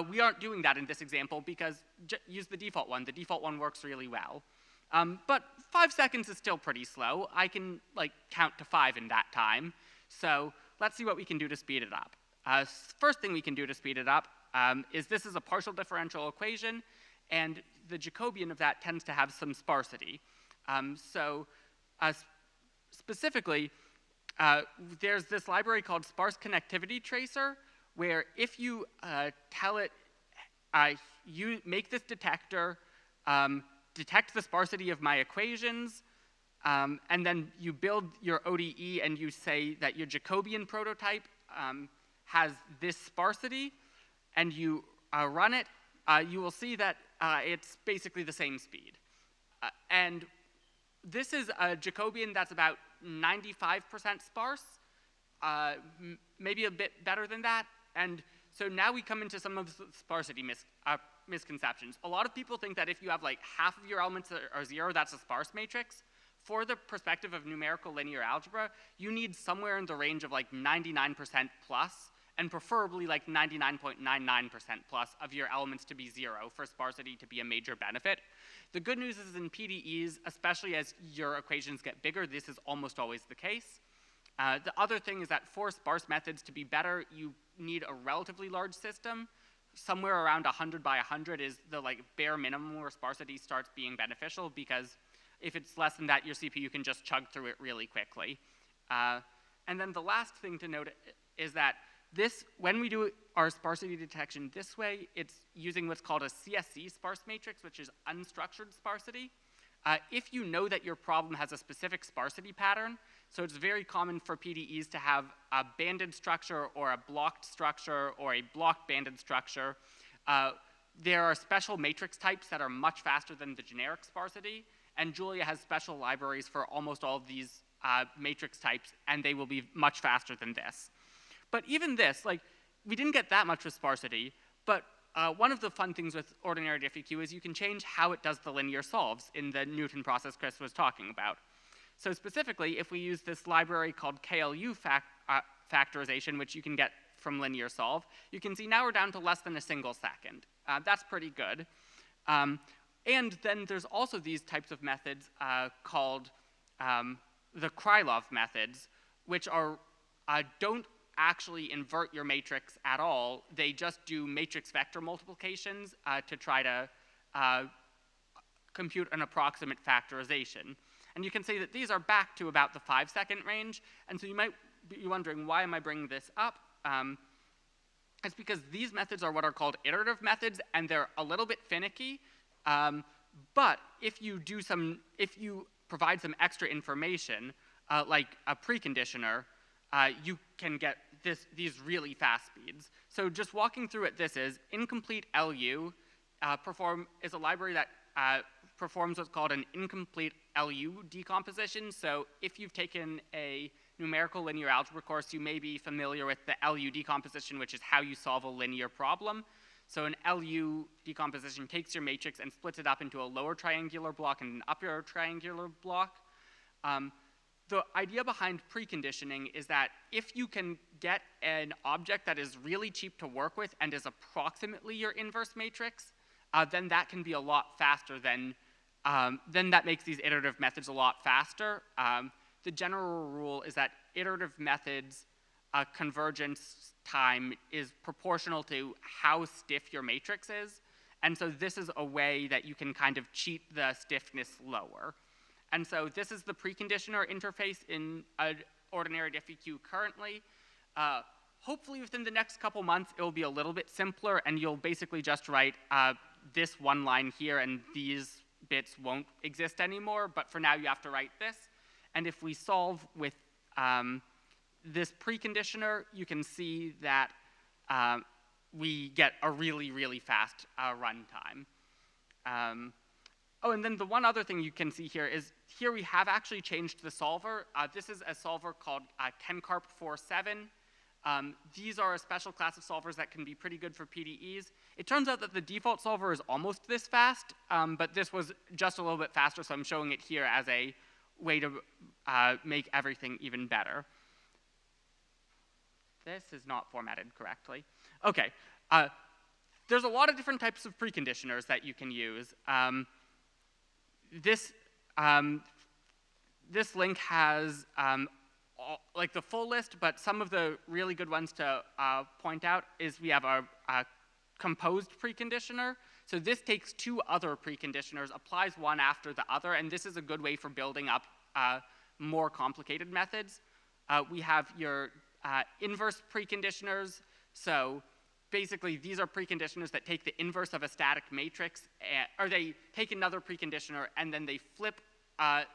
we aren't doing that in this example because use the default one. The default one works really well. But 5 seconds is still pretty slow. I can count to 5 in that time. So let's see what we can do to speed it up. First thing we can do to speed it up is this is a partial differential equation, and the Jacobian of that tends to have some sparsity. Specifically, there's this library called sparse connectivity tracer, where if you tell it, you make this detector, detect the sparsity of my equations, and then you build your ODE and you say that your Jacobian prototype has this sparsity, and you run it, you will see that it's basically the same speed. And this is a Jacobian that's about 95% sparse, maybe a bit better than that. And so now we come into some of the sparsity misconceptions. A lot of people think that if you have half of your elements are 0, that's a sparse matrix. For the perspective of numerical linear algebra, you need somewhere in the range of 99% plus, and preferably 99.99% plus of your elements to be 0 for sparsity to be a major benefit. The good news is in PDEs, especially as your equations get bigger, this is almost always the case. The other thing is that for sparse methods to be better, you need a relatively large system. Somewhere around 100 by 100 is the bare minimum where sparsity starts being beneficial, because if it's less than that, your CPU can just chug through it really quickly. And then the last thing to note is that when we do our sparsity detection this way, it's using what's called a CSC sparse matrix, which is unstructured sparsity. If you know that your problem has a specific sparsity pattern, so it's very common for PDEs to have a banded structure or a blocked structure or a blocked banded structure. There are special matrix types that are much faster than the generic sparsity, and Julia has special libraries for almost all of these matrix types, and they will be much faster than this. But even this, like, we didn't get that much with sparsity, but one of the fun things with ordinary DiffEq is you can change how it does the linear solves in the Newton process Chris was talking about. So specifically, if we use this library called KLU factorization, which you can get from linear solve, you can see now we're down to less than a single second. That's pretty good. And then there's also these types of methods called the Krylov methods, which are don't actually invert your matrix at all. They just do matrix vector multiplications to try to compute an approximate factorization. And you can see that these are back to about the 5-second range. And so you might be wondering, why am I bringing this up? It's because these methods are what are called iterative methods, and they're a little bit finicky. But if you provide some extra information, like a preconditioner, you can get these really fast speeds. So just walking through it, this is incomplete LU is a library that performs what's called an incomplete LU decomposition. So if you've taken a numerical linear algebra course, you may be familiar with the LU decomposition, which is how you solve a linear problem. So an LU decomposition takes your matrix and splits it up into a lower triangular block and an upper triangular block. The idea behind preconditioning is that if you can get an object that is really cheap to work with and is approximately your inverse matrix, then that can be a lot faster then that makes these iterative methods a lot faster. The general rule is that iterative methods convergence time is proportional to how stiff your matrix is. And so this is a way that you can kind of cheat the stiffness lower. And so this is the preconditioner interface in ordinary DiffEq currently. Hopefully within the next couple months, it will be a little bit simpler, and you'll basically just write this one line here, and these bits won't exist anymore. But for now, you have to write this. And if we solve with this preconditioner, you can see that we get a really, really fast runtime. Oh, and then the one other thing you can see here is here we have actually changed the solver. This is a solver called Kencarp 4.7. These are a special class of solvers that can be pretty good for PDEs. It turns out that the default solver is almost this fast, but this was just a little bit faster, so I'm showing it here as a way to make everything even better. This is not formatted correctly. Okay, there's a lot of different types of preconditioners that you can use. This link has like the full list, but some of the really good ones to point out is we have a composed preconditioner. So this takes two other preconditioners, applies one after the other, and this is a good way for building up more complicated methods. We have your inverse preconditioners. So basically, these are preconditioners that take the inverse of a static matrix, or they take another preconditioner and then they flip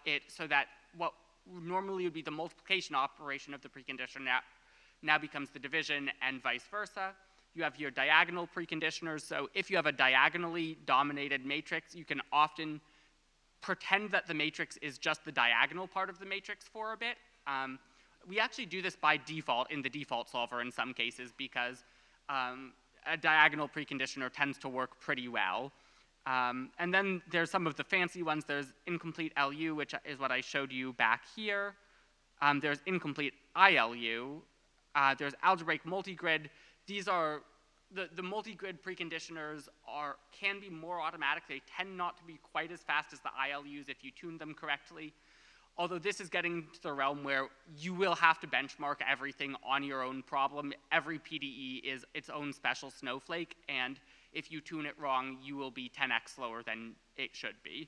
it so that what normally would be the multiplication operation of the preconditioner now becomes the division, and vice versa. You have your diagonal preconditioners. So if you have a diagonally dominated matrix, you can often pretend that the matrix is just the diagonal part of the matrix for a bit. We actually do this by default in the default solver in some cases because a diagonal preconditioner tends to work pretty well. And then there's some of the fancy ones. There's incomplete LU, which is what I showed you back here. There's incomplete ILU. There's algebraic multigrid. These are, the multigrid preconditioners can be more automatic. They tend not to be quite as fast as the ILUs if you tune them correctly. Although this is getting to the realm where you will have to benchmark everything on your own problem. Every PDE is its own special snowflake, and if you tune it wrong, you will be 10x slower than it should be.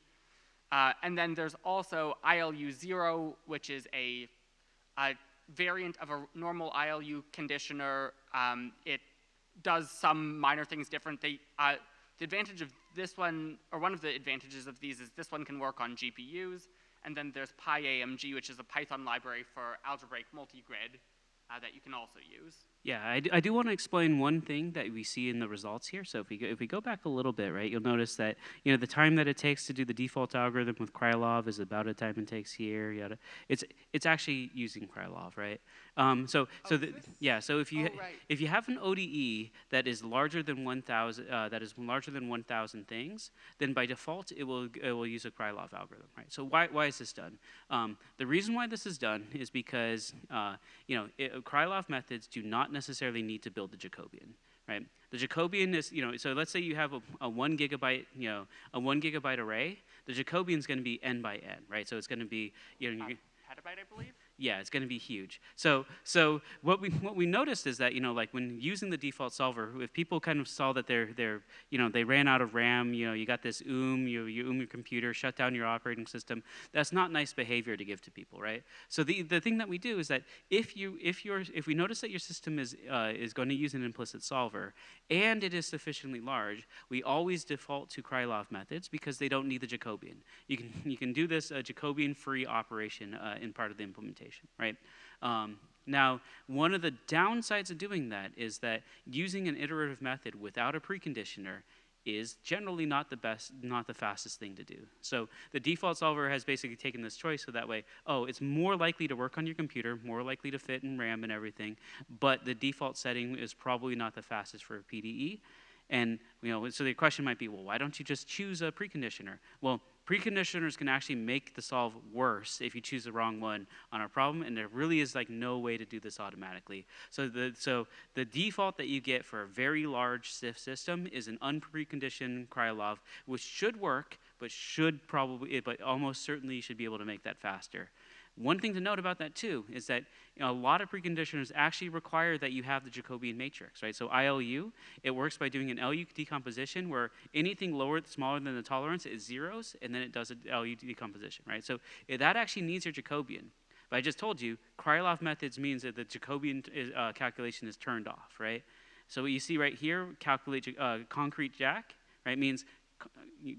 And then there's also ILU0, which is a variant of a normal ILU conditioner. It does some minor things different. The advantage of this one, or one of the advantages of these, is this one can work on GPUs. And then there's PyAMG, which is a Python library for algebraic multigrid that you can also use. Yeah, I do want to explain one thing that we see in the results here. So if we go back a little bit, right, you'll notice that the time that it takes to do the default algorithm with Krylov is about a time it takes here. Yada. It's actually using Krylov, right? So if you have an ODE that is larger than 1,000 things, then by default it will use a Krylov algorithm, right? So why is this done? The reason why this is done is because Krylov methods do not necessarily need to build the Jacobian, right? The Jacobian is, so let's say you have a 1 gigabyte, a 1 gigabyte array. The Jacobian is going to be n by n, right? So it's going to be, petabyte, I believe. Yeah, it's going to be huge. So what we noticed is that like when using the default solver, if people kind of saw that they ran out of RAM, you got this you your computer, shut down your operating system. That's not nice behavior to give to people, right? So the thing that we do is that if we notice that your system is going to use an implicit solver and it is sufficiently large, we always default to Krylov methods because they don't need the Jacobian. You can do this Jacobian-free operation in part of the implementation. Right? Now, one of the downsides of doing that is that using an iterative method without a preconditioner is generally not the fastest thing to do. So the default solver has basically taken this choice so that way, it's more likely to work on your computer, more likely to fit in RAM and everything, but the default setting is probably not the fastest for a PDE. And so the question might be, well, why don't you just choose a preconditioner? Well, preconditioners can actually make the solve worse if you choose the wrong one on a problem, and there really is no way to do this automatically. So the default that you get for a very large CIF system is an unpreconditioned Krylov, which should work, but almost certainly you should be able to make that faster. One thing to note about that too is that a lot of preconditioners actually require that you have the Jacobian matrix, right? So ILU, it works by doing an LU decomposition where anything smaller than the tolerance is zeros, and then it does an LU decomposition, right? So that actually needs your Jacobian. But I just told you, Krylov methods means that the Jacobian calculation is turned off, right? So what you see right here, calculate concrete Jack, right, means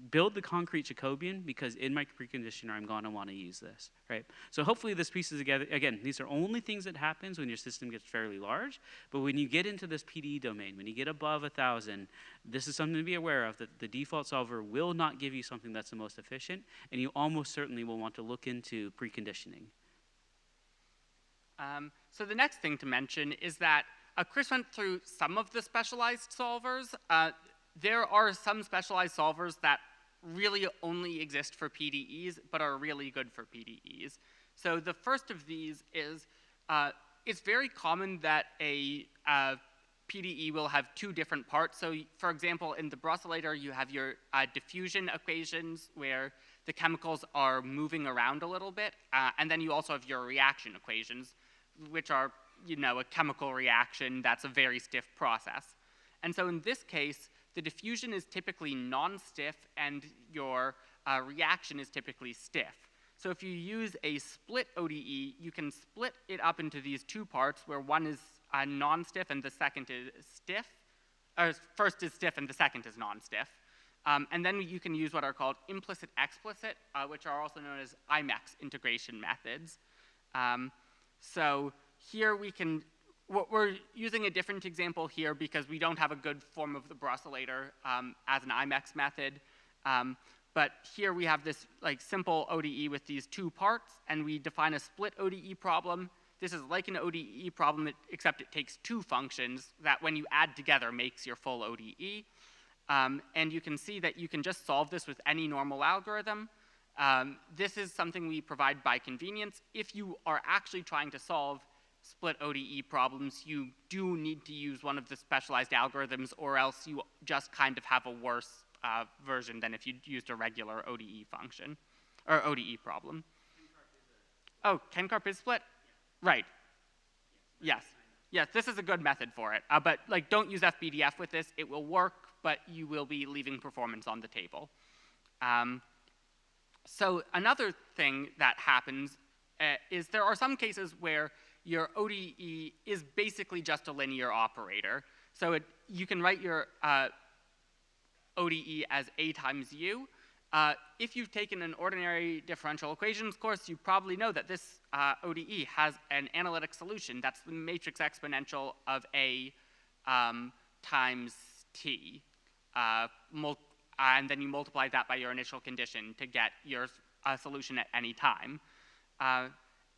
build the concrete Jacobian because in my preconditioner I'm going to want to use this, right? So hopefully this pieces together. Again, these are only things that happens when your system gets fairly large, but when you get into this PDE domain, when you get above 1,000, this is something to be aware of, that the default solver will not give you something that's the most efficient, and you almost certainly will want to look into preconditioning. So the next thing to mention is that Chris went through some of the specialized solvers. There are some specialized solvers that really only exist for PDEs, but are really good for PDEs. So the first of these is, it's very common that a PDE will have two different parts. So for example, in the Brusselator, you have your diffusion equations where the chemicals are moving around a little bit, and then you also have your reaction equations, which are, a chemical reaction that's a very stiff process. And so in this case, the diffusion is typically non-stiff and your reaction is typically stiff. So if you use a split ODE, you can split it up into these two parts where one is non-stiff and the second is stiff. Or first is stiff and the second is non-stiff. And then you can use what are called implicit-explicit, which are also known as IMEX integration methods. So here we're using a different example here because we don't have a good form of the Brusselator as an IMEX method. But here we have this simple ODE with these two parts, and we define a split ODE problem. This is like an ODE problem, except it takes two functions that when you add together makes your full ODE. And you can see that you can just solve this with any normal algorithm. This is something we provide by convenience. If you are actually trying to solve split ODE problems, you do need to use one of the specialized algorithms, or else you just kind of have a worse version than if you used a regular ODE function, or ODE problem. Oh, Kenkarp is split? Right. Yes. Yes, this is a good method for it. But don't use FBDF with this. It will work, but you will be leaving performance on the table. So another thing that happens is there are some cases where your ODE is basically just a linear operator. So you can write your ODE as A times U. If you've taken an ordinary differential equations course, you probably know that this ODE has an analytic solution. That's the matrix exponential of A times T. And then you multiply that by your initial condition to get your solution at any time.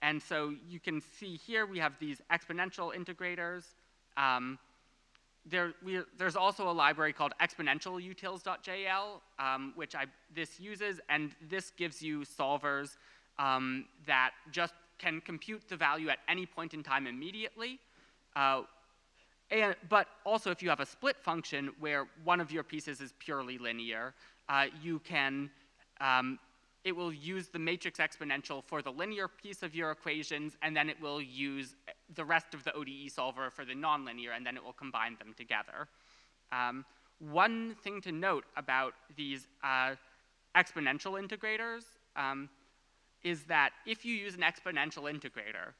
And so you can see here we have these exponential integrators. There's also a library called ExponentialUtils.jl, which this uses, and this gives you solvers that just can compute the value at any point in time immediately. But also, if you have a split function where one of your pieces is purely linear, it will use the matrix exponential for the linear piece of your equations, and then it will use the rest of the ODE solver for the nonlinear, and then it will combine them together. One thing to note about these exponential integrators is that if you use an exponential integrator,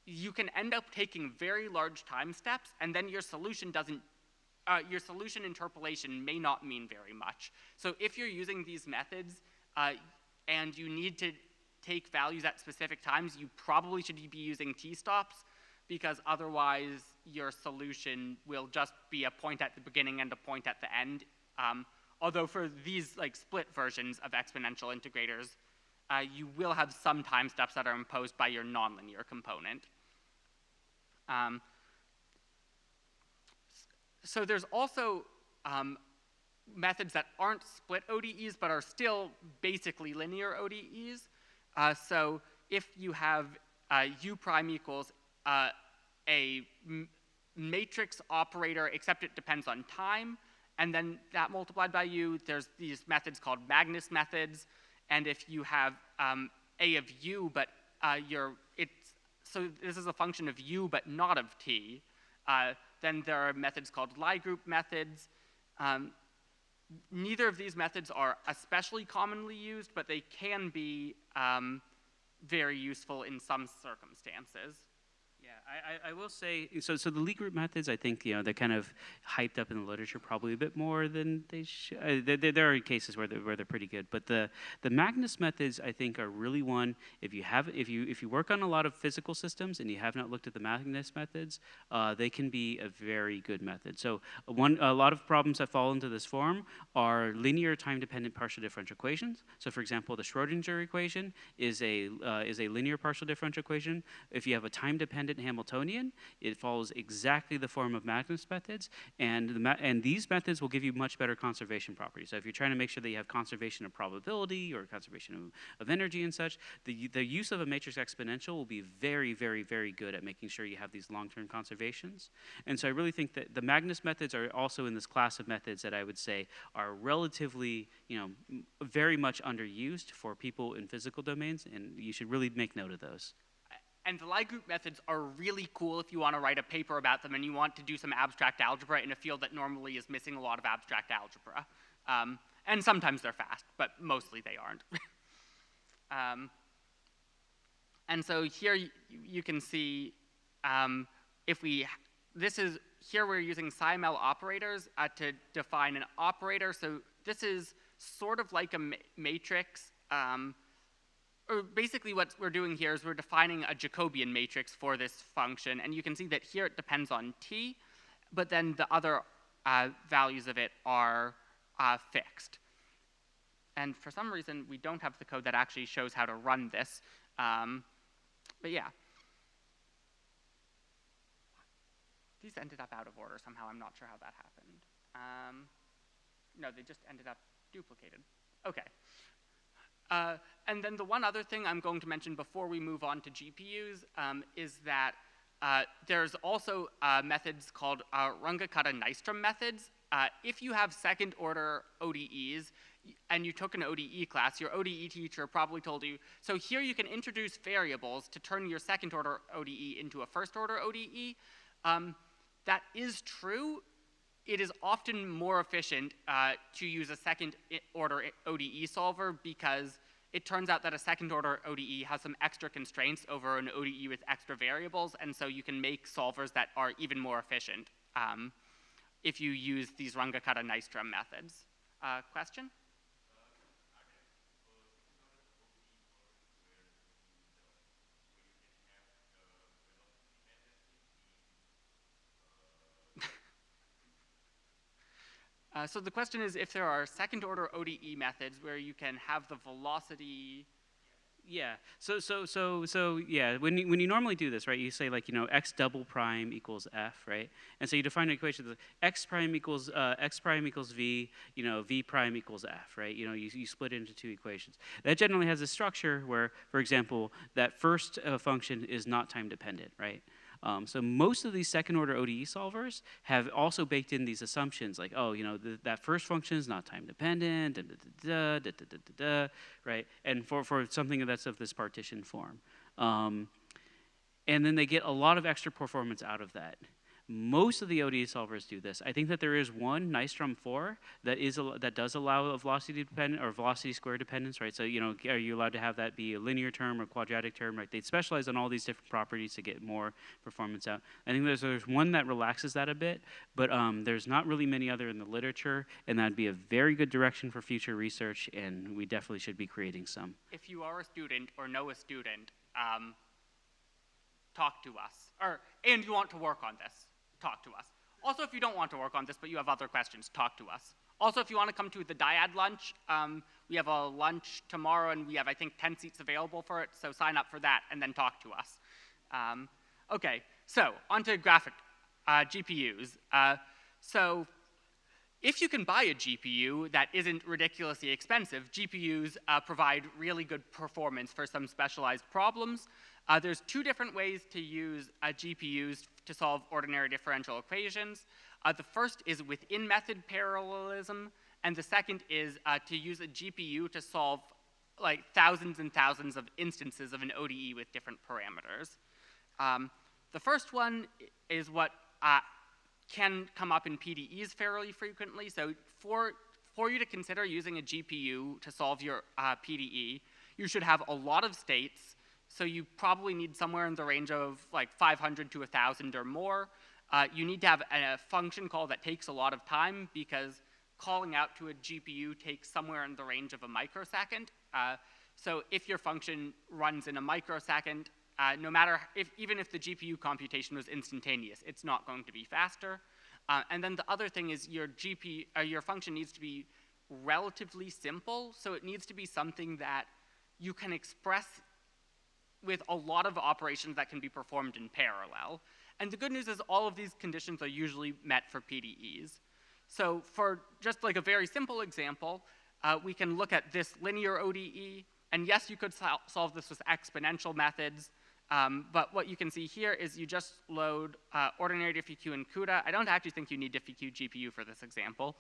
you can end up taking very large time steps, and then your solution interpolation may not mean very much. So if you're using these methods and you need to take values at specific times, you probably should be using t-stops, because otherwise your solution will just be a point at the beginning and a point at the end. Although for these split versions of exponential integrators, you will have some time steps that are imposed by your nonlinear component. So there's also methods that aren't split ODEs but are still basically linear ODEs. So if you have U prime equals a matrix operator, except it depends on time, and then that multiplied by U, there's these methods called Magnus methods. And if you have A of U, but so this is a function of U but not of T, then there are methods called Lie group methods. Neither of these methods are especially commonly used, but they can be very useful in some circumstances. Yeah, I will say, so the Lie group methods, I think, they're kind of hyped up in the literature probably a bit more than they should. There are cases where they're pretty good, but the Magnus methods, I think, are really one. If you work on a lot of physical systems and you have not looked at the Magnus methods, they can be a very good method. So a lot of problems that fall into this form are linear time-dependent partial differential equations. So, for example, the Schrodinger equation is a linear partial differential equation. If you have a time-dependent Hamiltonian, it follows exactly the form of Magnus methods, and these methods will give you much better conservation properties. So if you're trying to make sure that you have conservation of probability or conservation of energy and such, the use of a matrix exponential will be very, very, very good at making sure you have these long-term conservations. And so I really think that the Magnus methods are also in this class of methods that I would say are relatively, very much underused for people in physical domains, and you should really make note of those. And the Lie group methods are really cool if you want to write a paper about them and you want to do some abstract algebra in a field that normally is missing a lot of abstract algebra. And sometimes they're fast, but mostly they aren't. And so here you can see here we're using SciML operators to define an operator. So this is sort of like a matrix. Or basically what we're doing here is we're defining a Jacobian matrix for this function, and you can see that here it depends on t, but then the other values of it are fixed. And for some reason, we don't have the code that actually shows how to run this, but yeah. These ended up out of order somehow. I'm not sure how that happened. No, they just ended up duplicated. Okay. And then the one other thing I'm going to mention before we move on to GPUs is that there's also methods called Runge-Kutta-Nystrom methods. If you have second-order ODEs and you took an ODE class, your ODE teacher probably told you, so here you can introduce variables to turn your second-order ODE into a first-order ODE. That is true. It is often more efficient to use a second-order ODE solver because it turns out that a second-order ODE has some extra constraints over an ODE with extra variables, and so you can make solvers that are even more efficient if you use these Runge-Kutta-Nystrom methods. Question? So the question is if there are second-order ODE methods where you can have the velocity. Yeah. So yeah. When you normally do this, right? You say like x double prime equals f, right? And so you define an equation that x prime equals v, v prime equals f, right? You split it into two equations. That generally has a structure where, for example, that first function is not time dependent, right? So most of these second-order ODE solvers have also baked in these assumptions, like, oh, that first function is not time-dependent, right? And for something that's of this partition form. And then they get a lot of extra performance out of that. Most of the ODE solvers do this. I think that there is one, Nystrom 4, that does allow a velocity dependent or velocity square dependence, right? So, are you allowed to have that be a linear term or quadratic term, right? They specialize on all these different properties to get more performance out. I think there's one that relaxes that a bit, but there's not really many other in the literature, and that'd be a very good direction for future research, and we definitely should be creating some. If you are a student or know a student, talk to us. And you want to work on this, talk to us. Also, if you don't want to work on this, but you have other questions, talk to us. Also, if you want to come to the dyad lunch, we have a lunch tomorrow, and we have, I think, 10 seats available for it, so sign up for that, and then talk to us. Okay, so onto graphic GPUs. So if you can buy a GPU that isn't ridiculously expensive, GPUs provide really good performance for some specialized problems. There's two different ways to use GPUs to solve ordinary differential equations. The first is within method parallelism, and the second is to use a GPU to solve like thousands and thousands of instances of an ODE with different parameters. The first one is what can come up in PDEs fairly frequently. So for you to consider using a GPU to solve your PDE, you should have a lot of states. So you probably need somewhere in the range of like 500 to 1,000 or more. You need to have a function call that takes a lot of time because calling out to a GPU takes somewhere in the range of a microsecond. So if your function runs in a microsecond, no matter even if the GPU computation was instantaneous, it's not going to be faster. And then the other thing is your function needs to be relatively simple. So it needs to be something that you can express with a lot of operations that can be performed in parallel. And the good news is all of these conditions are usually met for PDEs. So for just like a very simple example, we can look at this linear ODE. And yes, you could solve this with exponential methods. But what you can see here is you just load ordinary diffeq and CUDA. I don't actually think you need diffeq GPU for this example.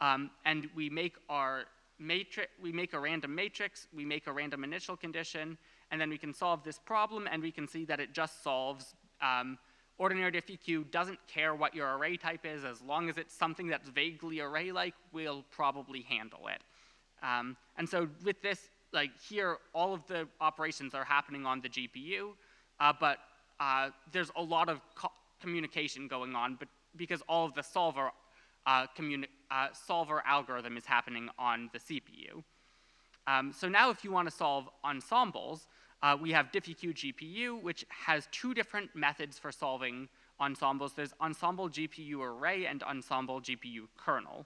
And we make our matrix, we make a random matrix, we make a random initial condition, and then we can solve this problem, and we can see that it just solves ordinary diffeq doesn't care what your array type is. As long as it's something that's vaguely array-like, we'll probably handle it. And so with this, like here, all of the operations are happening on the GPU, but there's a lot of communication going on, but because all of the solver algorithm is happening on the CPU. So now if you want to solve ensembles, we have diffeq GPU, which has two different methods for solving ensembles. There's ensemble GPU array and ensemble GPU kernel.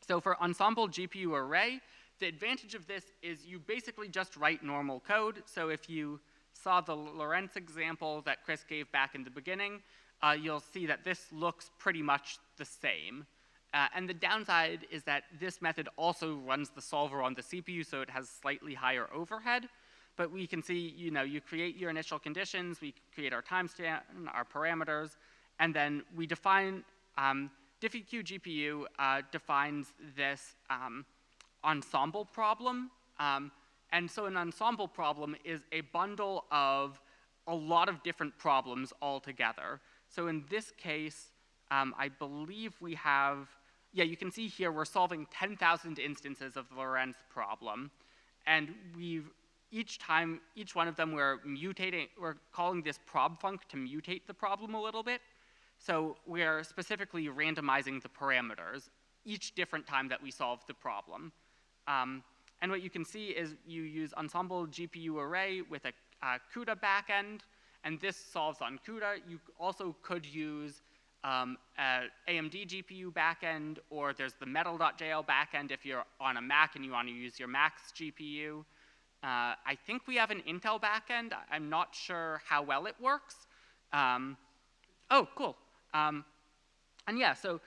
So for ensemble GPU array, the advantage of this is you basically just write normal code. So if you saw the Lorentz example that Chris gave back in the beginning, you'll see that this looks pretty much the same. And the downside is that this method also runs the solver on the CPU, so it has slightly higher overhead. But we can see, you create your initial conditions, we create our timestamp, our parameters, and then we define, diffeq GPU defines this ensemble problem. And so an ensemble problem is a bundle of a lot of different problems all together. So in this case, I believe we have, yeah, you can see here we're solving 10,000 instances of the Lorentz problem. and each one of them we're calling this prob func to mutate the problem a little bit. So we're specifically randomizing the parameters each different time that we solve the problem. And what you can see is you use ensemble GPU array with a CUDA backend, and this solves on CUDA. You also could use AMD GPU backend, or there's the metal.jl backend if you're on a Mac and you want to use your Mac's GPU. I think we have an Intel backend. I'm not sure how well it works. Oh, cool. And yeah, so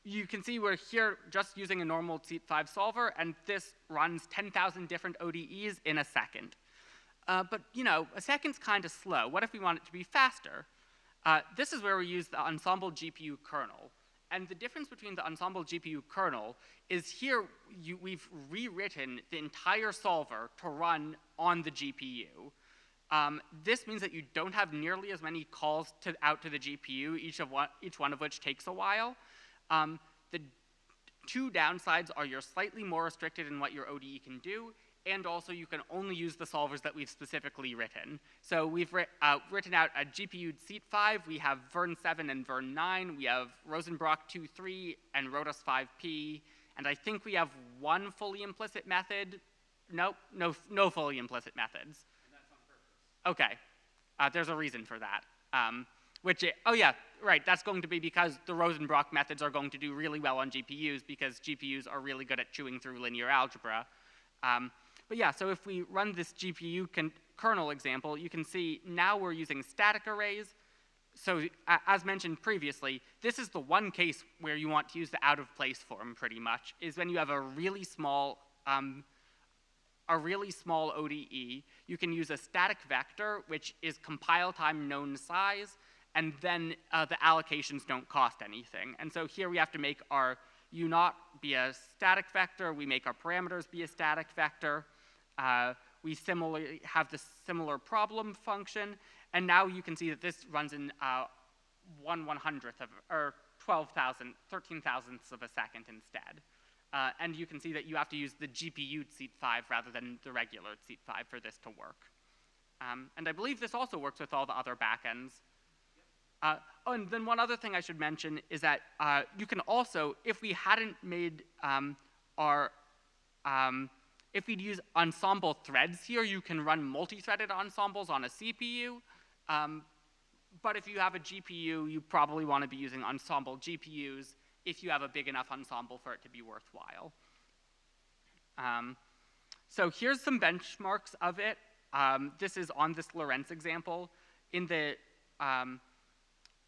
you can see we're here just using a normal SEAT5 solver, and this runs 10,000 different ODEs in a second. But you know, a second's kind of slow. What if we want it to be faster? This is where we use the Ensemble GPU kernel. And the difference between the Ensemble GPU kernel is here we've rewritten the entire solver to run on the GPU. This means that you don't have nearly as many calls out to the GPU, each one of which takes a while. The two downsides are you're slightly more restricted in what your ODE can do, and also you can only use the solvers that we've specifically written. So we've written out a GPU SEAT5, we have Vern 7 and Vern 9, we have Rosenbrock 2.3 and Rotus 5P, and I think we have one fully implicit method. Nope, no fully implicit methods. And that's on purpose. Okay, there's a reason for that. Oh yeah, right, that's going to be because the Rosenbrock methods are going to do really well on GPUs because GPUs are really good at chewing through linear algebra. But yeah, so if we run this GPU kernel example, you can see now we're using static arrays. So as mentioned previously, this is the one case where you want to use the out-of-place form pretty much, is when you have a really small ODE. You can use a static vector, which is compile time known size, and then the allocations don't cost anything. And so here we have to make our U0 be a static vector, we make our parameters be a static vector, we similarly have the similar problem function, and now you can see that this runs in 1/100th of, or 13,000ths of a second instead. And you can see that you have to use the GPU SEAT5 rather than the regular SEAT5 for this to work. And I believe this also works with all the other backends. Oh, and then one other thing I should mention is that you can also, if we hadn't made if we'd use ensemble threads here, you can run multi-threaded ensembles on a CPU. But if you have a GPU, you probably want to be using ensemble GPUs if you have a big enough ensemble for it to be worthwhile. So here's some benchmarks of it. This is on this Lorentz example. In the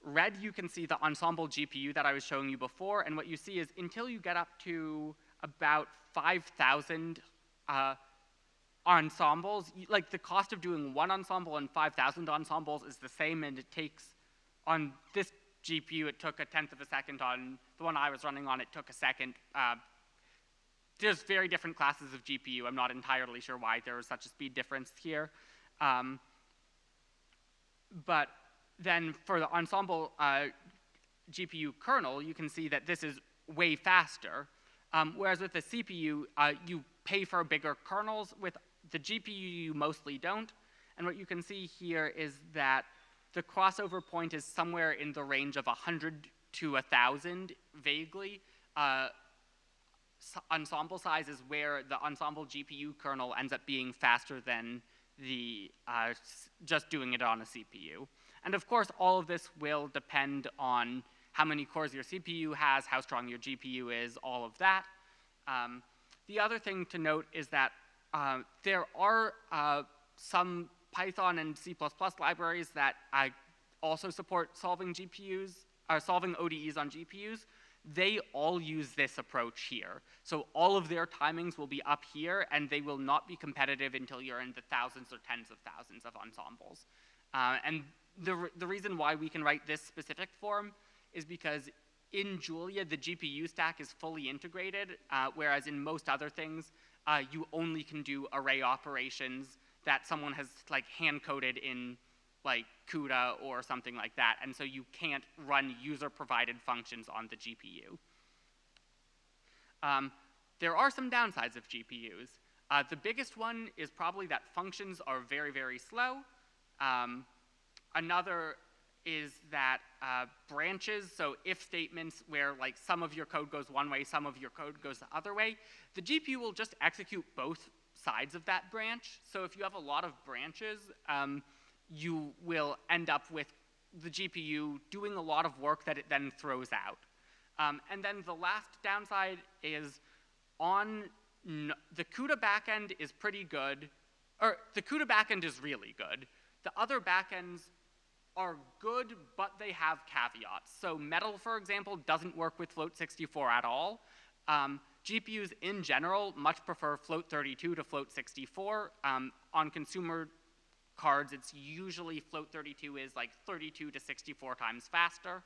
red, you can see the ensemble GPU that I was showing you before, and what you see is until you get up to about 5,000 ensembles, like the cost of doing one ensemble and 5,000 ensembles is the same, and it takes, on this GPU, it took 1/10 of a second. On the one I was running on, it took a second. There's very different classes of GPU. I'm not entirely sure why there was such a speed difference here. But then for the ensemble GPU kernel, you can see that this is way faster. Whereas with the CPU, you pay for bigger kernels. With the GPU, you mostly don't. And what you can see here is that the crossover point is somewhere in the range of 100 to 1,000, vaguely. Ensemble size is where the ensemble GPU kernel ends up being faster than the just doing it on a CPU. And of course, all of this will depend on how many cores your CPU has, how strong your GPU is, all of that. The other thing to note is that there are some Python and C++ libraries that also support solving GPUs, or solving ODEs on GPUs. They all use this approach here. So all of their timings will be up here, and they will not be competitive until you're in the thousands or tens of thousands of ensembles. And the reason why we can write this specific form is because in Julia, the GPU stack is fully integrated, whereas in most other things, you only can do array operations that someone has like hand-coded in like CUDA or something like that, and so you can't run user-provided functions on the GPU. There are some downsides of GPUs. The biggest one is probably that functions are very, very slow. Another is that branches, so if statements where like some of your code goes one way, some of your code goes the other way, the GPU will just execute both sides of that branch. So if you have a lot of branches, you will end up with the GPU doing a lot of work that it then throws out. And then the last downside is on the CUDA backend is pretty good, or the CUDA backend is really good. The other backends are good, but they have caveats. So Metal, for example, doesn't work with Float64 at all. GPUs in general much prefer Float32 to Float64. On consumer cards, it's usually Float32 is like 32 to 64 times faster.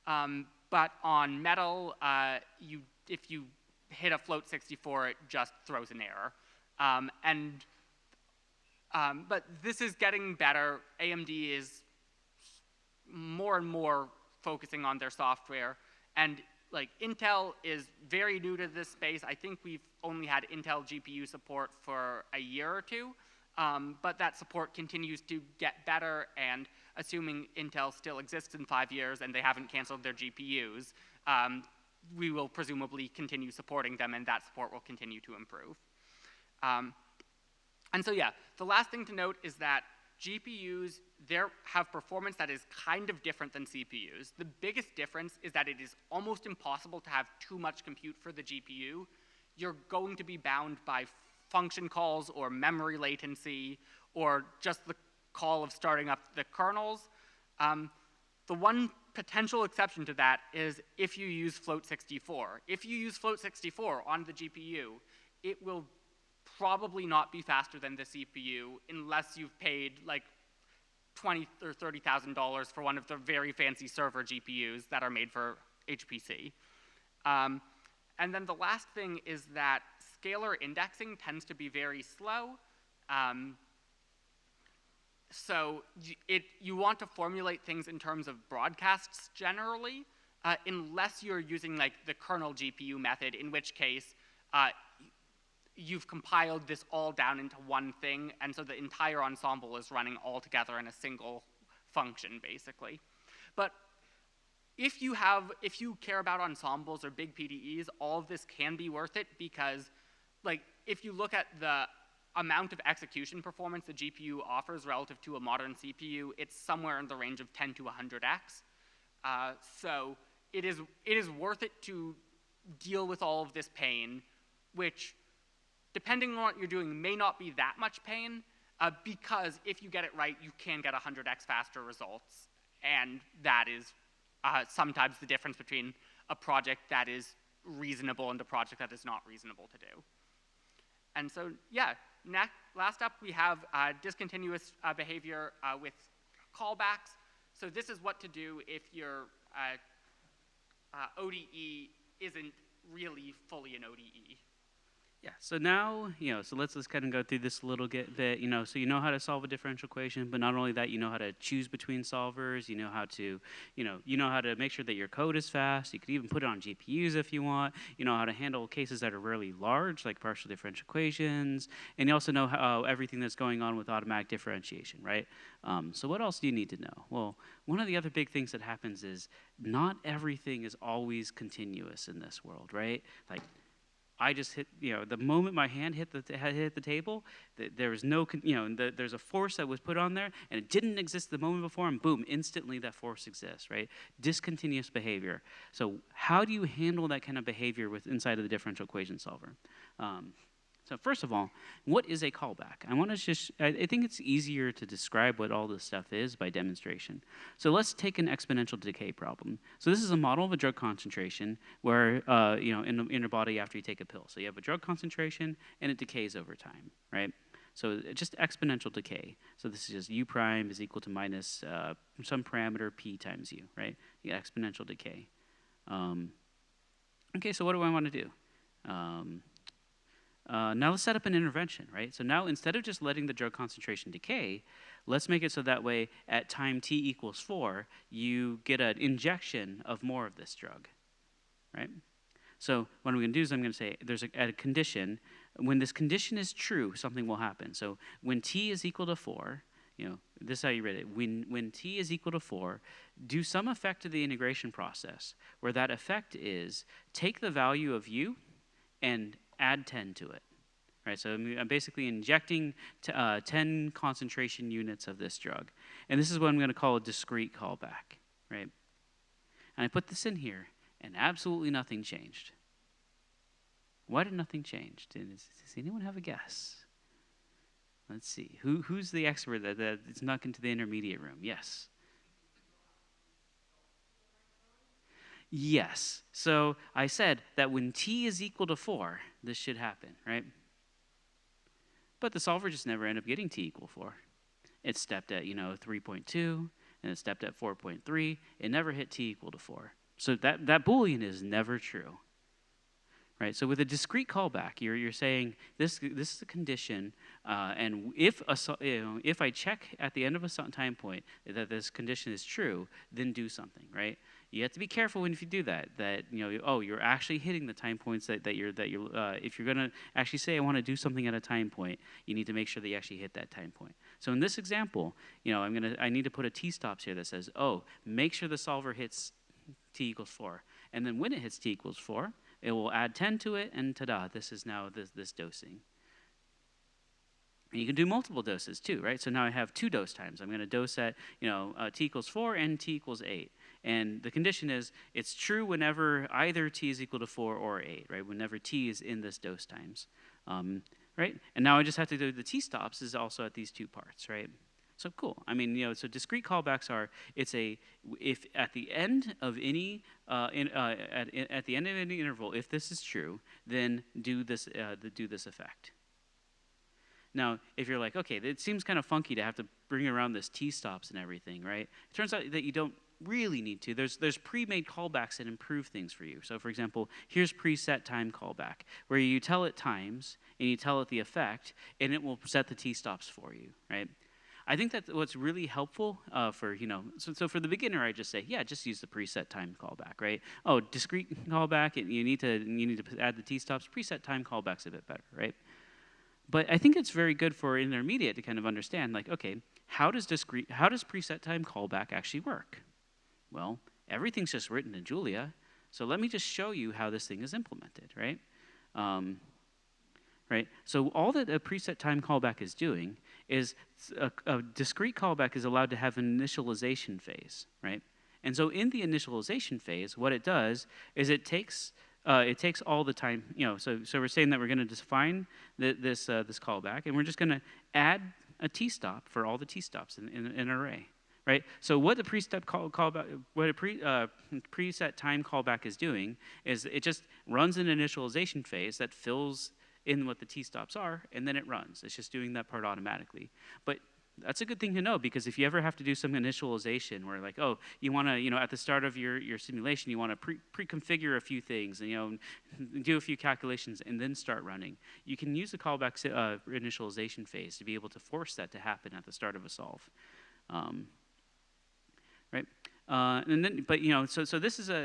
But on Metal, if you hit a Float64, it just throws an error. But this is getting better. AMD is more and more focusing on their software, and like Intel is very new to this space. I think we've only had Intel GPU support for a year or two, but that support continues to get better, and assuming Intel still exists in 5 years and they haven't canceled their GPUs, we will presumably continue supporting them, and that support will continue to improve. And so yeah, the last thing to note is that GPUs have performance that is kind of different than CPUs. The biggest difference is that it is almost impossible to have too much compute for the GPU. You're going to be bound by function calls or memory latency or just the call of starting up the kernels. The one potential exception to that is if you use Float64. If you use Float64 on the GPU, it will probably not be faster than the CPU unless you've paid like $20,000 or $30,000 for one of the very fancy server GPUs that are made for HPC. And then the last thing is that scalar indexing tends to be very slow. So you want to formulate things in terms of broadcasts generally, unless you're using like the kernel GPU method, in which case you've compiled this all down into one thing, and so the entire ensemble is running all together in a single function, basically. But if you care about ensembles or big PDEs, all of this can be worth it, because like if you look at the amount of execution performance the GPU offers relative to a modern CPU, it's somewhere in the range of 10 to 100x. So it is worth it to deal with all of this pain, which, depending on what you're doing, may not be that much pain, because if you get it right, you can get 100x faster results. And that is sometimes the difference between a project that is reasonable and a project that is not reasonable to do. And so, yeah, last up we have discontinuous behavior with callbacks. So this is what to do if your ODE isn't really fully an ODE. Yeah, so now, so let's kind of go through this a little bit, so you know how to solve a differential equation, but not only that, you know how to choose between solvers, you know how to make sure that your code is fast, you could even put it on GPUs if you want, you know how to handle cases that are really large, like partial differential equations, and you also know how everything that's going on with automatic differentiation, right? So what else do you need to know? Well, one of the other big things that happens is not everything is always continuous in this world, right? Like, I just hit, the moment my hand hit the table, there was no, there's a force that was put on there, and it didn't exist the moment before, and boom, instantly that force exists, right? Discontinuous behavior. So how do you handle that kind of behavior inside of the differential equation solver? So first of all, what is a callback? I think it's easier to describe what all this stuff is by demonstration. So let's take an exponential decay problem. So this is a model of a drug concentration where, in your body after you take a pill. So you have a drug concentration and it decays over time, right? So just exponential decay. So this is just u prime is equal to minus some parameter p times u, right? You get exponential decay. Okay, so what do I want to do? Now let's set up an intervention, right? So now instead of just letting the drug concentration decay, let's make it so that way at time t equals 4, you get an injection of more of this drug, right? So what I'm going to do is I'm going to say there's a condition. When this condition is true, something will happen. So when t is equal to 4, this is how you read it. When t is equal to 4, do some effect to the integration process, where that effect is take the value of u and add 10 to it. Right, so I'm basically injecting 10 concentration units of this drug. And this is what I'm going to call a discrete callback. Right? And I put this in here, and absolutely nothing changed. Why did nothing change? Does anyone have a guess? Let's see. Who's the expert that snuck into the intermediate room? Yes. Yes. So I said that when t is equal to 4, this should happen, right? But the solver just never ended up getting t equal 4. It stepped at 3.2, and it stepped at 4.3. It never hit t equal to 4. So that Boolean is never true. Right? So with a discrete callback, you're saying this is a condition, and if I check at the end of a time point that this condition is true, then do something. Right? You have to be careful when if you do that. You're actually hitting the time points that you're if you're gonna actually say I want to do something at a time point, you need to make sure that you actually hit that time point. So in this example, I need to put a t-stops here that says, make sure the solver hits t equals 4, and then when it hits t equals 4. It will add 10 to it, and ta-da, this is now this dosing. And you can do multiple doses too, right? So now I have 2 dose times. I'm going to dose at t equals 4 and t equals 8. And the condition is it's true whenever either t is equal to 4 or 8, right? Whenever t is in this dose times, right? And now I just have to do the t-stops is also at these 2 parts, right? So cool. I mean, so discrete callbacks are if at the end of any at the end of any interval, if this is true, then do this effect. Now, if you're like, okay, it seems kind of funky to have to bring around this t-stops and everything, right? It turns out that you don't really need to. There's pre-made callbacks that improve things for you. So for example, here's preset time callback, where you tell it times and you tell it the effect, and it will set the t-stops for you, right? I think that what's really helpful for, so for the beginner, I just say, yeah, just use the preset time callback, right? Oh, discrete callback, you need to add the t-stops. Preset time callback's a bit better, right? But I think it's very good for intermediate to kind of understand, like, okay, how does preset time callback actually work? Well, everything's just written in Julia, so let me just show you how this thing is implemented, right? Right? So all that a preset time callback is doing is a discrete callback is allowed to have an initialization phase, right? And so in the initialization phase, what it does is it takes all the time, so we're saying that we're going to define this callback, and we're just going to add a t-stop for all the t-stops in an array, right? So what the preset time callback is doing is it just runs an initialization phase that fills in what the t-stops are, and then it runs. It's just doing that part automatically. But that's a good thing to know, because if you ever have to do some initialization where like, you want to, at the start of your simulation, you want to pre-configure a few things and, do a few calculations and then start running, you can use the callback initialization phase to be able to force that to happen at the start of a solve. Right? And then, but so this is a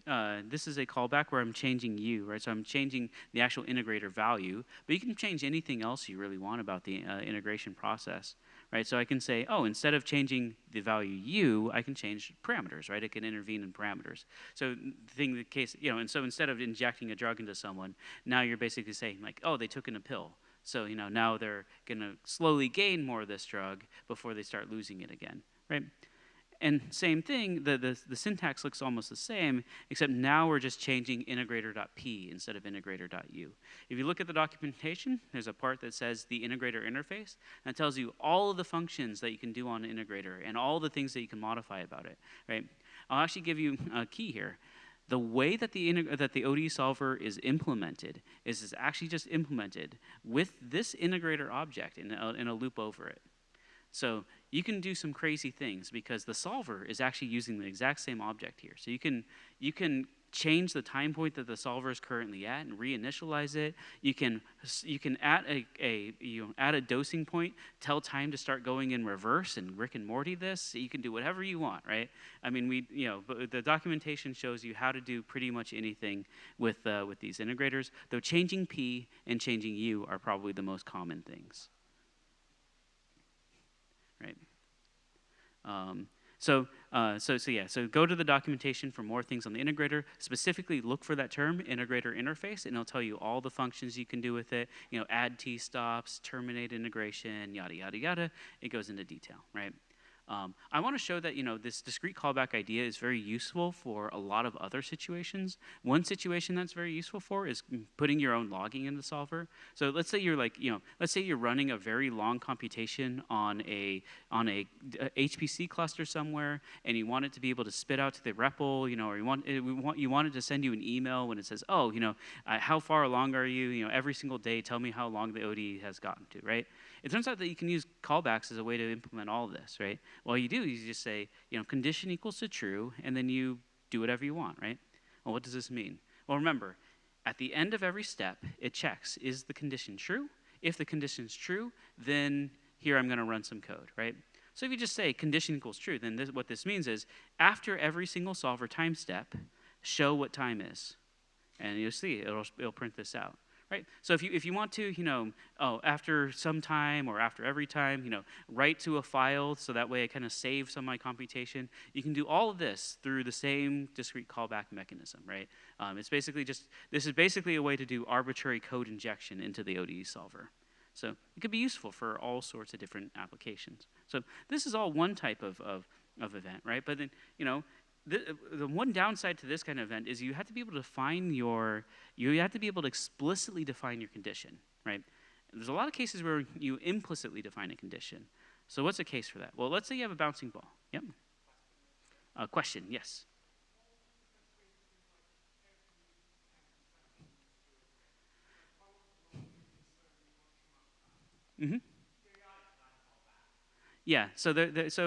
callback where I'm changing u, right? So I'm changing the actual integrator value, but you can change anything else you really want about the integration process, right? So I can say, instead of changing the value u, I can change parameters, right? It can intervene in parameters. So and so instead of injecting a drug into someone, now you're basically saying like, they took in a pill. So now they're gonna slowly gain more of this drug before they start losing it again, right? And same thing, the syntax looks almost the same, except now we're just changing integrator.p instead of integrator.u. If you look at the documentation, there's a part that says the integrator interface, and it tells you all of the functions that you can do on an integrator and all the things that you can modify about it, right? I'll actually give you a key here. The way that the ODE solver is implemented is actually just implemented with this integrator object in a loop over it. So you can do some crazy things because the solver is actually using the exact same object here. So you can change the time point that the solver is currently at and reinitialize it. You can add add a dosing point, tell time to start going in reverse, and Rick and Morty this. You can do whatever you want, right? I mean, but the documentation shows you how to do pretty much anything with these integrators. Though changing P and changing U are probably the most common things, right? So go to the documentation for more things on the integrator. Specifically, look for that term, integrator interface, and it'll tell you all the functions you can do with it. Add T-stops, terminate integration, yada, yada, yada. It goes into detail, right? I want to show that this discrete callback idea is very useful for a lot of other situations. One situation that's very useful for is putting your own logging in the solver. So let's say you're let's say you're running a very long computation on a HPC cluster somewhere, and you want it to be able to spit out to the REPL, or you want it to send you an email when it says, oh, how far along are you? Every single day, tell me how long the ODE has gotten to, right? It turns out that you can use callbacks as a way to implement all of this, right? All you do is you just say, condition equals to true, and then you do whatever you want, right? Well, what does this mean? Well, remember, at the end of every step, it checks, is the condition true? If the condition is true, then here I'm going to run some code, right? So if you just say condition equals true, then what this means is after every single solver time step, show what time is. And you'll see, it'll print this out. Right? So if you want to, after some time or after every time, write to a file so that way it kind of saves some of my computation, you can do all of this through the same discrete callback mechanism, right? This is basically a way to do arbitrary code injection into the ODE solver. So it could be useful for all sorts of different applications. So this is all one type of event, right? But then, the one downside to this kind of event is you have to be able to you have to be able to explicitly define your condition, right? There's a lot of cases where you implicitly define a condition. So what's a case for that? Well, let's say you have a bouncing ball. Yep. Question, yes. Mm-hmm. Yeah, so there's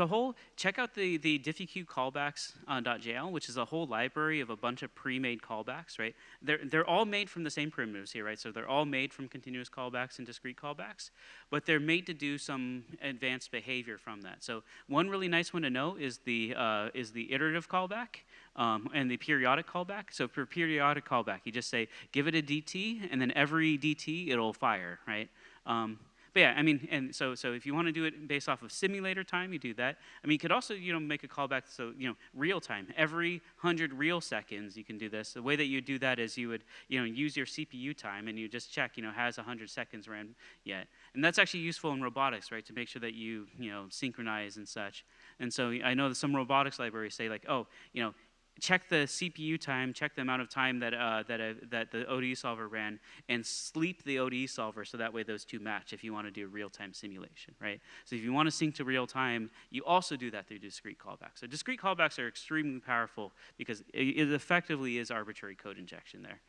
a whole, check out the DifferentialEquations.jl, which is a whole library of a bunch of pre-made callbacks, right? They're all made from the same primitives here, right? So they're all made from continuous callbacks and discrete callbacks, but they're made to do some advanced behavior from that. So one really nice one to know is the iterative callback and the periodic callback. So for periodic callback, you just say, give it a DT, and then every DT, it'll fire, right? But yeah, I mean, and so if you want to do it based off of simulator time, you do that. I mean, you could also, make a callback, so, real time. Every 100 real seconds, you can do this. The way that you do that is you would, use your CPU time, and you just check, has 100 seconds ran yet. And that's actually useful in robotics, right, to make sure that you, synchronize and such. And so I know that some robotics libraries say, like, oh, check the CPU time, check the amount of time that the ODE solver ran, and sleep the ODE solver so that way those two match if you want to do real-time simulation, right? So if you want to sync to real time, you also do that through discrete callbacks. So discrete callbacks are extremely powerful because it effectively is arbitrary code injection there.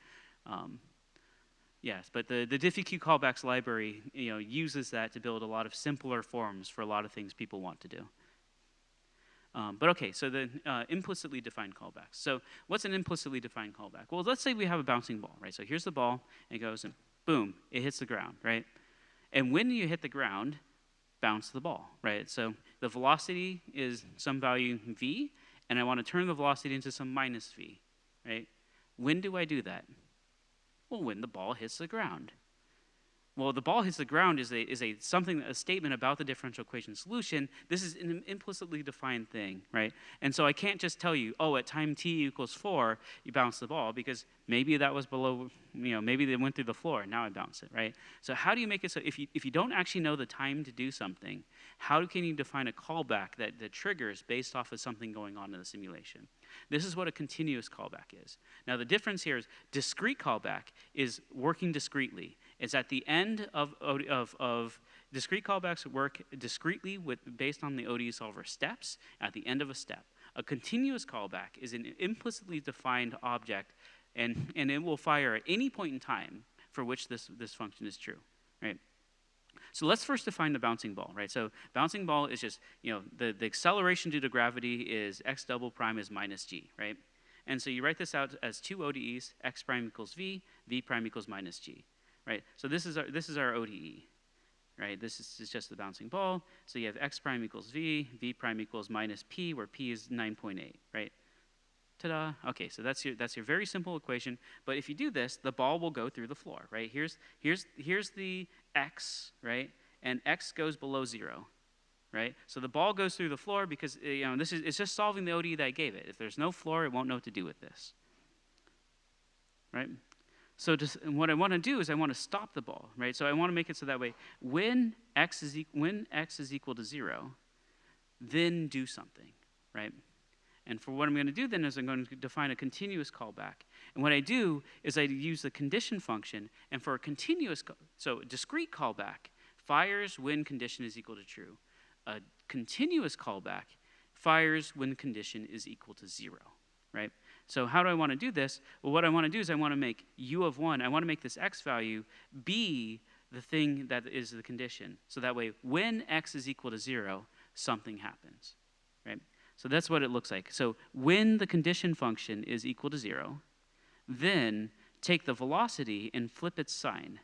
Yes, but the DiffEq callbacks library uses that to build a lot of simpler forms for a lot of things people want to do. But okay, so the implicitly defined callbacks. So what's an implicitly defined callback? Well, let's say we have a bouncing ball, right? So here's the ball, and it goes, and boom, it hits the ground, right? And when you hit the ground, bounce the ball, right? So the velocity is some value v, and I want to turn the velocity into some minus v, right? When do I do that? Well, when the ball hits the ground. Well, the ball hits the ground is a statement about the differential equation solution. This is an implicitly defined thing, right? And so I can't just tell you, oh, at time t equals 4, you bounce the ball, because maybe that was below, maybe they went through the floor, and now I bounce it, right? So how do you make it so, if you don't actually know the time to do something, how can you define a callback that triggers based off of something going on in the simulation? This is what a continuous callback is. Now, the difference here is discrete callback is working discretely. It's at the end of discrete callbacks work discretely based on the ODE solver steps at the end of a step. A continuous callback is an implicitly defined object, and it will fire at any point in time for which this function is true, right? So let's first define the bouncing ball, right? So bouncing ball is just, the acceleration due to gravity is x double prime is minus g, right? And so you write this out as two ODEs, x prime equals v, v prime equals minus g, right? So this is our ODE, right? This is just the bouncing ball. So you have x prime equals v, v prime equals minus p, where p is 9.8, right? Ta-da. Okay, so that's your very simple equation. But if you do this, the ball will go through the floor, right? Here's the x, right? And x goes below 0, right? So the ball goes through the floor because it's just solving the ODE that I gave it. If there's no floor, it won't know what to do with this, right? So what I want to do is I want to stop the ball, right? So I want to make it so that way when x is equal to 0, then do something, right? And for what I'm going to do then is I'm going to define a continuous callback. And what I do is I use the condition function, and for a discrete callback fires when condition is equal to true. A continuous callback fires when condition is equal to 0, right? So how do I want to do this? Well, what I want to do is I want to make u of 1, I want to make this x value be the thing that is the condition. So that way when x is equal to 0, something happens, right? So that's what it looks like. So when the condition function is equal to 0, then take the velocity and flip its sign.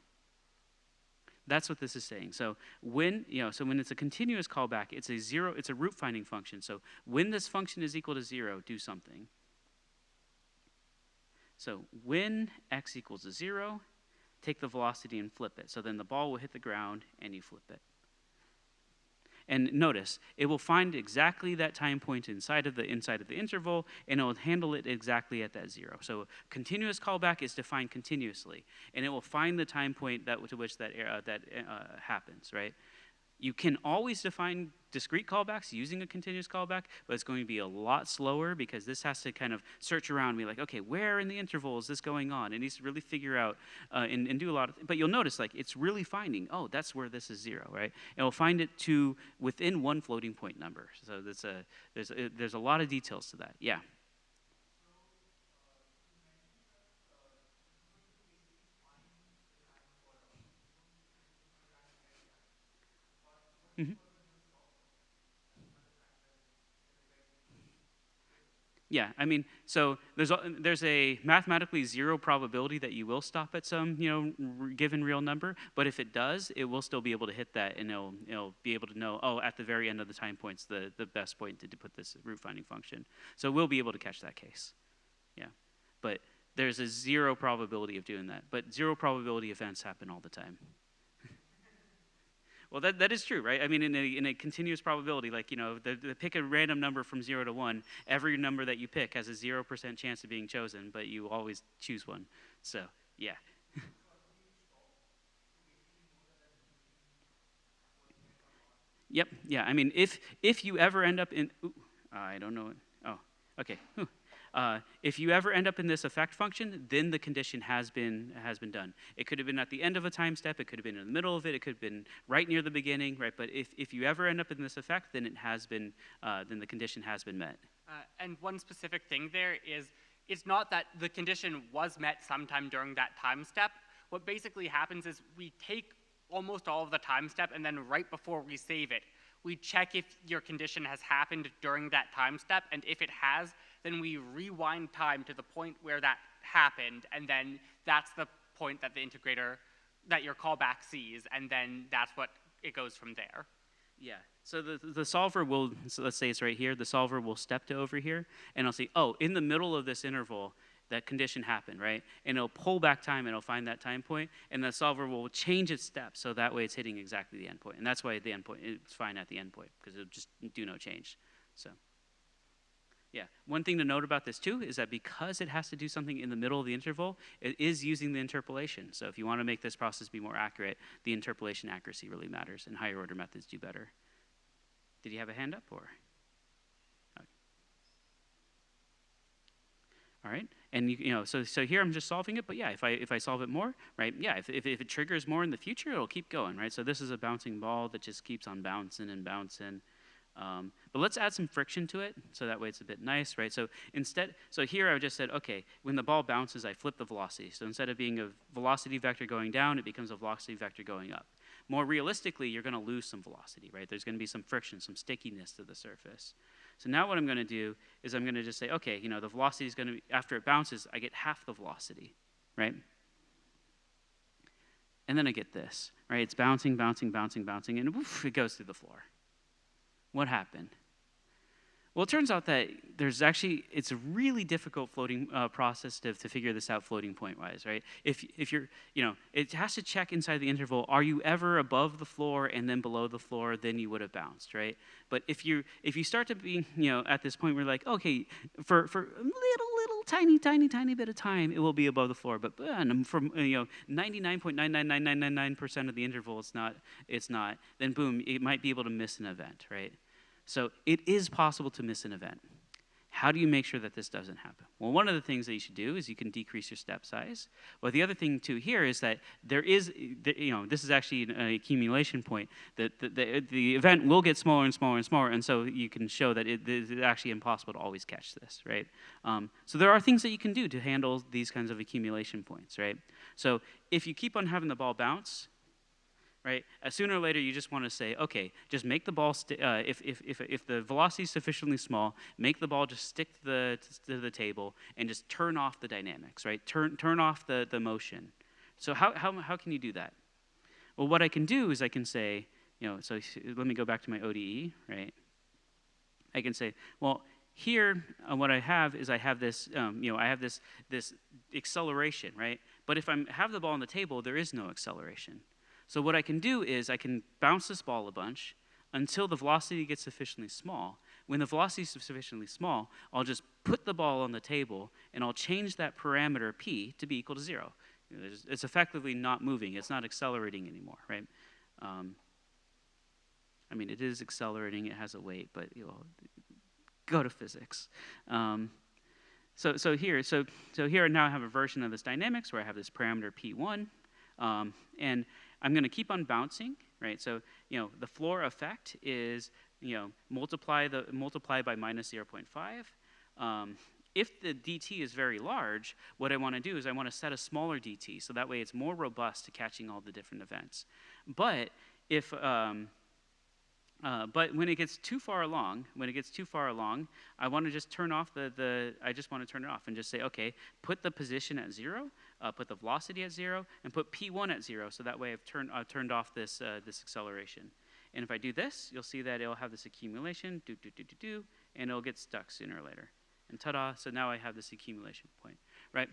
That's what this is saying. So when it's a continuous callback, it's a root finding function. So when this function is equal to 0, do something. So when x equals to 0, take the velocity and flip it. So then the ball will hit the ground and you flip it. And notice, it will find exactly that time point inside of the interval, and it will handle it exactly at that 0. So continuous callback is defined continuously, and it will find the time point to which that happens, right? You can always define discrete callbacks using a continuous callback, but it's going to be a lot slower because this has to kind of search around and be like, okay, where in the interval is this going on? It needs to really figure out and do a lot of, but you'll notice like it's really finding, oh, that's where this is 0, right? And it'll find it to within one floating point number. So there's a lot of details to that. Yeah. Mm-hmm. Yeah, I mean, so there's a mathematically 0 probability that you will stop at some given real number, but if it does, it will still be able to hit that, and it'll be able to know, oh, at the very end of the time point's the best point to put this root finding function. So we'll be able to catch that case. Yeah, but there's a 0 probability of doing that, but 0 probability events happen all the time. Well, that is true, right? I mean, in a continuous probability, like, pick a random number from 0 to 1. Every number that you pick has a 0% chance of being chosen, but you always choose one. So, yeah. Yep, yeah. I mean, if you ever end up in, I don't know. Oh, okay. If you ever end up in this effect function, then the condition has been done. It could have been at the end of a time step. It could have been in the middle of it. It could have been right near the beginning, right? But if you ever end up in this effect, then then the condition has been met. And one specific thing there is, it's not that the condition was met sometime during that time step. What basically happens is we take almost all of the time step, and then right before we save it, we check if your condition has happened during that time step, and if it has, then we rewind time to the point where that happened, and then that's the point that the integrator, that your callback sees, and then that's what it goes from there. Yeah, so the solver will, so let's say it's right here, the solver will step to over here, and it'll see, oh, in the middle of this interval, that condition happened, right? And it'll pull back time, and it'll find that time point, and the solver will change its steps, so that way it's hitting exactly the endpoint. And that's why the endpoint, it's fine at the endpoint, because it'll just do no change. So, yeah. One thing to note about this, too, is that because it has to do something in the middle of the interval, it is using the interpolation. So if you want to make this process be more accurate, the interpolation accuracy really matters, and higher order methods do better. Did you have a hand up, or? All right, and so here I'm just solving it, but yeah, if I solve it more, right? Yeah, if it triggers more in the future, it'll keep going, right? So this is a bouncing ball that just keeps on bouncing and bouncing. But let's add some friction to it, so that way it's a bit nice, right? So here I just said, okay, when the ball bounces, I flip the velocity. So instead of being a velocity vector going down, it becomes a velocity vector going up. More realistically, you're going to lose some velocity, right? There's going to be some friction, some stickiness to the surface. So now what I'm going to do is I'm going to just say, okay, you know, the velocity is going to be, after it bounces, I get half the velocity, right? And then I get this, right? It's bouncing, bouncing, bouncing, bouncing, and woof, it goes through the floor. What happened? Well, it turns out that it's a really difficult floating process to figure this out floating point-wise, right? If you're, you know, it has to check inside the interval, are you ever above the floor and then below the floor, then you would have bounced, right? But if you start to be, you know, at this point where you're like, okay, for a little tiny bit of time, it will be above the floor, but from, you know, 99.99999% of the interval, it's not, then boom, it might be able to miss an event, right? So it is possible to miss an event. How do you make sure that this doesn't happen? Well, one of the things that you should do is you can decrease your step size. But the other thing too here is that there is, you know, this is actually an accumulation point. That the event will get smaller and smaller and smaller, and so you can show that it is actually impossible to always catch this, right? So there are things that you can do to handle these kinds of accumulation points, right? So if you keep on having the ball bounce, right? Sooner or later, you just want to say, okay, just make the ball, if the velocity is sufficiently small, make the ball just stick to the table and just turn off the dynamics, right? Turn off the motion. So how can you do that? Well, what I can do is I can say, you know, so let me go back to my ODE, right? I can say, well, here, what I have is I have this, you know, I have this acceleration, right? But if I have the ball on the table, there is no acceleration. So what I can do is I can bounce this ball a bunch until the velocity gets sufficiently small. When the velocity is sufficiently small, I'll just put the ball on the table, and I'll change that parameter p to be equal to 0. It's effectively not moving. It's not accelerating anymore, right? I mean, it is accelerating. It has a weight, but you know, go to physics. So here now I have a version of this dynamics where I have this parameter p1, and I'm going to keep on bouncing, right? So, you know, the floor effect is, you know, multiply by minus 0.5. If the dt is very large, what I want to do is I want to set a smaller dt, so that way it's more robust to catching all the different events. But if but when it gets too far along, I want to just turn off I just want to turn it off and just say, okay, put the position at 0, put the velocity at 0, and put p1 at 0. So that way I've turned off this acceleration. And if I do this, you'll see that it'll have this accumulation, and it'll get stuck sooner or later. And ta-da! So now I have this accumulation point, right?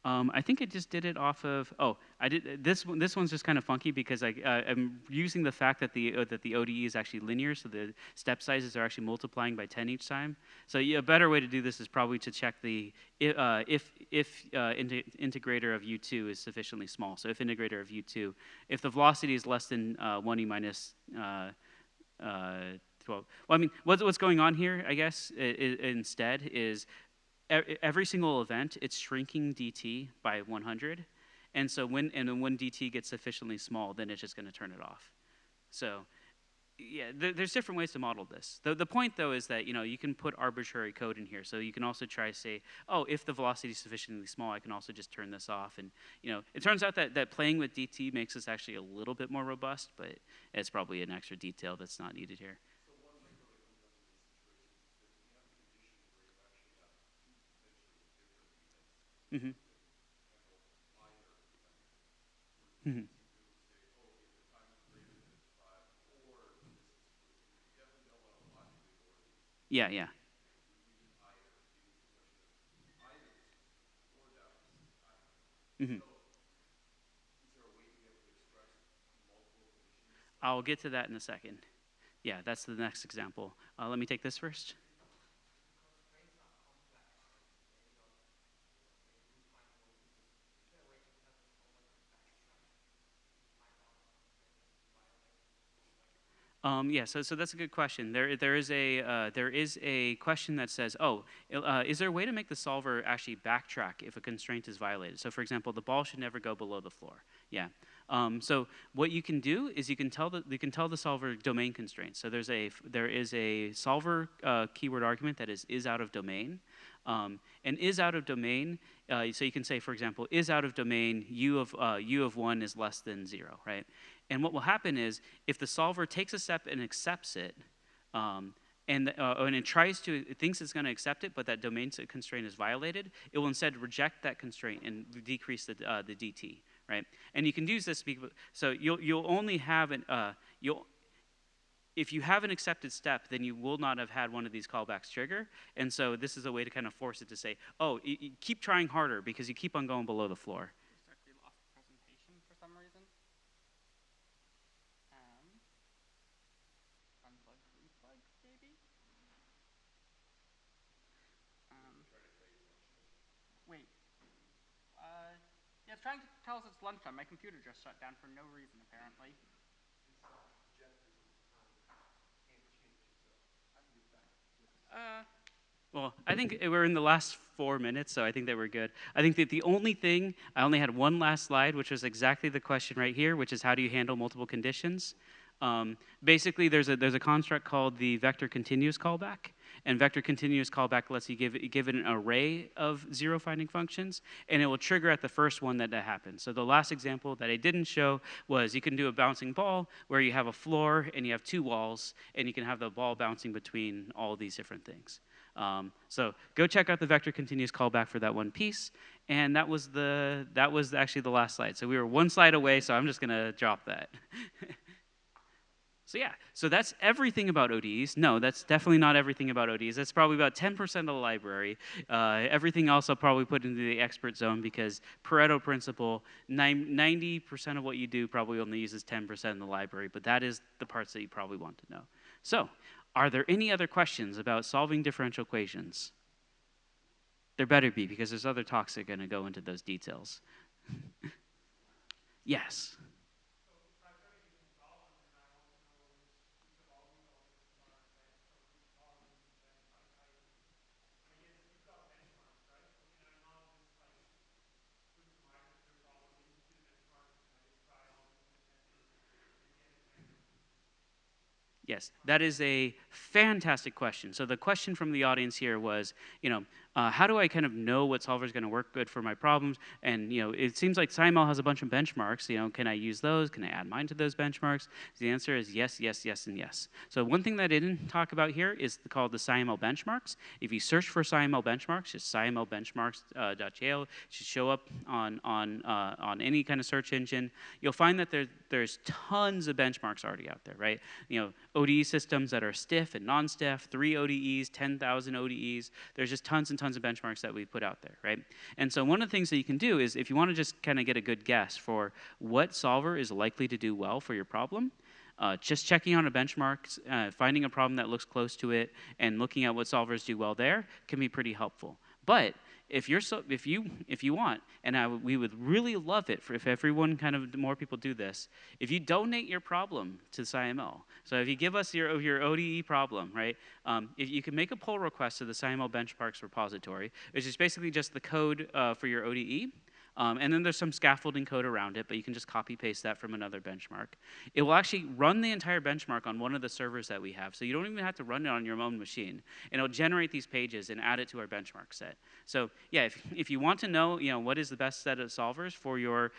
I think I just did it off of. Oh, I did this one. This one's just kind of funky because I'm using the fact that the ODE is actually linear, so the step sizes are actually multiplying by 10 each time. So a better way to do this is probably to check the if integrator of u2 is sufficiently small. So if integrator of u2, if the velocity is less than 1e minus 12. Well, I mean, what's going on here, I guess, instead is every single event, it's shrinking dt by 100. And so when dt gets sufficiently small, then it's just going to turn it off. So yeah, there's different ways to model this. The point, though, is that, you know, you can put arbitrary code in here. So you can also try to say, oh, if the velocity is sufficiently small, I can also just turn this off. And, you know, it turns out that playing with dt makes this actually a little bit more robust, but it's probably an extra detail that's not needed here. Mm-hmm. Mm-hmm. Yeah, yeah. Mm-hmm. I'll get to that in a second. Yeah, that's the next example. Let me take this first. Yeah, so that's a good question. There is a question that says, oh, is there a way to make the solver actually backtrack if a constraint is violated? So for example, the ball should never go below the floor. Yeah. So what you can do is you can tell the solver domain constraints. So there is a solver keyword argument that is out of domain. And is out of domain, so you can say, for example, is out of domain, u of 1 is less than 0, right? And what will happen is, if the solver takes a step and accepts it, and it thinks it's going to accept it, but that domain constraint is violated, it will instead reject that constraint and decrease the DT, right? And you can use this, so you'll only have if you have an accepted step, then you will not have had one of these callbacks trigger, and so this is a way to kind of force it to say, oh, you keep trying harder because you keep on going below the floor. Looks like we lost the presentation for some reason. Unplug, replug, maybe? Wait. Yeah, it's trying to tell us it's lunchtime. My computer just shut down for no reason, apparently. Well, I think we're in the last 4 minutes, so I think that we're good. I think that the only thing, I only had one last slide, which was exactly the question right here, which is how do you handle multiple conditions? Basically, there's a construct called the vector continuous callback, and vector continuous callback lets you give it an array of zero finding functions, and it will trigger at the first one that happens. So the last example that I didn't show was you can do a bouncing ball where you have a floor and you have 2 walls, and you can have the ball bouncing between all these different things. So go check out the vector continuous callback for that one piece, and that was actually the last slide. So we were 1 slide away, so I'm just gonna drop that. So yeah, so that's everything about ODEs. No, that's definitely not everything about ODEs. That's probably about 10% of the library. Everything else I'll probably put into the expert zone because Pareto principle, 90% of what you do probably only uses 10% in the library, but that is the parts that you probably want to know. So, are there any other questions about solving differential equations? There better be, because there's other talks that are going to go into those details. Yes? Yes, that is a fantastic question. So the question from the audience here was, how do I kind of know what solver is going to work good for my problems? And it seems like SciML has a bunch of benchmarks. Can I use those? Can I add mine to those benchmarks? The answer is yes, yes, yes, and yes. So one thing that I didn't talk about here is called the SciML benchmarks. If you search for SciML benchmarks, just scalability.jl, it should show up on any kind of search engine. You'll find that there's tons of benchmarks already out there, right? ODE systems that are stiff and non-stiff, 3 ODEs, 10,000 ODEs. There's just tons and tons of benchmarks that we put out there, right? And so one of the things that you can do is if you want to just kind of get a good guess for what solver is likely to do well for your problem, just checking on a benchmark, finding a problem that looks close to it, and looking at what solvers do well there can be pretty helpful. But if you want, and we would really love it if everyone more people do this. If you donate your problem to SciML, so if you give us your ODE problem, right? If you can make a pull request to the SciML benchmarks repository, which is basically just the code for your ODE. And then there's some scaffolding code around it, but you can just copy paste that from another benchmark. It will actually run the entire benchmark on one of the servers that we have, so you don't even have to run it on your own machine. And it'll generate these pages and add it to our benchmark set. So yeah, if you want to know, what is the best set of solvers for your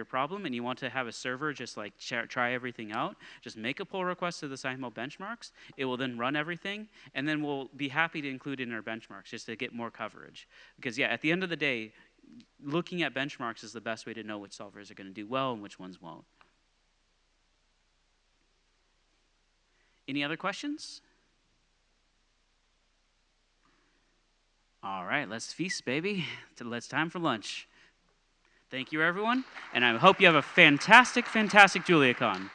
problem, and you want to have a server just like try everything out, just make a pull request to the SciML benchmarks. It will then run everything, and then we'll be happy to include it in our benchmarks just to get more coverage. Because yeah, at the end of the day, looking at benchmarks is the best way to know which solvers are going to do well and which ones won't. Any other questions? All right, let's feast, baby. It's time for lunch. Thank you, everyone, and I hope you have a fantastic, fantastic JuliaCon.